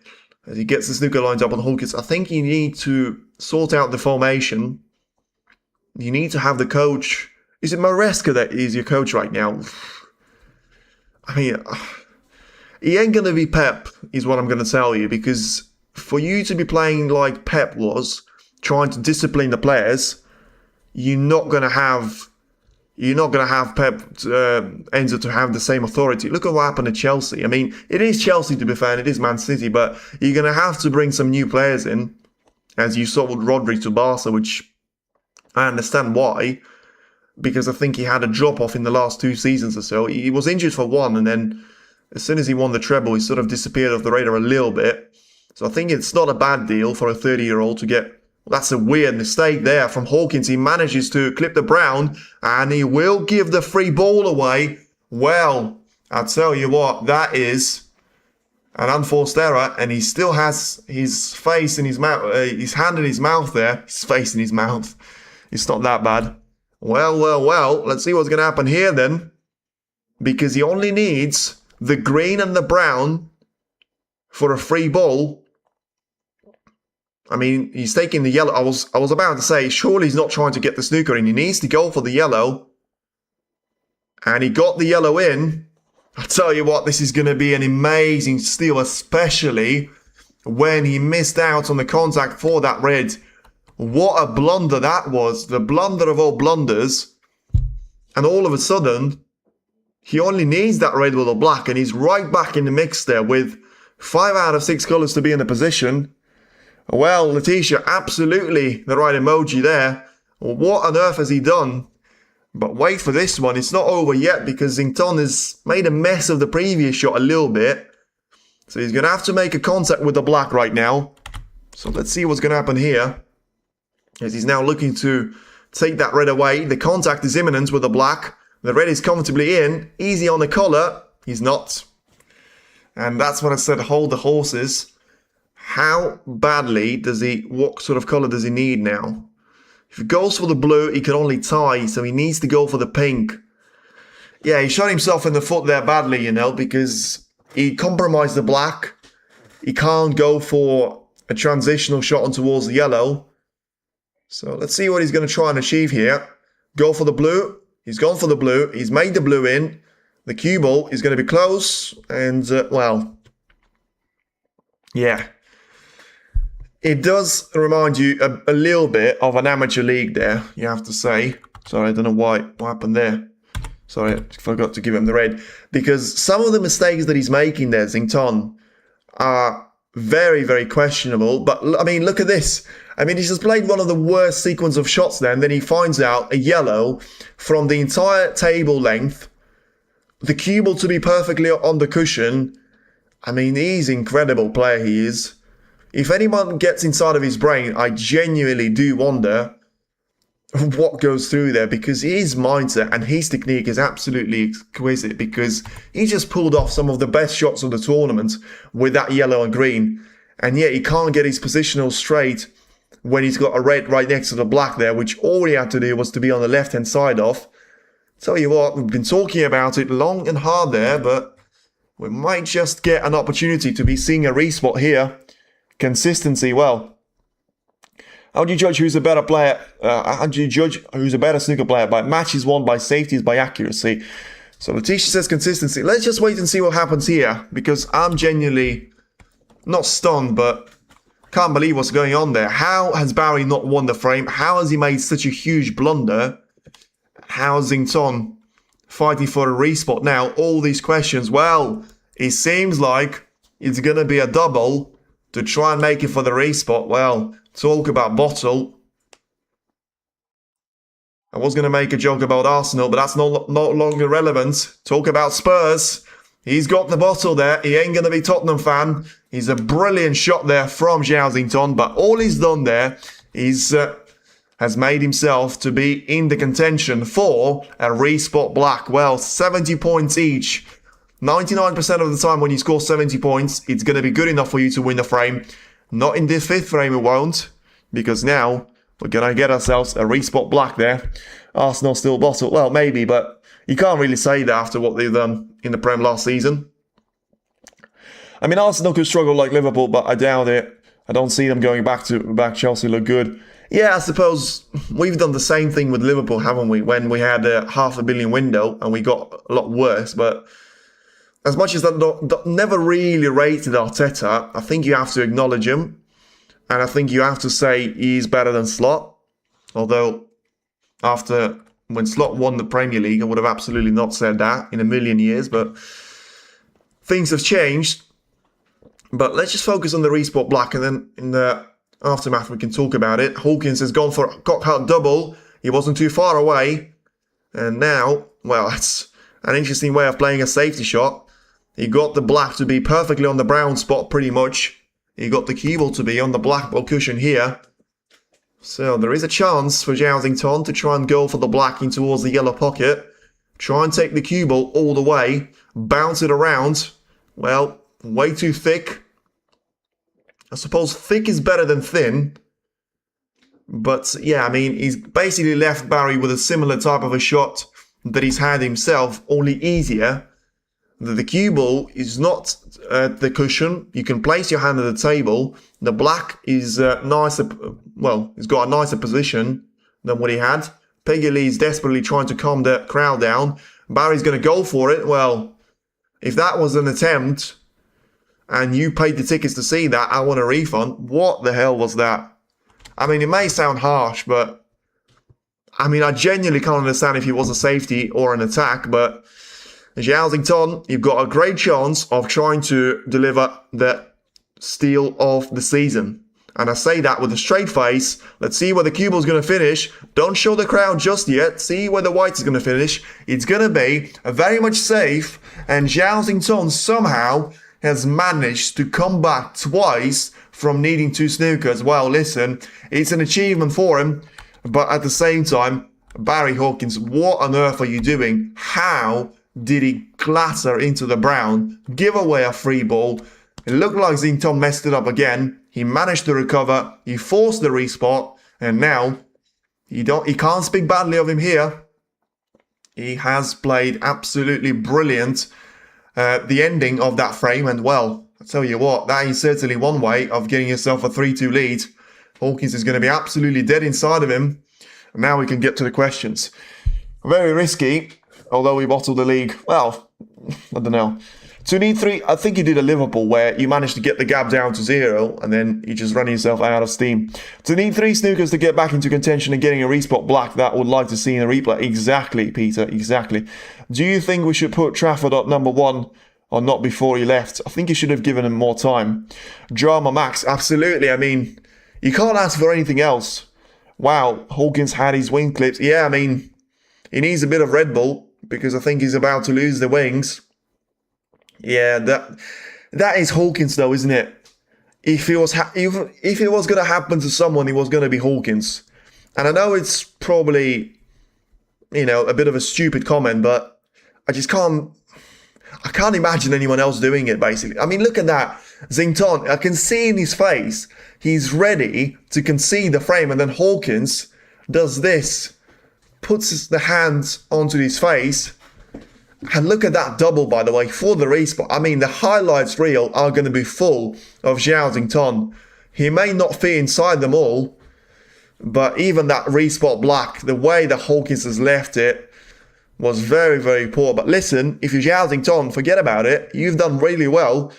As he gets the snooker lines up on Hawkins, I think you need to sort out the formation. You need to have the coach. Is it Maresca that is your coach right now? I mean, he ain't going to be Pep, is what I'm going to tell you. Because for you to be playing like Pep was, trying to discipline the players, you're not going to have Pep Enzo to have the same authority. Look at what happened to Chelsea. I mean, it is Chelsea to be fair, and it is Man City, but you're going to have to bring some new players in, as you saw with Rodri to Barca, which I understand why, because I think he had a drop-off in the last 2 seasons or so. He was injured for one, and then as soon as he won the treble, he sort of disappeared off the radar a little bit. So I think it's not a bad deal for a 30-year-old to get. That's a weird mistake there from Hawkins. He manages to clip the brown, and he will give the free ball away. Well, I'll tell you what, that is An unforced error, and he still has his face in his mouth, his hand in his mouth there. His face in his mouth. It's not that bad. Well, let's see what's going to happen here then. Because he only needs the green and the brown for a free ball. I mean, he's taking the yellow. I was about to say, surely he's not trying to get the snooker in. He needs to go for the yellow. And he got the yellow in. I tell you what, this is going to be an amazing steal, especially when he missed out on the contact for that red. What a blunder that was. The blunder of all blunders. And all of a sudden, he only needs that red with a black, and he's right back in the mix there with 5 out of 6 colours to be in the position. Well, Letitia, absolutely the right emoji there. What on earth has he done? But wait for this one. It's not over yet because Xington has made a mess of the previous shot a little bit. So he's going to have to make a contact with the black right now. So let's see what's going to happen here. As he's now looking to take that red away. The contact is imminent with the black. The red is comfortably in. Easy on the collar. He's not. And that's what I said, hold the horses. How badly does he, what sort of color does he need now? If he goes for the blue, he can only tie, so he needs to go for the pink. Yeah, he shot himself in the foot there badly, you know, because he compromised the black. He can't go for a transitional shot on towards the yellow. So let's see what he's going to try and achieve here. Go for the blue. He's gone for the blue. He's made the blue in. The cue ball is going to be close. And, well, yeah. It does remind you a little bit of an amateur league there, you have to say. Sorry, I don't know what happened there. Sorry, I forgot to give him the red. Because some of the mistakes that he's making there, Xington, are very, very questionable. But, I mean, look at this. I mean, he's just played one of the worst sequence of shots there, and then he finds out a yellow from the entire table length. The cue ball to be perfectly on the cushion. I mean, he's an incredible player, he is. If anyone gets inside of his brain, I genuinely do wonder what goes through there, because his mindset and his technique is absolutely exquisite, because he just pulled off some of the best shots of the tournament with that yellow and green, and yet he can't get his positional straight when he's got a red right next to the black there, which all he had to do was to be on the left-hand side off. Tell you what, we've been talking about it long and hard there, but we might just get an opportunity to be seeing a respot here. Consistency, well, how do you judge who's a better player? How do you judge who's a better snooker player? By matches won, by safeties, by accuracy. So Letitia says consistency. Let's just wait and see what happens here, because I'm genuinely not stunned, but can't believe what's going on there. How has Barry not won the frame? How has he made such a huge blunder? How's Xington fighting for a respot now? All these questions. Well, it seems like it's going to be a double to try and make it for the respot. Well, talk about bottle. I was going to make a joke about Arsenal, but that's no longer relevant. Talk about Spurs. He's got the bottle there. He ain't going to be Tottenham fan. He's a brilliant shot there from Zhao Xington, but all he's done there is has made himself to be in the contention for a respot black. Well, 70 points each. 99% of the time when you score 70 points, it's going to be good enough for you to win the frame. Not in this 5th frame it won't, because now we're going to get ourselves a respot black there. Arsenal still bottle. Well, maybe, but you can't really say that after what they've done in the Prem last season. I mean, Arsenal could struggle like Liverpool, but I doubt it. I don't see them going back. Chelsea look good. Yeah, I suppose we've done the same thing with Liverpool, haven't we? When we had a $500 million window and we got a lot worse, but as much as that never really rated Arteta, I think you have to acknowledge him. And I think you have to say he's better than Slot. Although, when Slot won the Premier League, I would have absolutely not said that in a million years. But things have changed. But let's just focus on the respot black. And then in the aftermath, we can talk about it. Hawkins has gone for a cock-out double. He wasn't too far away. And now, well, that's an interesting way of playing a safety shot. He got the black to be perfectly on the brown spot, pretty much. He got the cue ball to be on the black ball cushion here. So there is a chance for Zhao Xington to try and go for the black in towards the yellow pocket. Try and take the cue ball all the way. Bounce it around. Well, way too thick. I suppose thick is better than thin. But yeah, I mean, he's basically left Barry with a similar type of a shot that he's had himself, only easier. The cue ball is not the cushion. You can place your hand at the table. The black is nicer, well, it's got a nicer position than what he had. Peggy Lee is desperately trying to calm the crowd down. Barry's going to go for it. Well, if that was an attempt and you paid the tickets to see that, I want a refund. What the hell was that? I mean, it may sound harsh, but I mean, I genuinely can't understand if it was a safety or an attack, but Zhao, you've got a great chance of trying to deliver the steal of the season. And I say that with a straight face. Let's see where the cue ball is going to finish. Don't show the crowd just yet. See where the white is going to finish. It's going to be very much safe. And Zhao somehow has managed to come back twice from needing 2 snookers. Well, listen, it's an achievement for him. But at the same time, Barry Hawkins, what on earth are you doing? How did he clatter into the brown, give away a free ball? It looked like Zhao messed it up again. He managed to recover. He forced the respot. And now, he can't speak badly of him here. He has played absolutely brilliant. The ending of that frame, and well, I tell you what, that is certainly one way of getting yourself a 3-2 lead. Hawkins is going to be absolutely dead inside of him. And now we can get to the questions. Very risky, although we bottled the league. Well, I don't know. To need 3, I think you did a Liverpool where you managed to get the gap down to 0 and then you just run yourself out of steam. To need 3 snookers to get back into contention and getting a respot black, that would like to see in a replay. Exactly, Peter, exactly. Do you think we should put Trafford at number 1 or not before he left? I think you should have given him more time. Drama Max, absolutely. I mean, you can't ask for anything else. Wow, Hawkins had his wing clips. Yeah, I mean, he needs a bit of Red Bull because I think he's about to lose the wings. Yeah, that is Hawkins though, isn't it? If it was going to happen to someone, it was going to be Hawkins. And I know it's probably, you know, a bit of a stupid comment, but I can't imagine anyone else doing it, basically. I mean, look at that. Zhao, I can see in his face, he's ready to concede the frame, and then Hawkins does this, puts the hands onto his face. And look at that double, by the way, for the respot. I mean, the highlights reel are going to be full of Zhao. He may not fit inside them all, but even that respot black, the way that Hawkins has left it was very, very poor. But listen, if you're Zhao, forget about it. You've done really well.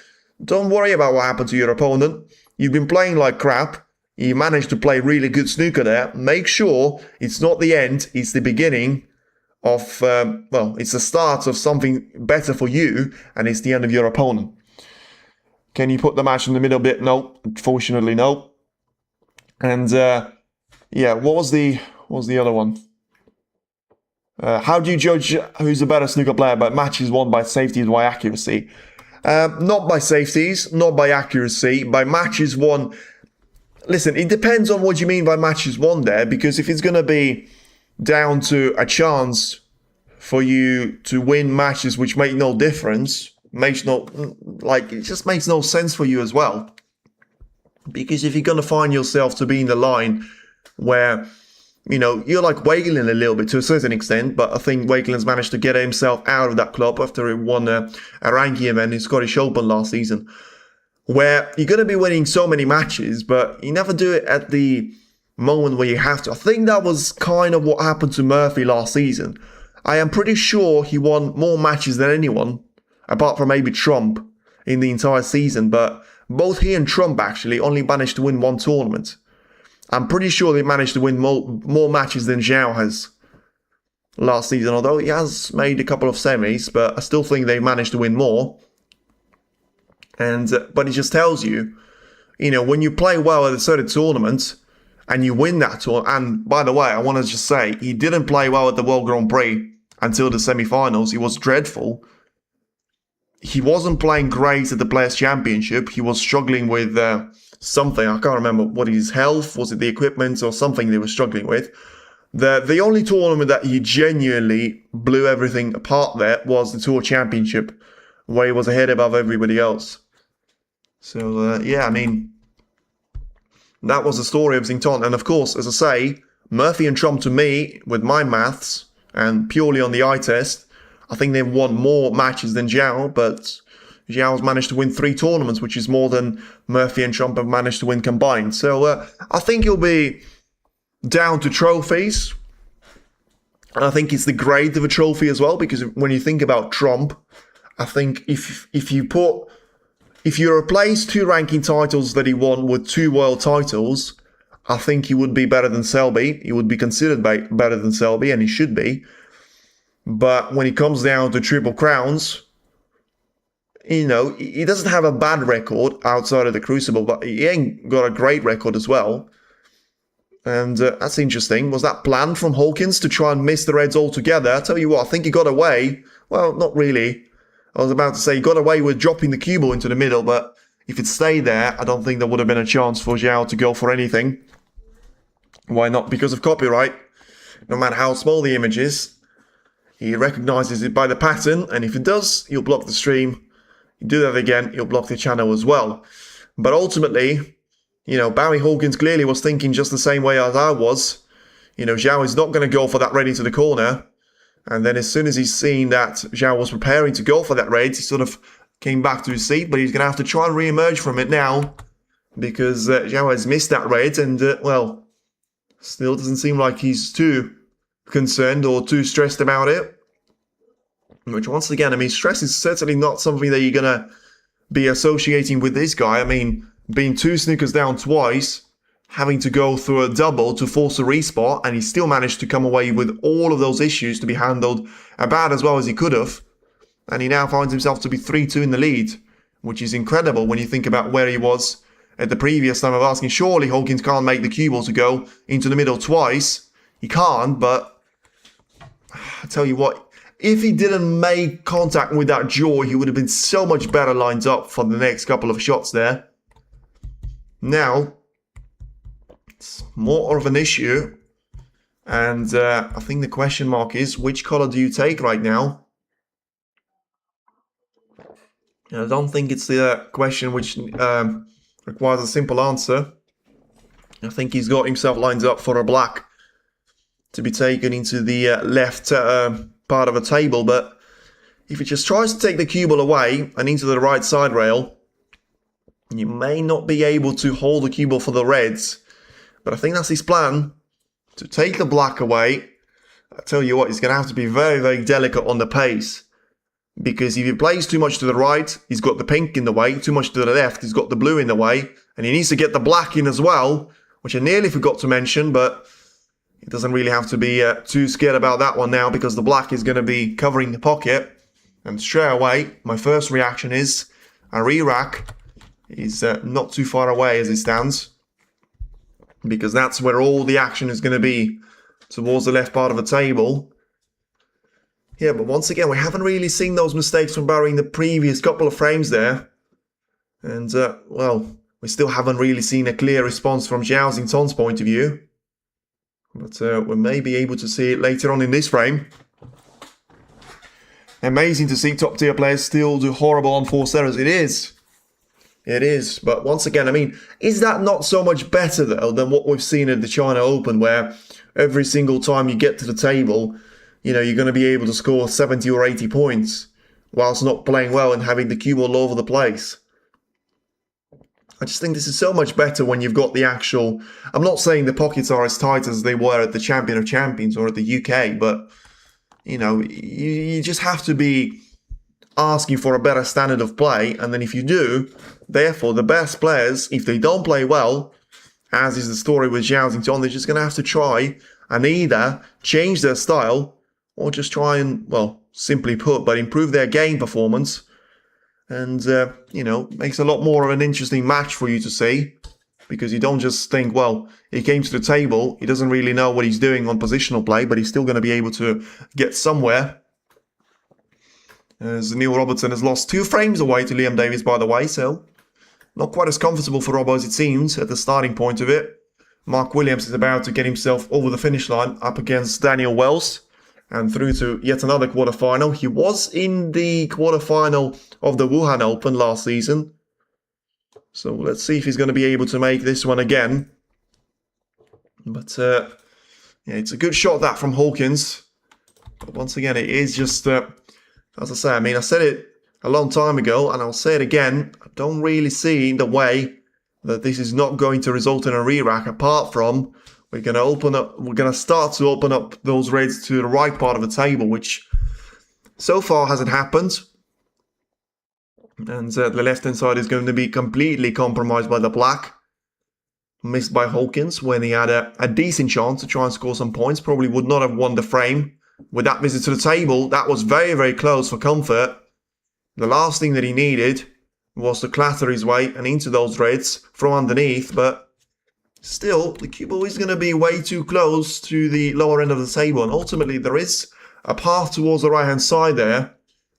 Don't worry about what happened to your opponent. You've been playing like crap. You managed to play really good snooker there. Make sure it's not the end, it's the beginning of, well, it's the start of something better for you, and it's the end of your opponent. Can you put the match in the middle bit? No, unfortunately, no. And yeah, what was the other one? How do you judge who's a better snooker player? By matches won by safety and by accuracy? Not by safeties, not by accuracy, by matches won. Listen, it depends on what you mean by matches won there, because if it's going to be down to a chance for you to win matches which make no difference, it just makes no sense for you as well. Because if you're going to find yourself to be in the line where, you know, you're like Wakelin a little bit to a certain extent, but I think Wakelin's managed to get himself out of that club after he won a ranking event in Scottish Open last season, where you're going to be winning so many matches, but you never do it at the moment where you have to. I think that was kind of what happened to Murphy last season. I am pretty sure he won more matches than anyone, apart from maybe Trump, in the entire season, but both he and Trump actually only managed to win 1 tournament. I'm pretty sure they managed to win more matches than Zhao has last season, although he has made a couple of semis, but I still think they managed to win more. And but it just tells you, you know, when you play well at a certain tournament and you win that tournament. And by the way, I want to just say, he didn't play well at the World Grand Prix until the semi-finals. He was dreadful. He wasn't playing great at the Players' Championship. He was struggling with something. I can't remember what his health, was it the equipment or something they were struggling with. The only tournament that he genuinely blew everything apart there was the Tour Championship, where he was ahead above everybody else. So, yeah, I mean, that was the story of Xington. And of course, as I say, Murphy and Trump, to me, with my maths, and purely on the eye test, I think they've won more matches than Zhao, but Zhao's managed to win 3 tournaments, which is more than Murphy and Trump have managed to win combined. So I think you'll be down to trophies. And I think it's the grade of a trophy as well, because when you think about Trump, I think if you replace 2 ranking titles that he won with 2 world titles, I think he would be better than Selby. He would be considered better than Selby, and he should be. But when it comes down to triple crowns, you know, he doesn't have a bad record outside of the Crucible, but he ain't got a great record as well. And that's interesting. Was that planned from Hawkins to try and miss the Reds altogether? I tell you what, I think he got away. Well, not really. I was about to say he got away with dropping the cue ball into the middle, but if it stayed there, I don't think there would have been a chance for Zhao to go for anything. Why not? Because of copyright. No matter how small the image is, he recognizes it by the pattern, and if it does, he'll block the stream. You do that again, he'll block the channel as well. But ultimately, you know, Barry Hawkins clearly was thinking just the same way as I was. You know, Zhao is not going to go for that ready to the corner. And then as soon as he's seen that Zhao was preparing to go for that raid, he sort of came back to his seat, but he's going to have to try and re-emerge from it now, because Zhao has missed that raid, and, well, still doesn't seem like he's too concerned or too stressed about it. Which, once again, I mean, stress is certainly not something that you're going to be associating with this guy. I mean, being 2 snookers down twice, having to go through a double to force a respot, and he still managed to come away with all of those issues to be handled about as well as he could have. And he now finds himself to be 3-2 in the lead, which is incredible when you think about where he was at the previous time of asking. Surely Hawkins can't make the cue ball to go into the middle twice. He can't, but I tell you what, if he didn't make contact with that jaw, he would have been so much better lined up for the next couple of shots there. Now, it's more of an issue, and I think the question mark is, which color do you take right now? And I don't think it's the question which requires a simple answer. I think he's got himself lined up for a black to be taken into the left part of a table, but if he just tries to take the cue ball away and into the right side rail, you may not be able to hold the cue ball for the Reds. But I think that's his plan, to take the black away. I tell you what, he's going to have to be very, very delicate on the pace, because if he plays too much to the right, he's got the pink in the way, too much to the left, he's got the blue in the way, and he needs to get the black in as well, which I nearly forgot to mention, but he doesn't really have to be too scared about that one now, because the black is going to be covering the pocket. And straight away, my first reaction is a re-rack is not too far away as it stands, because that's where all the action is going to be, towards the left part of the table. Yeah, but once again, we haven't really seen those mistakes from Barry in the previous couple of frames there. And, well, we still haven't really seen a clear response from Zhao Xington's point of view. But we may be able to see it later on in this frame. Amazing to see top tier players still do horrible unforced errors. It is. It is. But once again, I mean, is that not so much better, though, than what we've seen at the China Open, where every single time you get to the table, you know, you're going to be able to score 70 or 80 points whilst not playing well and having the cue all over the place? I just think this is so much better when you've got the actual... I'm not saying the pockets are as tight as they were at the Champion of Champions or at the UK, but, you know, you just have to be asking for a better standard of play. And then if you do, therefore, the best players, if they don't play well, as is the story with Zhao Xington, they're just going to have to try and either change their style or just try and, well, simply put, but improve their game performance. And, you know, makes a lot more of an interesting match for you to see, because you don't just think, well, he came to the table, he doesn't really know what he's doing on positional play, but he's still going to be able to get somewhere. As Neil Robertson has lost 2 frames away to Liam Davis, by the way, so not quite as comfortable for Robbo as it seems at the starting point of it. Mark Williams is about to get himself over the finish line up against Daniel Wells and through to yet another quarterfinal. He was in the quarterfinal of the Wuhan Open last season. So let's see if he's going to be able to make this one again. But yeah, it's a good shot that from Hawkins. But once again, it is just, as I say, I mean, I said it a long time ago, and I'll say it again. I don't really see the way that this is not going to result in a re-rack, apart from we're going to start to open up those reds to the right part of the table, which so far hasn't happened. And the left-hand side is going to be completely compromised by the black. Missed by Hawkins when he had a decent chance to try and score some points. Probably would not have won the frame with that visit to the table. That was very, very close for comfort. The last thing that he needed was to clatter his way and into those reds from underneath. But still, the cue ball is going to be way too close to the lower end of the table. And ultimately, there is a path towards the right-hand side there.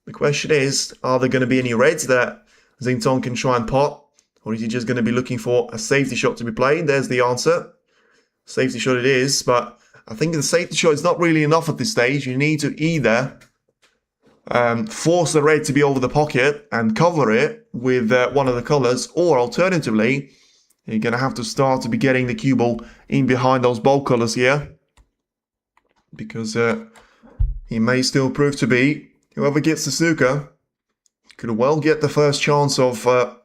The question is, are there going to be any reds that Xington can try and pot? Or is he just going to be looking for a safety shot to be played? There's the answer. Safety shot it is, but I think the safety shot is not really enough at this stage. You need to either force the red to be over the pocket and cover it with one of the colours, or alternatively, you're going to have to start to be getting the cue ball in behind those bold colours here. Because he may still prove to be, whoever gets the snooker could well get the first chance of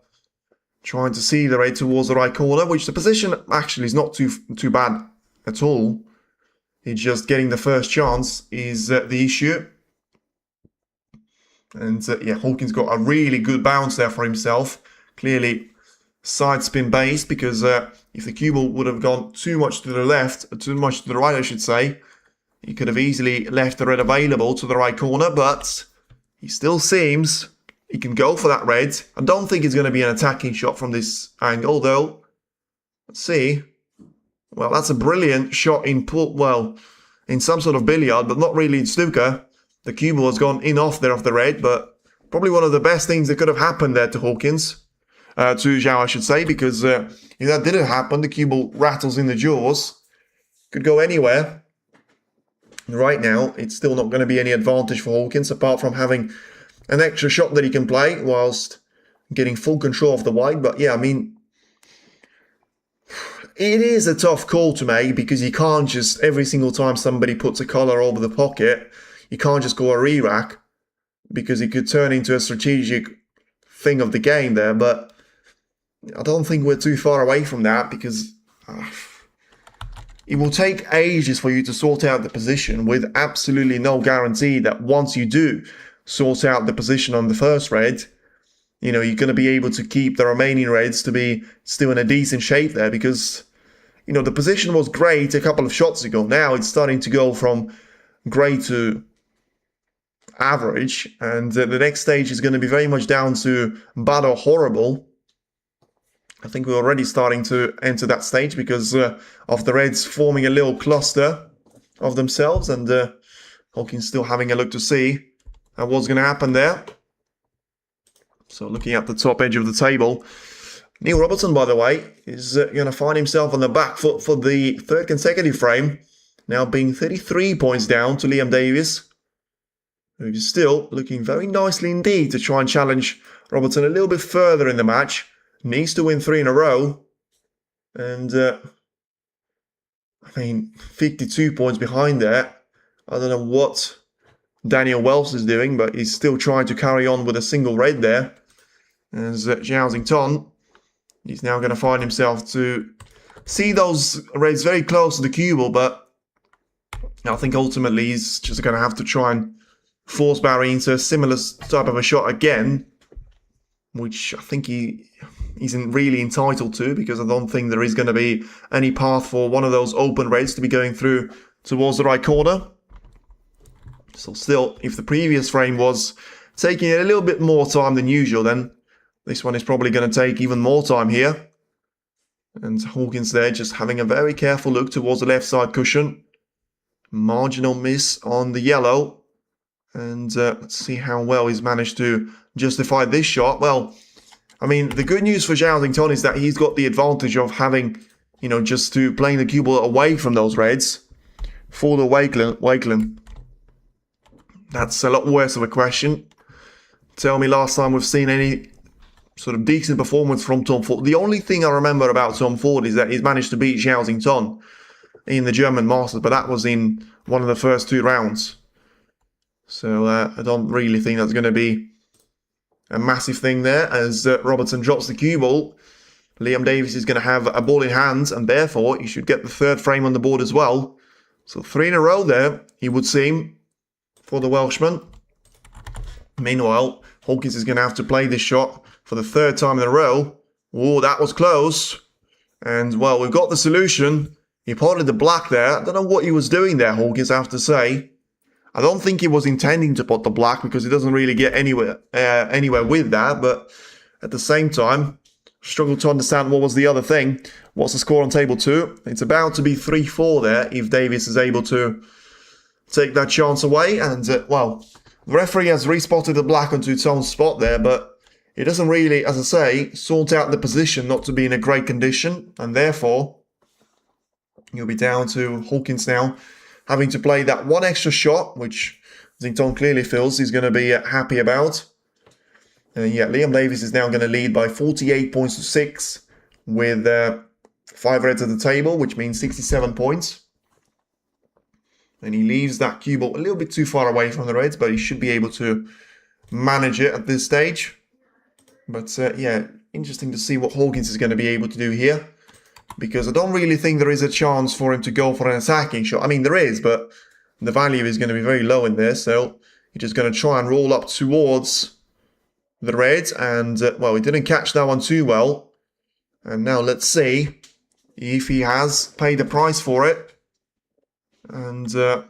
trying to see the red towards the right corner, which the position actually is not too bad at all. It's just getting the first chance is the issue. And yeah, Hawkins got a really good bounce there for himself. Clearly side spin based, because if the cue ball would have gone too much to the left, too much to the right I should say, he could have easily left the red available to the right corner, but he still seems he can go for that red. I don't think it's going to be an attacking shot from this angle, though. Let's see. Well, that's a brilliant shot in in some sort of billiard, but not really in snooker. The cue ball has gone in off there of the red, but probably one of the best things that could have happened there to Hawkins. To Zhao, I should say, because if that didn't happen, the cue ball rattles in the jaws. Could go anywhere. Right now, it's still not going to be any advantage for Hawkins, apart from having an extra shot that he can play whilst getting full control of the white. But yeah, I mean, it is a tough call to make, because you can't just, every single time somebody puts a colour over the pocket, you can't just go a re-rack, because it could turn into a strategic thing of the game there. But I don't think we're too far away from that, because it will take ages for you to sort out the position, with absolutely no guarantee that once you do sort out the position on the first red, you know, you're going to be able to keep the remaining reds to be still in a decent shape there, because, you know, the position was great a couple of shots ago. Now it's starting to go from great to average, and the next stage is going to be very much down to bad or horrible. I think we're already starting to enter that stage, because of the reds forming a little cluster of themselves, and Hawkins still having a look to see what's going to happen there. So looking at the top edge of the table, Neil Robertson, by the way, is going to find himself on the back foot for the third consecutive frame, now being 33 points down to Liam Davis, who is still looking very nicely indeed to try and challenge Robertson a little bit further in the match. Needs to win 3 in a row. And, I mean, 52 points behind there. I don't know what Daniel Wells is doing, but he's still trying to carry on with a single red there. As Zhao Xington, he's now going to find himself to see those reds very close to the cue ball, but I think ultimately he's just going to have to try and force Barry into a similar type of a shot again, which I think he isn't really entitled to, because I don't think there is going to be any path for one of those open reds to be going through towards the right corner. So still, if the previous frame was taking a little bit more time than usual, then this one is probably going to take even more time here. And Hawkins there just having a very careful look towards the left side cushion. Marginal miss on the yellow. And let's see how well he's managed to justify this shot. Well, I mean, the good news for Zhao Xington is that he's got the advantage of having, you know, just to playing the cue ball away from those reds. For the Wakeland. That's a lot worse of a question. Tell me last time we've seen any sort of decent performance from Tom Ford. The only thing I remember about Tom Ford is that he's managed to beat Zhao Xington in the German Masters, but that was in one of the first 2 rounds. So I don't really think that's going to be a massive thing there, as Robertson drops the cue ball. Liam Davies is going to have a ball in hand, and therefore he should get the 3rd frame on the board as well. So 3 in a row there, he would seem, for the Welshman. Meanwhile, Hawkins is going to have to play this shot for the 3rd time in a row. Oh, that was close. And, well, we've got the solution. He potted the black there. I don't know what he was doing there, Hawkins, I have to say. I don't think he was intending to pot the black, because he doesn't really get anywhere with that. But at the same time, struggle to understand what was the other thing. What's the score on table 2? It's about to be 3-4 there if Davies is able to take that chance away. And, well, the referee has respotted the black onto Tom's spot there, but it doesn't really, as I say, sort out the position not to be in a great condition. And therefore, you'll be down to Hawkins now, having to play that 1 extra shot, which Xington clearly feels he's going to be happy about. And yeah, Liam Davies is now going to lead by 48 points to 6 with 5 reds at the table, which means 67 points. And he leaves that cue ball a little bit too far away from the reds, but he should be able to manage it at this stage. But yeah, interesting to see what Hawkins is going to be able to do here, because I don't really think there is a chance for him to go for an attacking shot. I mean, there is, but the value is going to be very low in there. So he's just going to try and roll up towards the reds. And, well, he didn't catch that one too well. And now let's see if he has paid the price for it. And, I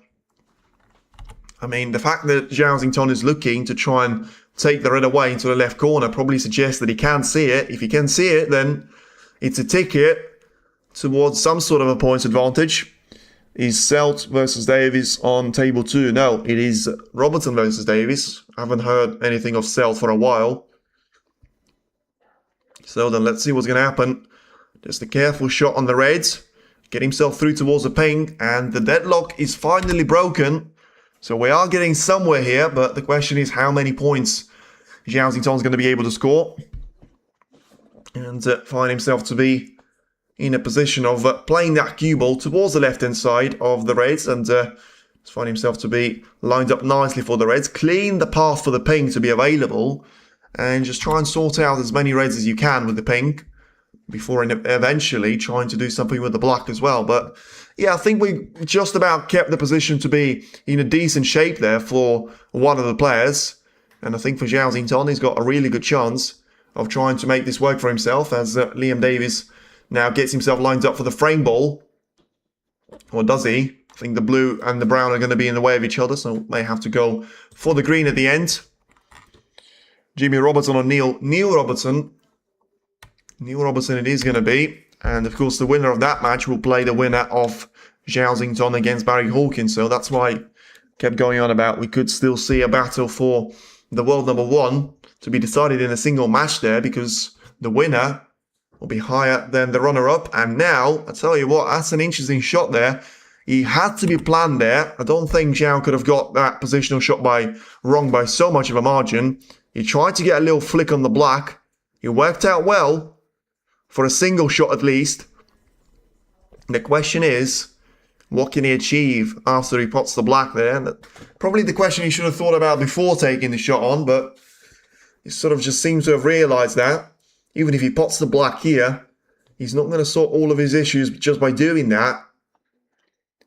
mean, the fact that Zhao Xington is looking to try and take the red away into the left corner probably suggests that he can see it. If he can see it, then it's a ticket towards some sort of a points advantage. Is Selt versus Davies on table 2? No, it is Robertson versus Davies. I haven't heard anything of Selt for a while. So then let's see what's going to happen. Just a careful shot on the reds. Get himself through towards the pink. And the deadlock is finally broken. So we are getting somewhere here. But the question is how many points Zhao Xington is going to be able to score. And find himself to be in a position of playing that cue ball towards the left-hand side of the reds, and find himself to be lined up nicely for the reds. Clean the path for the pink to be available, and just try and sort out as many reds as you can with the pink before eventually trying to do something with the black as well. But yeah, I think we just about kept the position to be in a decent shape there for one of the players, and I think for Zhao Xington, he's got a really good chance of trying to make this work for himself, as Liam Davies now gets himself lined up for the frame ball. Or does he? I think the blue and the brown are going to be in the way of each other, so may have to go for the green at the end. Jimmy Robertson or Neil Robertson. Neil Robertson it is going to be. And of course the winner of that match will play the winner of Zhao Xington against Barry Hawkins. So that's why I kept going on about we could still see a battle for the world number 1 to be decided in a single match there, because the winner will be higher than the runner-up. And now, I tell you what, that's an interesting shot there. He had to be planned there. I don't think Zhao could have got that positional shot wrong by so much of a margin. He tried to get a little flick on the black. It worked out well, for a single shot at least. The question is, what can he achieve after he pots the black there? And probably the question he should have thought about before taking the shot on, but he sort of just seems to have realised that. Even if he pots the black here, he's not going to sort all of his issues just by doing that.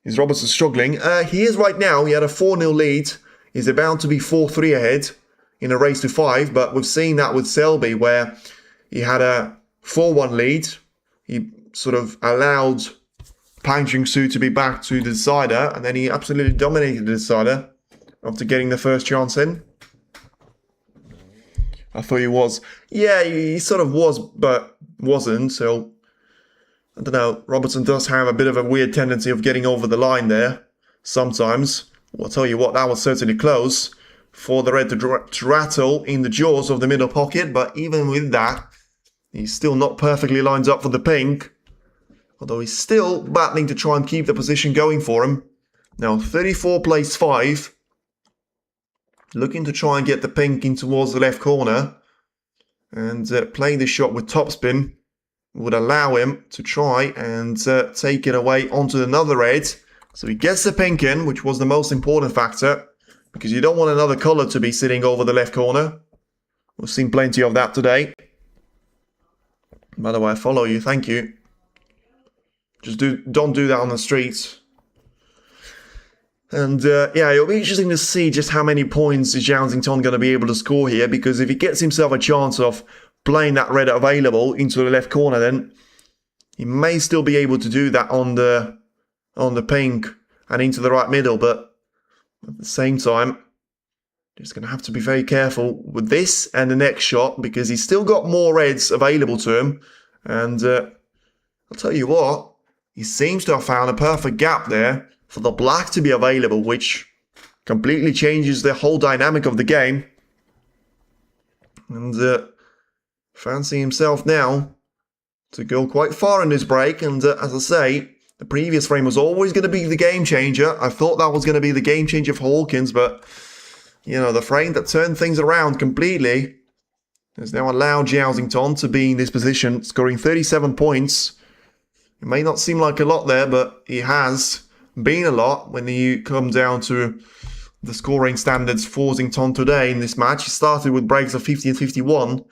Is Robertson struggling? He is right now. He had a 4-0 lead. He's about to be 4-3 ahead in a race to 5. But we've seen that with Selby, where he had a 4-1 lead. He sort of allowed Pang Jung-soo to be back to the decider. And then he absolutely dominated the decider after getting the first chance in. I thought he was. Yeah, he sort of was, but wasn't. So, I don't know. Robertson does have a bit of a weird tendency of getting over the line there sometimes. Well, I'll tell you what, that was certainly close for the red to rattle in the jaws of the middle pocket. But even with that, he's still not perfectly lined up for the pink. Although he's still battling to try and keep the position going for him. Now, 34 plays 5. Looking to try and get the pink in towards the left corner. And playing the shot with topspin would allow him to try and take it away onto another red. So he gets the pink in, which was the most important factor, because you don't want another colour to be sitting over the left corner. We've seen plenty of that today. By the way, I follow you, thank you. Just don't do that on the streets. And yeah, it'll be interesting to see just how many points is Zhao going to be able to score here, because if he gets himself a chance of playing that red available into the left corner, then he may still be able to do that on the pink and into the right middle. But at the same time, just going to have to be very careful with this and the next shot, because he's still got more reds available to him. And I'll tell you what, he seems to have found a perfect gap there for the black to be available, which completely changes the whole dynamic of the game. And fancy himself now to go quite far in this break. And as I say, the previous frame was always going to be the game changer. I thought that was going to be the game changer for Hawkins, but you know, the frame that turned things around completely has now allowed Zhao to be in this position, scoring 37 points. It may not seem like a lot there, but it has been a lot when you come down to the scoring standards for Zhao today in this match. He started with breaks of 50 and 51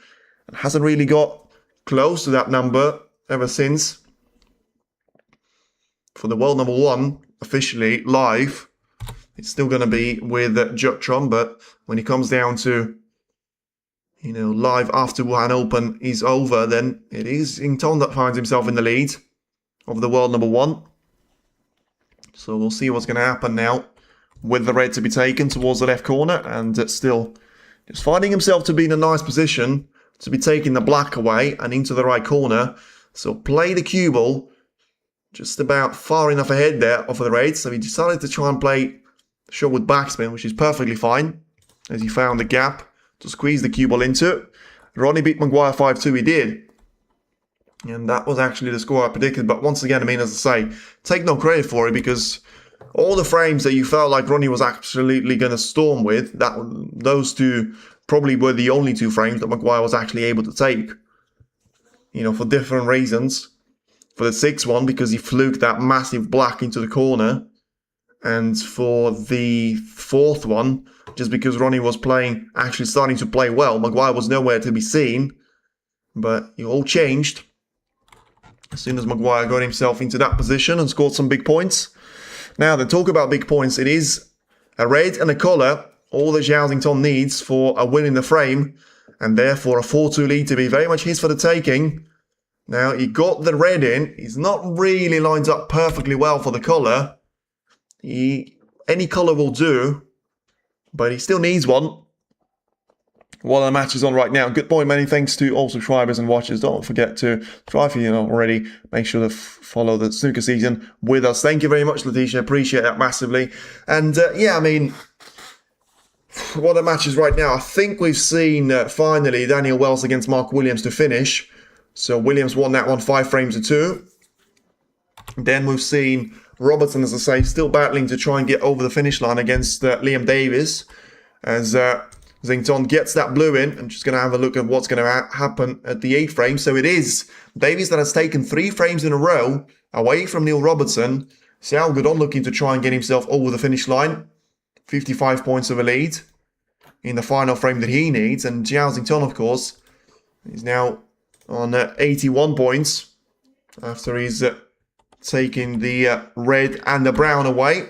and hasn't really got close to that number ever since. For the world number one, officially live, it's still going to be with Watchalong, but when it comes down to, you know, live after Wuhan Open is over, then it is Zhao that finds himself in the lead of the world number one. So we'll see what's going to happen now with the red to be taken towards the left corner, and still just finding himself to be in a nice position to be taking the black away and into the right corner. So play the cue ball just about far enough ahead there of the red. So he decided to try and play shot with backspin, which is perfectly fine, as he found the gap to squeeze the cue ball into. Ronnie beat Maguire 5-2, he did. And that was actually the score I predicted. But once again, I mean, as I say, take no credit for it, because all the frames that you felt like Ronnie was absolutely going to storm with, those two probably were the only two frames that Maguire was actually able to take. You know, for different reasons. For the 6th one, because he fluked that massive black into the corner. And for the 4th one, just because Ronnie was actually starting to play well. Maguire was nowhere to be seen. But it all changed as soon as Maguire got himself into that position and scored some big points. Now, to talk about big points, it is a red and a colour, all that Zhao needs for a win in the frame, and therefore a 4-2 lead to be very much his for the taking. Now, he got the red in. He's not really lined up perfectly well for the colour. Any colour will do, but he still needs one. While the match is on right now. Good point. Many thanks to all subscribers and watchers. Don't forget to try, if you not already, make sure to follow the snooker season with us. Thank you very much, Letitia. Appreciate that massively. And yeah, I mean, what a match is right now. I think we've seen finally Daniel Wells against Mark Williams to finish. So Williams won that one 5 frames to 2. Then we've seen Robertson, as I say, still battling to try and get over the finish line against Liam Davis. As Zhao gets that blue in. I'm just going to have a look at what's going to happen at the 8th frame. So it is Davis that has taken 3 frames in a row away from Neil Robertson. Zhao Gudon looking to try and get himself over the finish line. 55 points of a lead in the final frame that he needs. And Zhao, of course, is now on 81 points after he's taking the red and the brown away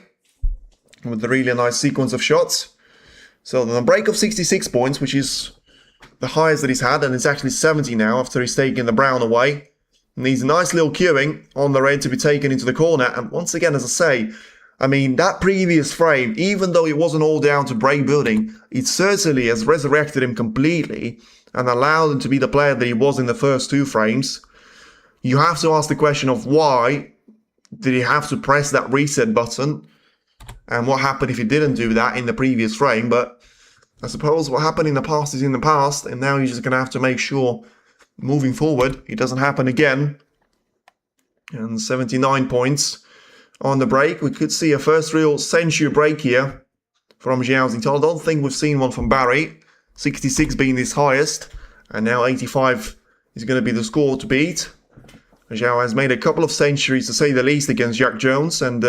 with a really nice sequence of shots. So the break of 66 points, which is the highest that he's had, and it's actually 70 now after he's taken the brown away. Needs a nice little queuing on the red to be taken into the corner. And once again, as I say, I mean, that previous frame, even though it wasn't all down to break building, it certainly has resurrected him completely and allowed him to be the player that he was in the first 2 frames. You have to ask the question of why did he have to press that reset button? And what happened if he didn't do that in the previous frame? But I suppose what happened in the past is in the past, and now he's just going to have to make sure, moving forward, it doesn't happen again. And 79 points on the break. We could see a first real century break here from Zhao. I don't think we've seen one from Barry. 66 being his highest. And now 85 is going to be the score to beat. Zhao has made a couple of centuries, to say the least, against Jack Jones, and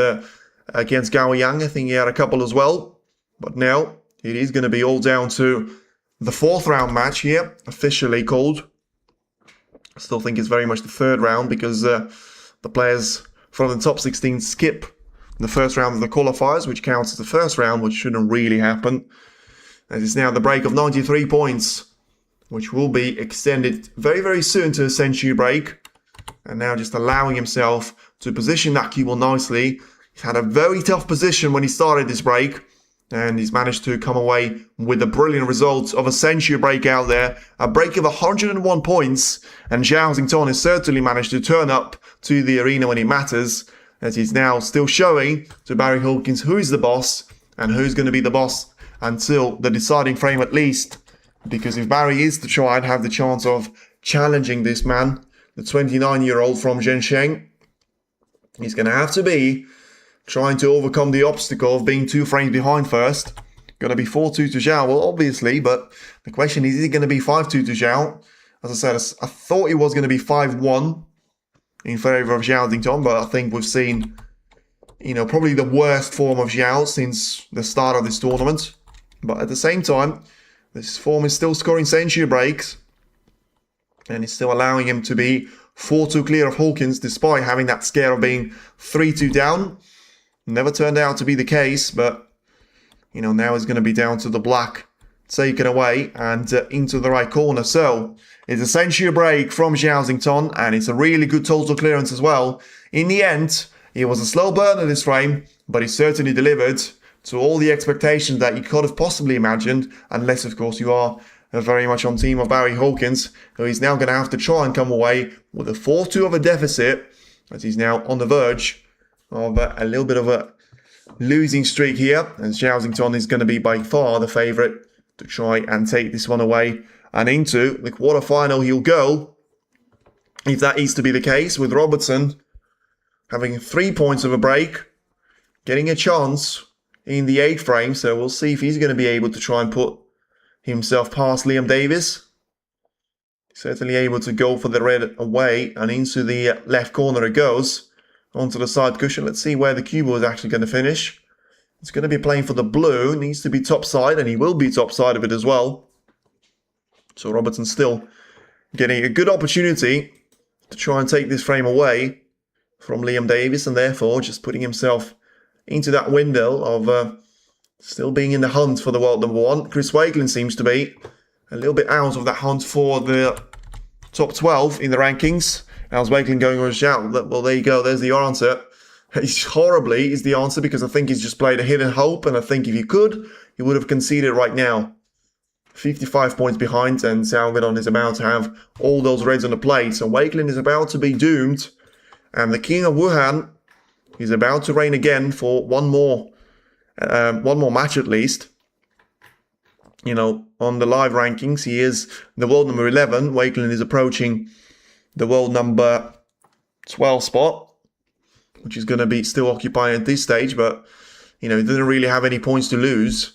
against Gao Yang, I think he had a couple as well. But now it is going to be all down to the 4th round match here, officially called. I still think it's very much the 3rd round because the players from the top 16 skip the 1st round of the qualifiers, which counts as the 1st round, which shouldn't really happen. As it's now the break of 93 points, which will be extended very, very soon to a century break. And now just allowing himself to position that cue ball nicely. He's had a very tough position when he started this break. And he's managed to come away with a brilliant result of a century break out there. A break of 101 points. And Zhao Xington has certainly managed to turn up to the arena when it matters. As he's now still showing to Barry Hawkins who is the boss. And who's going to be the boss until the deciding frame at least. Because if Barry is to try and have the chance of challenging this man, the 29-year-old from Zhensheng, he's going to have to be trying to overcome the obstacle of being 2 frames behind first. Going to be 4-2 to Zhao, well, obviously, but the question is it going to be 5-2 to Zhao? As I said, I thought it was going to be 5-1 in favour of Zhao Xington, but I think we've seen, probably the worst form of Zhao since the start of this tournament. But at the same time, this form is still scoring century breaks. And it's still allowing him to be 4-2 clear of Hawkins, despite having that scare of being 3-2 down. Never turned out to be the case, but, now it's going to be down to the black taken away and into the right corner. So, it's a century break from Zhao Xington, and it's a really good total clearance as well. In the end, it was a slow burner this frame, but he certainly delivered to all the expectations that you could have possibly imagined, unless, of course, you are very much on team of Barry Hawkins, who is now going to have to try and come away with a 4-2 of a deficit, as he's now on the verge of a little bit of a losing streak here, as Zhao Xington is going to be by far the favourite to try and take this one away. And into the quarterfinal he'll go, if that is to be the case, with Robertson having 3 points of a break, getting a chance in the 8th frame, so we'll see if he's going to be able to try and put himself past Liam Davis. Certainly able to go for the red away, and into the left corner it goes. Onto the side cushion. Let's see where the cue ball is actually going to finish. It's going to be playing for the blue. Needs to be top side, and he will be top side of it as well. So Robertson still getting a good opportunity to try and take this frame away from Liam Davis, and therefore just putting himself into that window of still being in the hunt for the world number 1. Chris Wakelin seems to be a little bit out of that hunt for the top 12 in the rankings. How's Wakelin going with Zhao? Well, there you go. There's the answer. It's horribly is the answer, because I think he's just played a hidden hope, and I think if he could, he would have conceded right now. 55 points behind, and Zhao Lidon is about to have all those reds on the plate. So Wakelin is about to be doomed, and the king of Wuhan is about to reign again for one more match at least. On the live rankings, he is the world number 11. Wakelin is approaching the world number 12 spot, which is going to be still occupying at this stage, but he didn't really have any points to lose,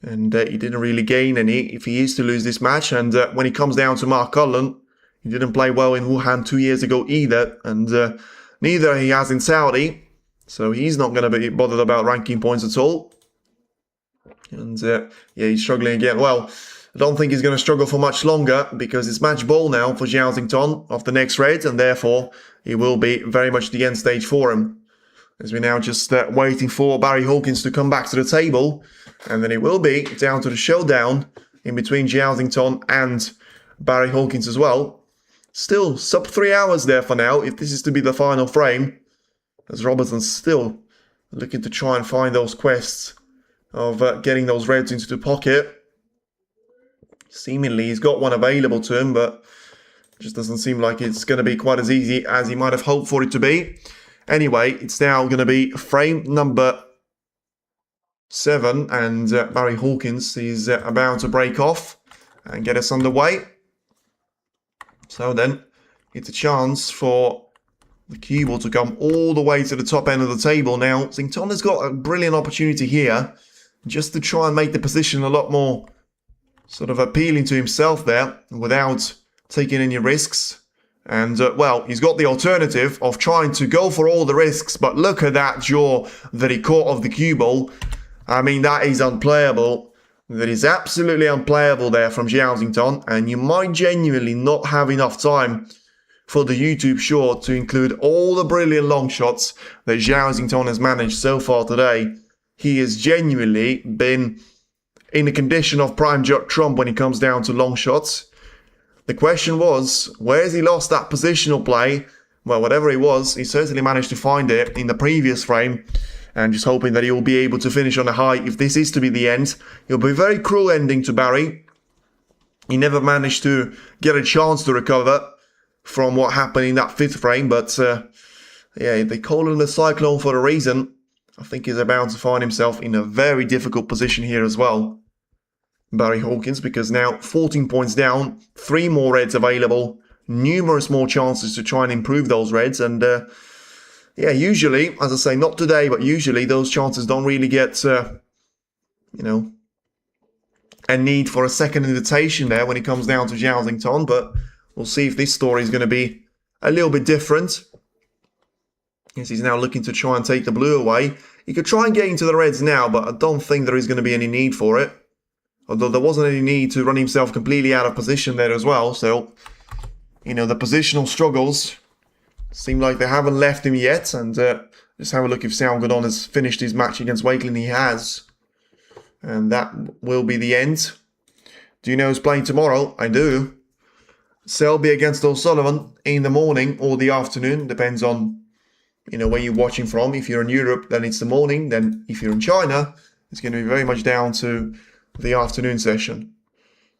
and he didn't really gain any if he is to lose this match. And when he comes down to Mark Cullen, he didn't play well in Wuhan 2 years ago either, and neither he has in Saudi, so he's not going to be bothered about ranking points at all. And he's struggling again. Well, I don't think he's going to struggle for much longer, because it's match ball now for Zhao Xington of the next red, and therefore it will be very much the end stage for him. As we're now just waiting for Barry Hawkins to come back to the table, and then it will be down to the showdown in between Zhao Xington and Barry Hawkins as well. Still sub 3 hours there for now, if this is to be the final frame, as Robertson's still looking to try and find those quests of getting those reds into the pocket. Seemingly he's got one available to him, but it just doesn't seem like it's going to be quite as easy as he might have hoped for it to be. Anyway, it's now going to be frame number 7, and Barry Hawkins is about to break off and get us underway. So then, it's a chance for the cue ball to come all the way to the top end of the table. Now, Xington has got a brilliant opportunity here, just to try and make the position a lot more sort of appealing to himself there without taking any risks. And, well, he's got the alternative of trying to go for all the risks, but look at that jaw that he caught of the cue ball. I mean, that is unplayable. That is absolutely unplayable there from Zhao, and you might genuinely not have enough time for the YouTube short to include all the brilliant long shots that Zhao has managed so far today. He has genuinely been in the condition of prime Trump when it comes down to long shots. The question was, where has he lost that positional play? Well, whatever it was, he certainly managed to find it in the previous frame. And just hoping that he will be able to finish on a high if this is to be the end. It'll be a very cruel ending to Barry. He never managed to get a chance to recover from what happened in that 5th frame. But, yeah, they call him the Cyclone for a reason. I think he's about to find himself in a very difficult position here as well, Barry Hawkins, because now 14 points down, 3 more reds available, numerous more chances to try and improve those reds, and yeah, usually, as I say, not today, but usually those chances don't really get, you know, a need for a second invitation there when it comes down to Zhao, but we'll see if this story is going to be a little bit different. Yes, he's now looking to try and take the blue away. He could try and get into the reds now, but I don't think there is going to be any need for it. Although there wasn't any need to run himself completely out of position there as well. So, you know, the positional struggles seem like they haven't left him yet. And just have a look if Zhao has finished his match against Wakeling. He has. And that will be the end. Do you know who's playing tomorrow? I do. Selby against O'Sullivan in the morning or the afternoon. Depends on, you know, where you're watching from. If you're in Europe, then it's the morning. Then if you're in China, it's going to be very much down to the afternoon session.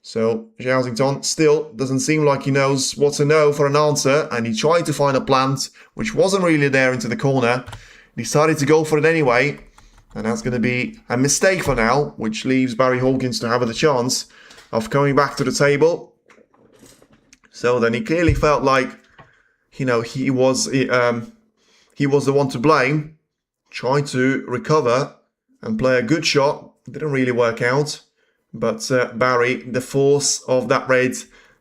So Zhao still doesn't seem like he knows what to know for an answer, and he tried to find a plant which wasn't really there into the corner. Decided to go for it anyway, and that's going to be a mistake for now, which leaves Barry Hawkins to have the chance of coming back to the table. So then he clearly felt like, you know, he was the one to blame. Tried to recover and play a good shot. Didn't really work out, but Barry, the force of that red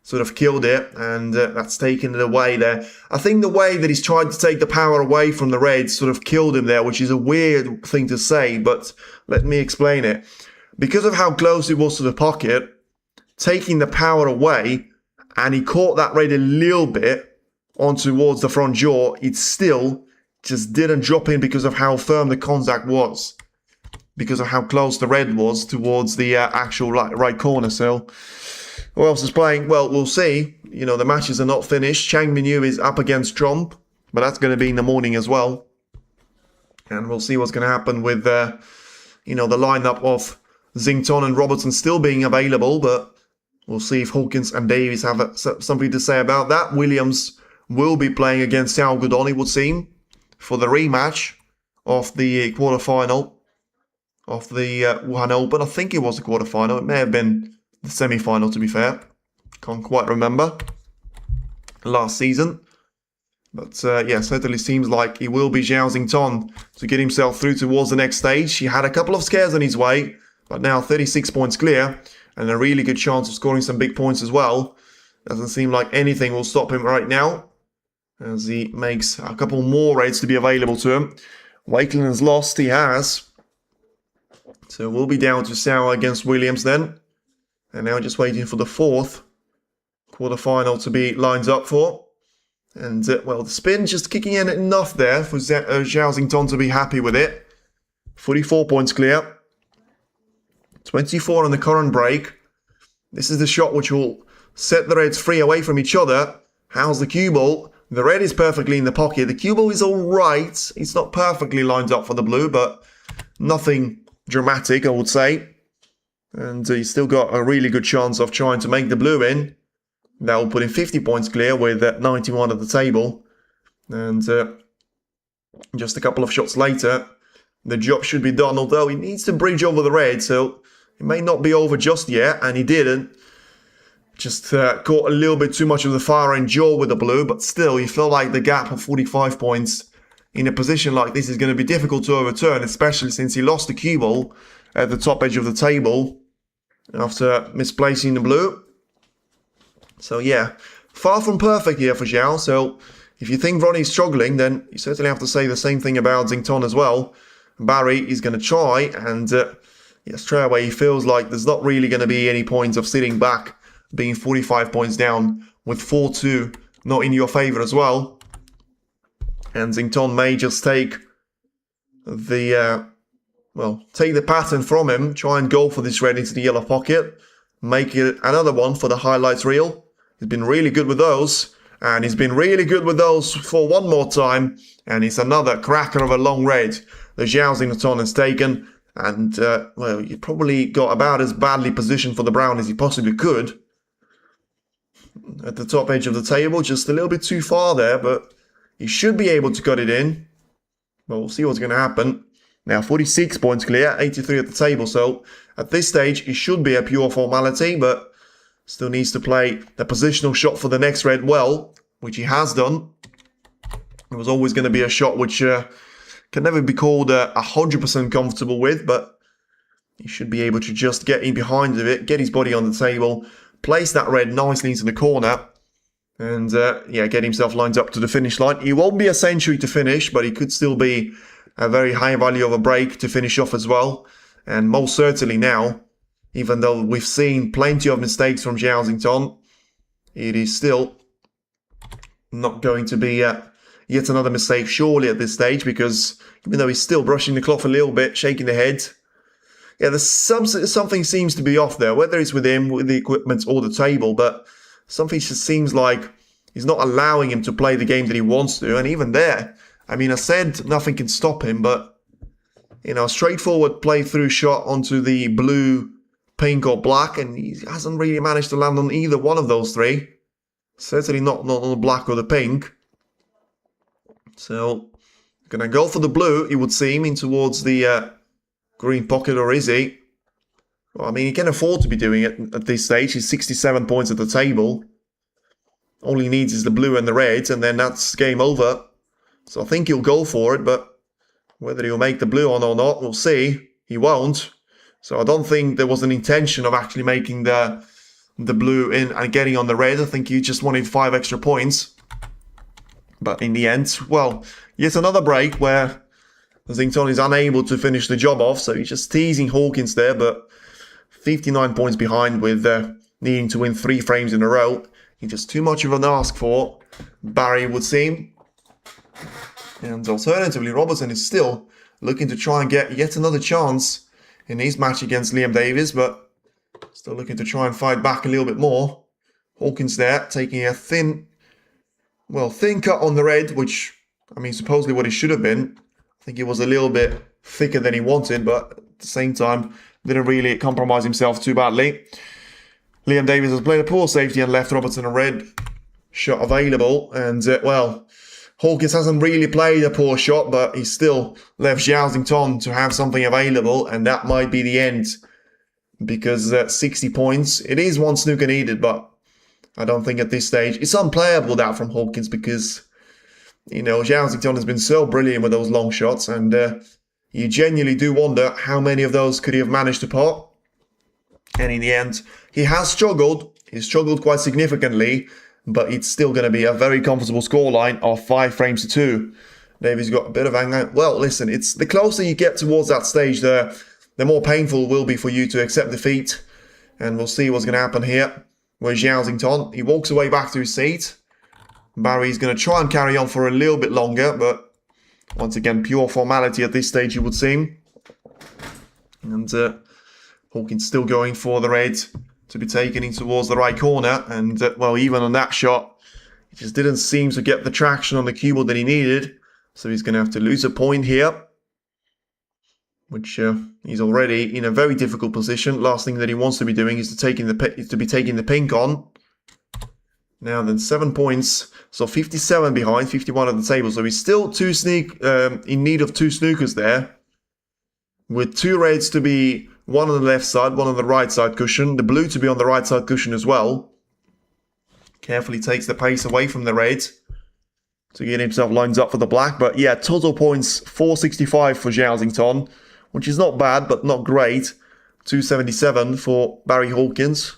sort of killed it, and that's taken it away there. I think the way that he's tried to take the power away from the red sort of killed him there, which is a weird thing to say, but let me explain it. Because of how close it was to the pocket, taking the power away, and he caught that red a little bit on towards the front jaw, it still just didn't drop in because of how firm the contact was. Because of how close the red was towards the actual right corner. So, who else is playing? Well, we'll see. You know, the matches are not finished. Chang Minyu is up against Trump, but that's going to be in the morning as well. And we'll see what's going to happen with, you know, the lineup of Zington and Robertson still being available, but we'll see if Hawkins and Davies have something to say about that. Williams will be playing against Zhao Guodong, it would seem, for the rematch of the quarterfinal of the Wuhan Open. I think it was the quarterfinal. It may have been the semi-final, to be fair. Can't quite remember. Last season. But yeah, certainly seems like he will be Zhao Xington to get himself through towards the next stage. He had a couple of scares on his way, but now 36 points clear and a really good chance of scoring some big points as well. Doesn't seem like anything will stop him right now, as he makes a couple more raids to be available to him. Wakeling has lost. He has. So we'll be down to Zhao against Williams then. And now just waiting for the 4th quarterfinal to be lined up for. And, well, the spin just kicking in enough there for Zhao Xington to be happy with it. 44 points clear. 24 on the current break. This is the shot which will set the reds free away from each other. How's the cue ball? The red is perfectly in the pocket. The cue ball is alright. It's not perfectly lined up for the blue, but nothing dramatic, I would say. And he's still got a really good chance of trying to make the blue in. That will put him 50 points clear with 91 at the table. And just a couple of shots later, the job should be done. Although he needs to bridge over the red, so it may not be over just yet. And he didn't. Just caught a little bit too much of the far end jaw with the blue. But still, he felt like the gap of 45 points in a position like this is going to be difficult to overturn, especially since he lost the cue ball at the top edge of the table. after misplacing the blue. So yeah, far from perfect here for Zhao. So if you think Ronnie's struggling, then you certainly have to say the same thing about Xington as well. Barry is going to try, and yeah, straight away he feels like there's not really going to be any points of sitting back, being 45 points down with 4-2 not in your favour as well. And Xington may just take the take the pattern from him, try and go for this red into the yellow pocket, make it another one for the highlights reel. He's been really good with those, and he's been really good with those for one more time, and it's another cracker of a long red that Zhao Xington has taken, and well, he probably got about as badly positioned for the brown as he possibly could. At the top edge of the table, just a little bit too far there, but he should be able to cut it in. But we'll see what's going to happen. Now, 46 points clear, 83 at the table, so at this stage, it should be a pure formality, but still needs to play the positional shot for the next red well, which he has done. It was always going to be a shot which can never be called 100% comfortable with, but he should be able to just get in behind of it, get his body on the table, place that red nicely into the corner, and yeah, get himself lined up to the finish line. He won't be a century to finish, but he could still be a very high value of a break to finish off as well. And most certainly now, even though we've seen plenty of mistakes from Zhao Xington, it is still not going to be yet another mistake surely at this stage, because even though he's still brushing the cloth a little bit, shaking the head, yeah, there's something seems to be off there, whether it's with him, with the equipment, or the table, but something just seems like he's not allowing him to play the game that he wants to. And even there, I mean, I said nothing can stop him, but, you know, straightforward play-through shot onto the blue, pink, or black, and he hasn't really managed to land on either one of those three. Certainly not on the black or the pink. So, gonna go for the blue, it would seem, in towards the green pocket, or is he? Well, I mean, he can afford to be doing it at this stage. He's 67 points at the table. All he needs is the blue and the red, and then that's game over. So I think he'll go for it, but whether he'll make the blue on or not, we'll see. He won't. So I don't think there was an intention of actually making the blue in and getting on the red. I think he just wanted 5 extra points. But in the end, well, yet another break where Xington is unable to finish the job off. So he's just teasing Hawkins there, but 59 points behind with needing to win 3 frames in a row. He's just too much of an ask for Barry, would seem. And alternatively, Robertson is still looking to try and get yet another chance in his match against Liam Davis, but still looking to try and fight back a little bit more. Hawkins there, taking a thin cut on the red, which, I mean, supposedly what it should have been. I think it was a little bit thicker than he wanted, but at the same time, didn't really compromise himself too badly. Liam Davis has played a poor safety and left Robertson a red shot available, and, well, Hawkins hasn't really played a poor shot, but he's still left Zhao Xington to have something available, and that might be the end. Because 60 points, it is one snooker needed, but I don't think at this stage it's unplayable that from Hawkins, because, you know, Zhao Xington has been so brilliant with those long shots, and you genuinely do wonder how many of those could he have managed to pot. And in the end, he has struggled. He's struggled quite significantly, but it's still going to be a very comfortable scoreline of 5 frames to 2. Davies got a bit of anger. Well, listen, it's the closer you get towards that stage, the more painful it will be for you to accept defeat. And we'll see what's going to happen here. Where's Zhao Xington? He walks away back to his seat. Barry's going to try and carry on for a little bit longer, but once again, pure formality at this stage, it would seem. And Hawkins still going for the red to be taken in towards the right corner, and well, even on that shot, he just didn't seem to get the traction on the cue ball that he needed, so he's going to have to lose a point here, which he's already in a very difficult position. Last thing that he wants to be doing is to be taking the pink on. Now then, 7 points, so 57 behind, 51 at the table, so he's still in need of 2 snookers there, with 2 reds to be one on the left side, one on the right side cushion. The blue to be on the right side cushion as well. Carefully takes the pace away from the red to get himself lined up for the black. But yeah, total points 465 for Zhao Xington, which is not bad, but not great. 277 for Barry Hawkins.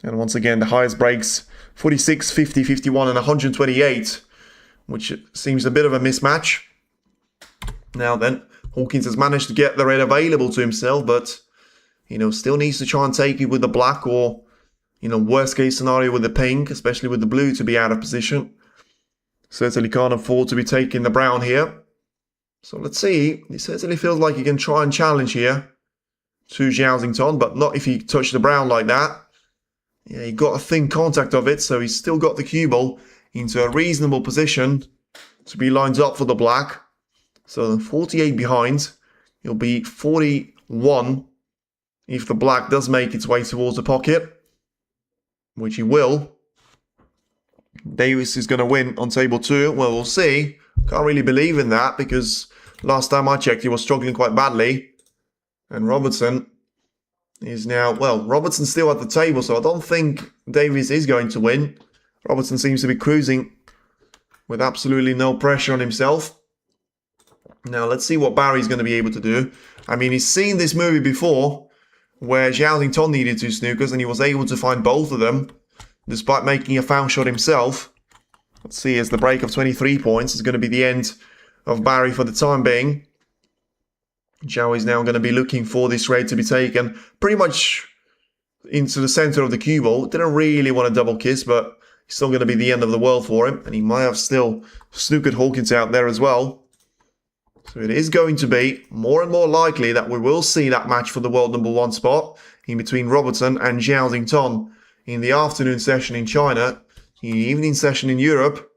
And once again, the highest breaks, 46, 50, 51, and 128, which seems a bit of a mismatch. Now then, Hawkins has managed to get the red available to himself, but, still needs to try and take it with the black or, worst case scenario with the pink, especially with the blue to be out of position. Certainly can't afford to be taking the brown here. So let's see. It certainly feels like he can try and challenge here to Zhao, but not if he touched the brown like that. Yeah, he got a thin contact of it, so he's still got the cue ball into a reasonable position to be lined up for the black. So 48 behind. He'll be 41 if the black does make its way towards the pocket, which he will. Davis is going to win on table 2. Well, we'll see. Can't really believe in that because last time I checked, he was struggling quite badly. And Robertson is now, Robertson's still at the table, so I don't think Davis is going to win. Robertson seems to be cruising with absolutely no pressure on himself. Now, let's see what Barry's going to be able to do. I mean, he's seen this movie before where Zhao needed 2 snookers and he was able to find both of them despite making a foul shot himself. Let's see, as the break of 23 points is going to be the end of Barry for the time being. Zhao is now going to be looking for this raid to be taken pretty much into the center of the cue ball. Didn't really want a double kiss, but it's still going to be the end of the world for him. And he might have still snookered Hawkins out there as well. So it is going to be more and more likely that we will see that match for the world #1 spot in between Robertson and Zhao in the afternoon session in China, in the evening session in Europe.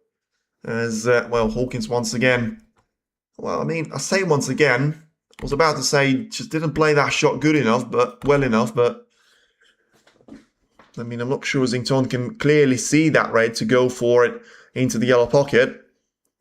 As, Hawkins once again, I say once again, I was about to say just didn't play that shot good enough, but well enough, but I'm not sure Zington can clearly see that red to go for it into the yellow pocket.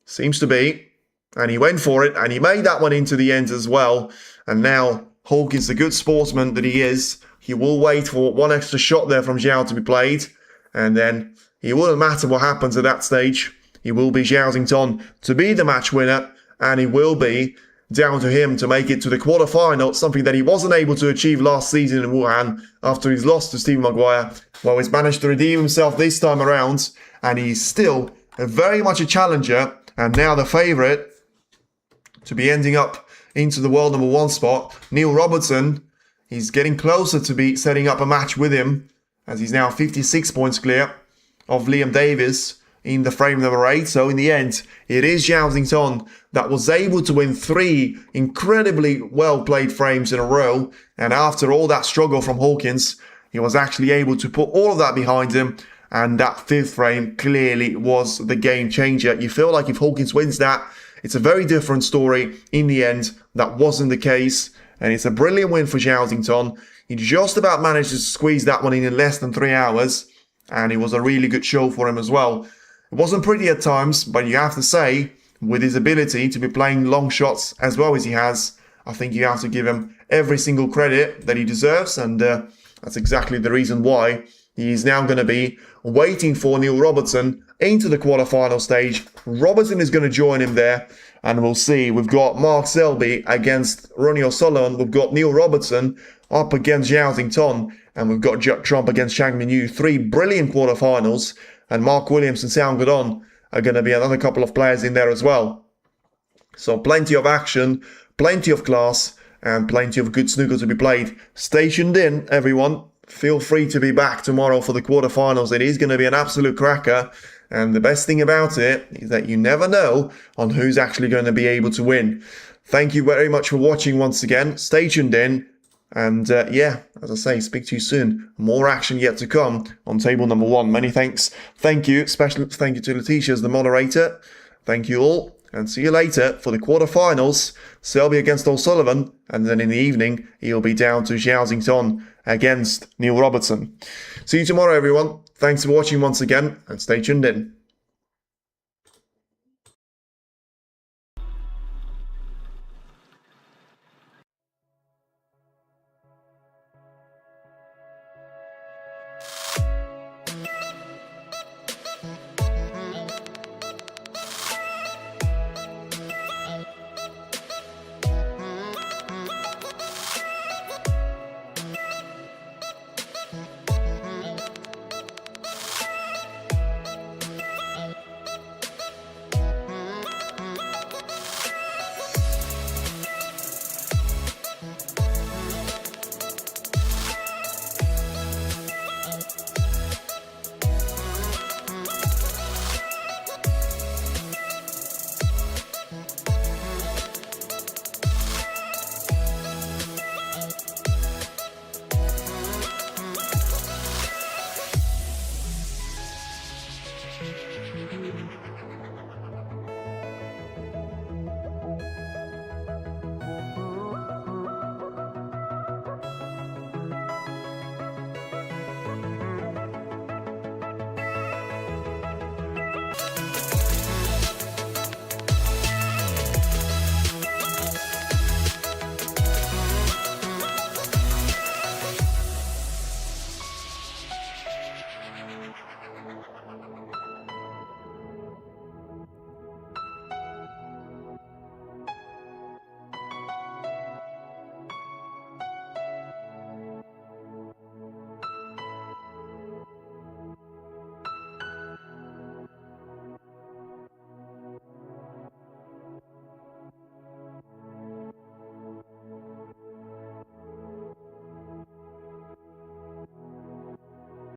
Seems to be. And he went for it, and he made that one into the end as well. And now Hawkins, the good sportsman that he is, he will wait for one extra shot there from Zhao to be played. And then it wouldn't matter what happens at that stage. It will be Zhao to be the match winner, and it will be down to him to make it to the quarterfinal, something that he wasn't able to achieve last season in Wuhan after his loss to Stephen Maguire. Well, he's managed to redeem himself this time around, and he's still very much a challenger, and now the favourite to be ending up into the world #1 spot. Neil Robertson, he's getting closer to be setting up a match with him, as he's now 56 points clear of Liam Davis in the frame number 8. So in the end, it is Zhao that was able to win 3 incredibly well-played frames in a row. And after all that struggle from Hawkins, he was actually able to put all of that behind him. And that 5th frame clearly was the game changer. You feel like if Hawkins wins that, it's a very different story. In the end, that wasn't the case. And it's a brilliant win for Zhao. He just about managed to squeeze that one in less than 3 hours. And it was a really good show for him as well. It wasn't pretty at times, but you have to say, with his ability to be playing long shots as well as he has, I think you have to give him every single credit that he deserves. And that's exactly the reason why he's now going to be waiting for Neil Robertson into the quarterfinal stage. Robertson is going to join him there, and we'll see. We've got Mark Selby against Ronnie O'Sullivan. We've got Neil Robertson up against Zhao, and we've got Judd Trump against Chang Min-yu. 3 brilliant quarterfinals, and Mark Williams and Sao Godon are going to be another couple of players in there as well. So plenty of action, plenty of class, and plenty of good snooker to be played. Stay tuned in, everyone. Feel free to be back tomorrow for the quarterfinals. It is going to be an absolute cracker. And the best thing about it is that you never know on who's actually going to be able to win. Thank you very much for watching once again. Stay tuned in. And as I say, speak to you soon. More action yet to come on table #1. Many thanks. Thank you. Special thank you to Letitia as the moderator. Thank you all. And see you later for the quarterfinals. Selby against O'Sullivan. And then in the evening, he'll be down to Zhao against Neil Robertson. See you tomorrow, everyone. Thanks for watching once again, and stay tuned in.